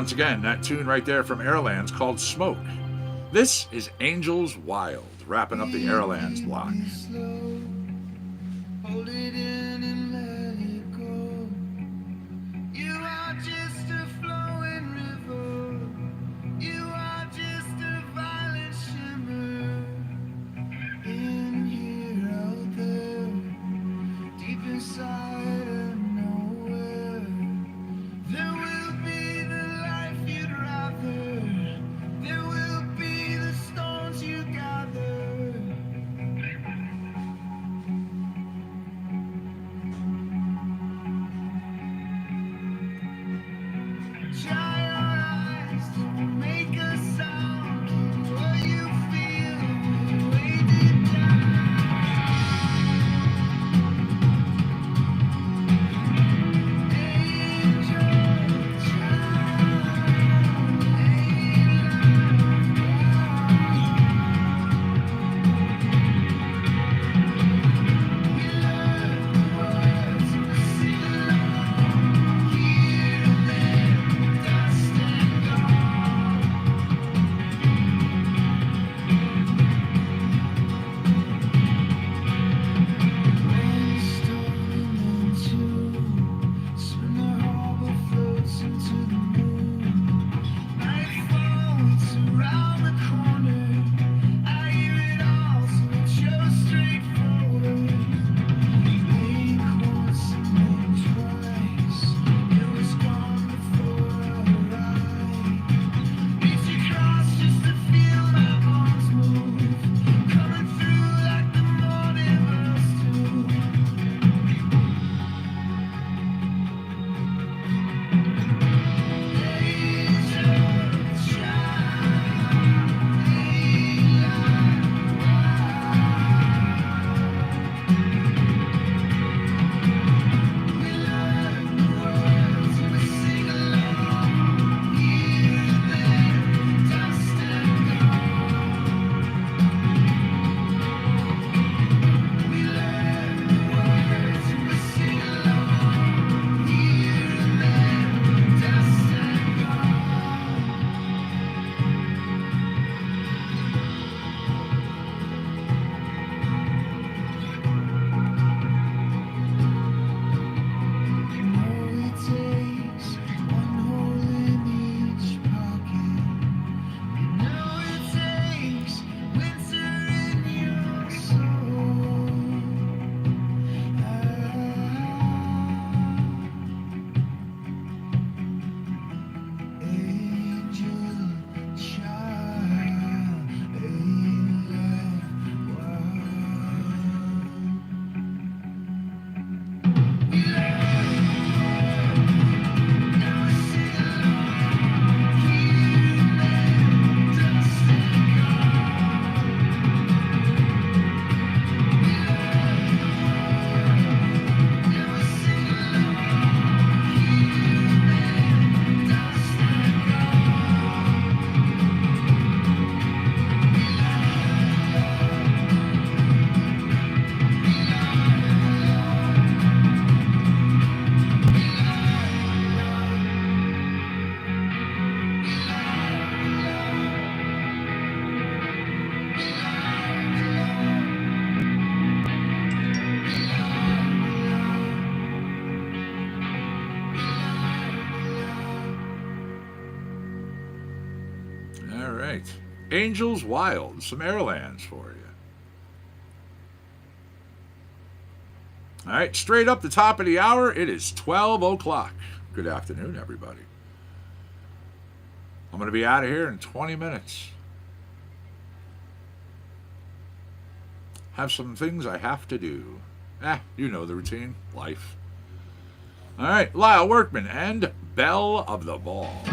Once again, that tune right there from Airlands called Smoke. This is Angels Wild, wrapping up the Airlands block. Slow, hold it in and let it go. You are just a flowing river. You are just a violet shimmer. In here, out there, deep inside of nowhere. There will be the life you'd rather. There will be the stones you gather. Dry your eyes, don't make a sound. What you feel, way deep down. Angel around the corner. I hear it all, so it shows straightforward. Blink once and then twice. It was gone before our eyes. Reach across just to feel my arms move, coming through like the morning burst do. All right. Angels Wild, some Airlands for you. All right, straight up the top of the hour, it is 12 o'clock. Good afternoon, everybody. I'm going to be out of here in 20 minutes. Have some things I have to do. You know the routine. Life. All right, Lyle Workman and Belle of the Ball.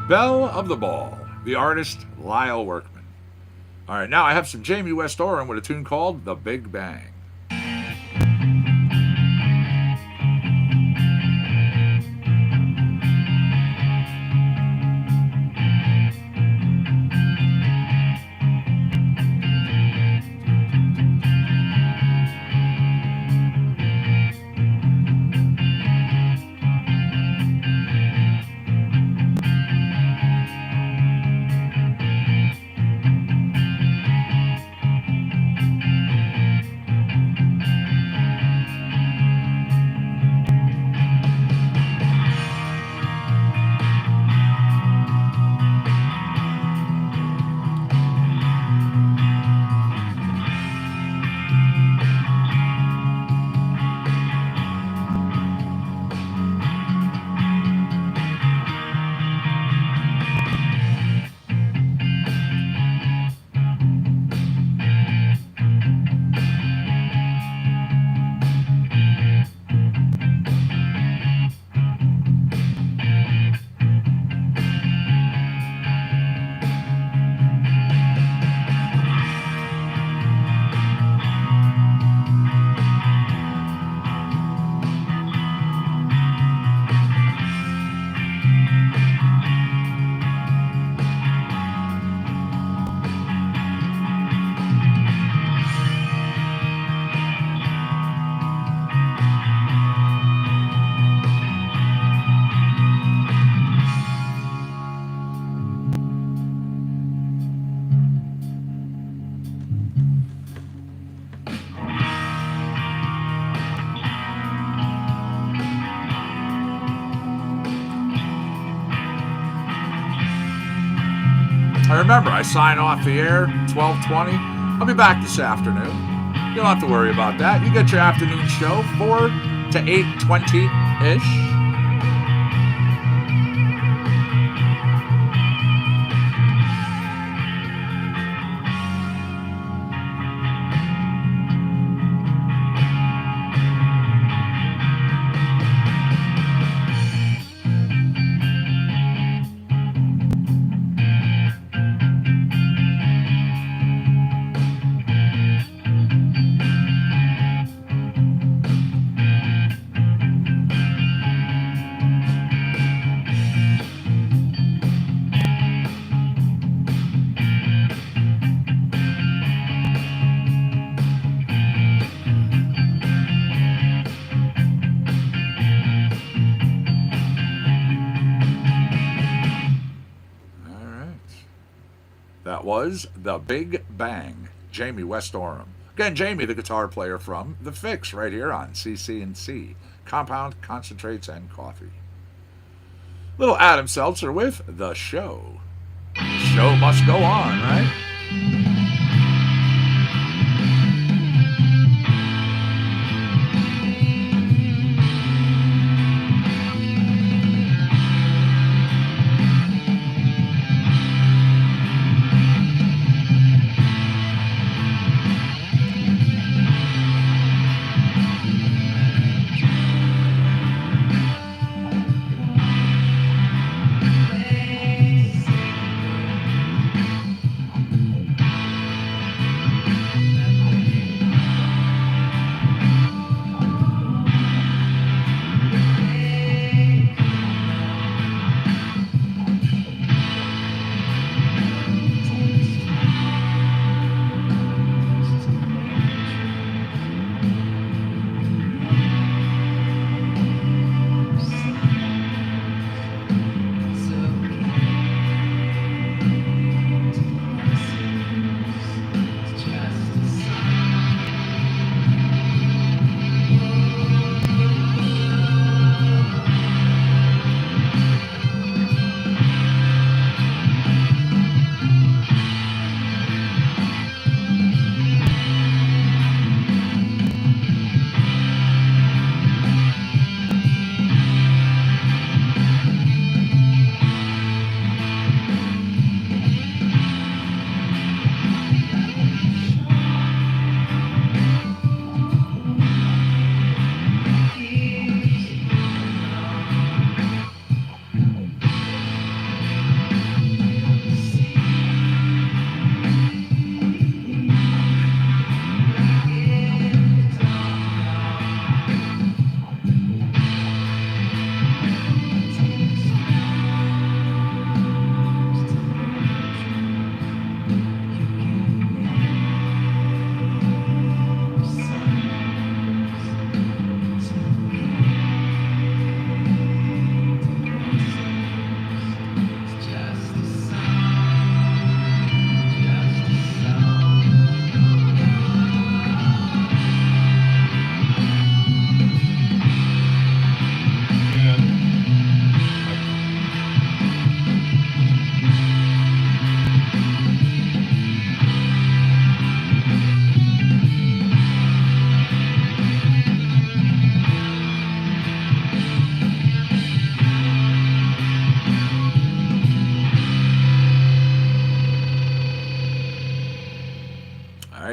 Belle of the Ball, the artist Lyle Workman. All right, now I have some Jamie West Oram with a tune called The Big Bang. Remember, I sign off the air 12:20. I'll be back this afternoon. You don't have to worry about that. You get your afternoon show 4 to 8:20-ish. That was The Big Bang, Jamie West Oram. Again, Jamie, the guitar player from The Fix, right here on CC&C, Compound, Concentrates, and Coffee. Little Adam Seltzer with The Show. The show must go on, right?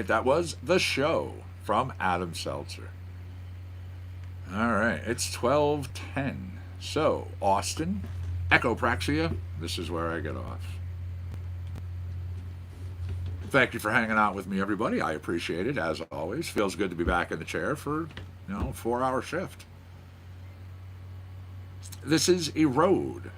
right, that was The Show from Adam Seltzer. All right, it's 12:10. So, Austin, Echopraxia, this is where I get off. Thank you for hanging out with me, everybody. I appreciate it, as always. Feels good to be back in the chair for, 4-hour shift. This is Erode.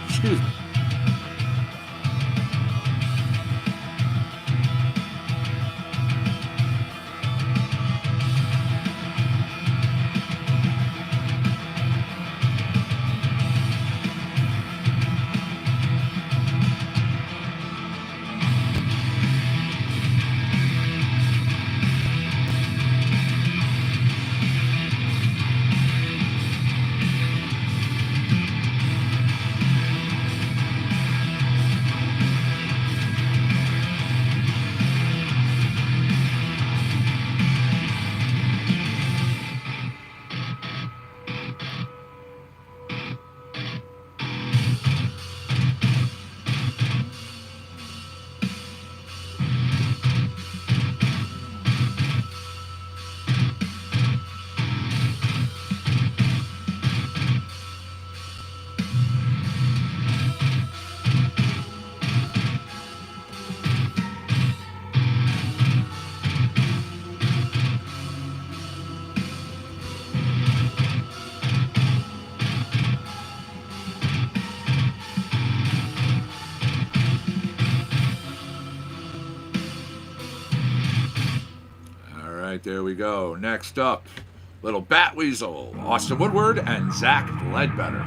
Excuse me. There we go. Next up, little Batweasel, Austin Woodward, and Zach Ledbetter.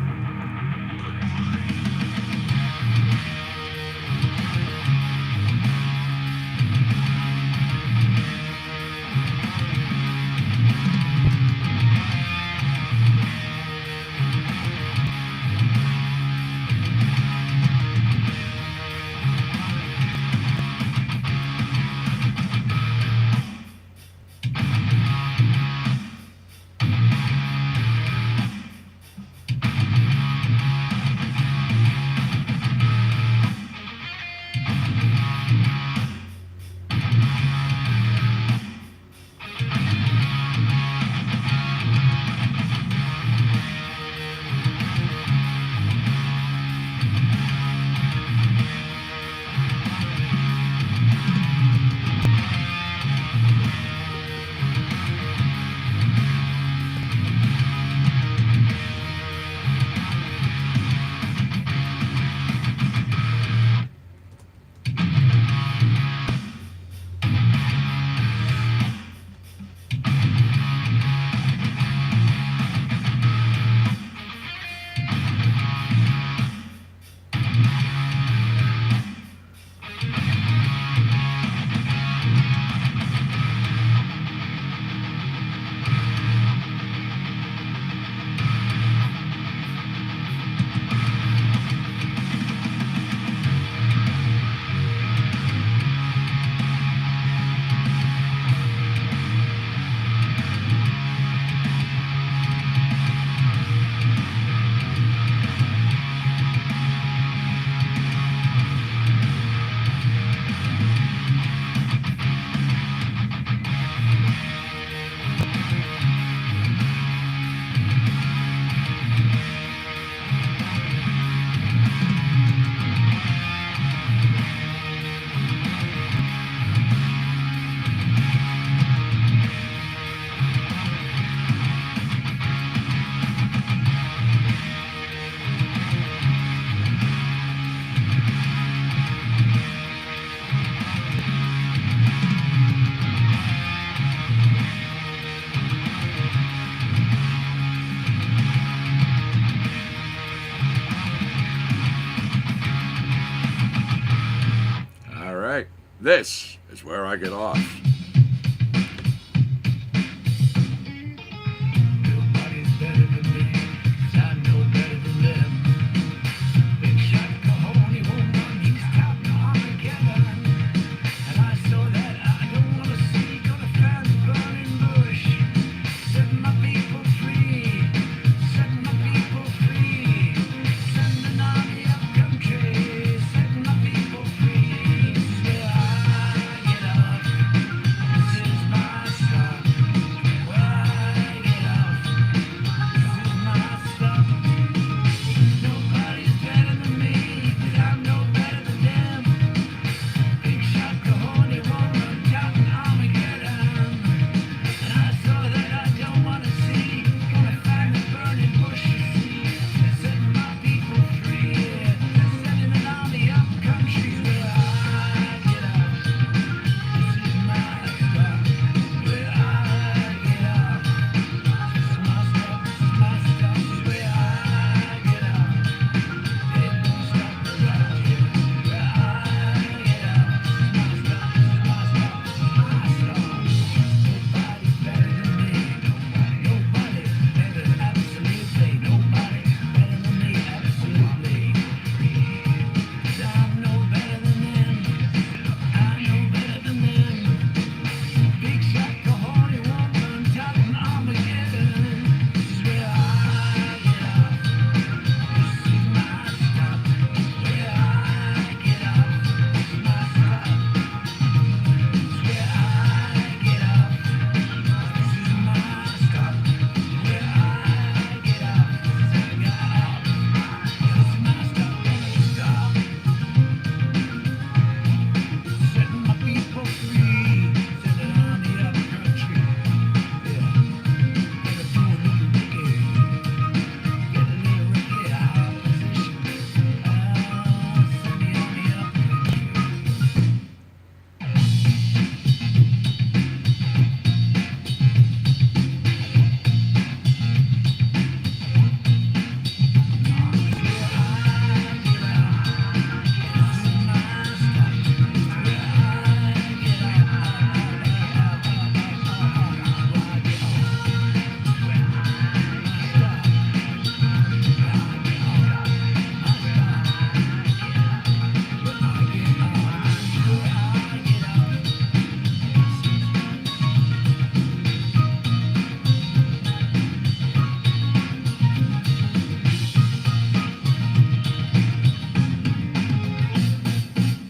This is where I get off. Nobody's better than me, 'cause I know better than them. Big shot Cajon, he won't run, he's counting Armageddon. And I saw that I don't wanna see, gonna find the burning bush. Setting my people free, setting my people free. Send an army up country, setting my people free. This is where I get off, this is my stop. Where I get off, this is my stop. Nobody's better than me, 'cause I'm no better than them. Big shot Cajon, he won't run, counting Armageddon. And I saw that I don't wanna see, gonna find the burning bushes. Setting my people free, setting an army up country. Where I get off, this is my stop. Where I get off, this is my stop, this is my stop. Where I get off, ain't no stopping around here. Where I get off, this is my stop, this is my stop, this is my stop. Nobody's better than me. Nobody better, absolutely. Nobody better than me, absolutely. 'Cause I'm no better than them. I'm no better than them. Big shot Cajon, he won't run, counting Armageddon. This is where I get off. This is my stop. Where I get off. This is my stop. This is where I get off. This is my stop. Where I get off. This is where I got off. This is my stop. Stop. Setting my people free. Setting an army up country. Yeah. Gotta do a little reggae. Get a little reggae opposition. Send the army up country.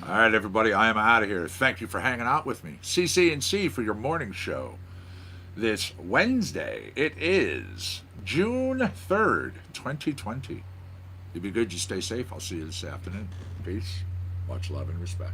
All right, everybody, I am out of here. Thank you for hanging out with me. CC&C for your morning show. This Wednesday, it is June 3rd, 2020. You be good, you stay safe. I'll see you this afternoon. Peace, much love, and respect.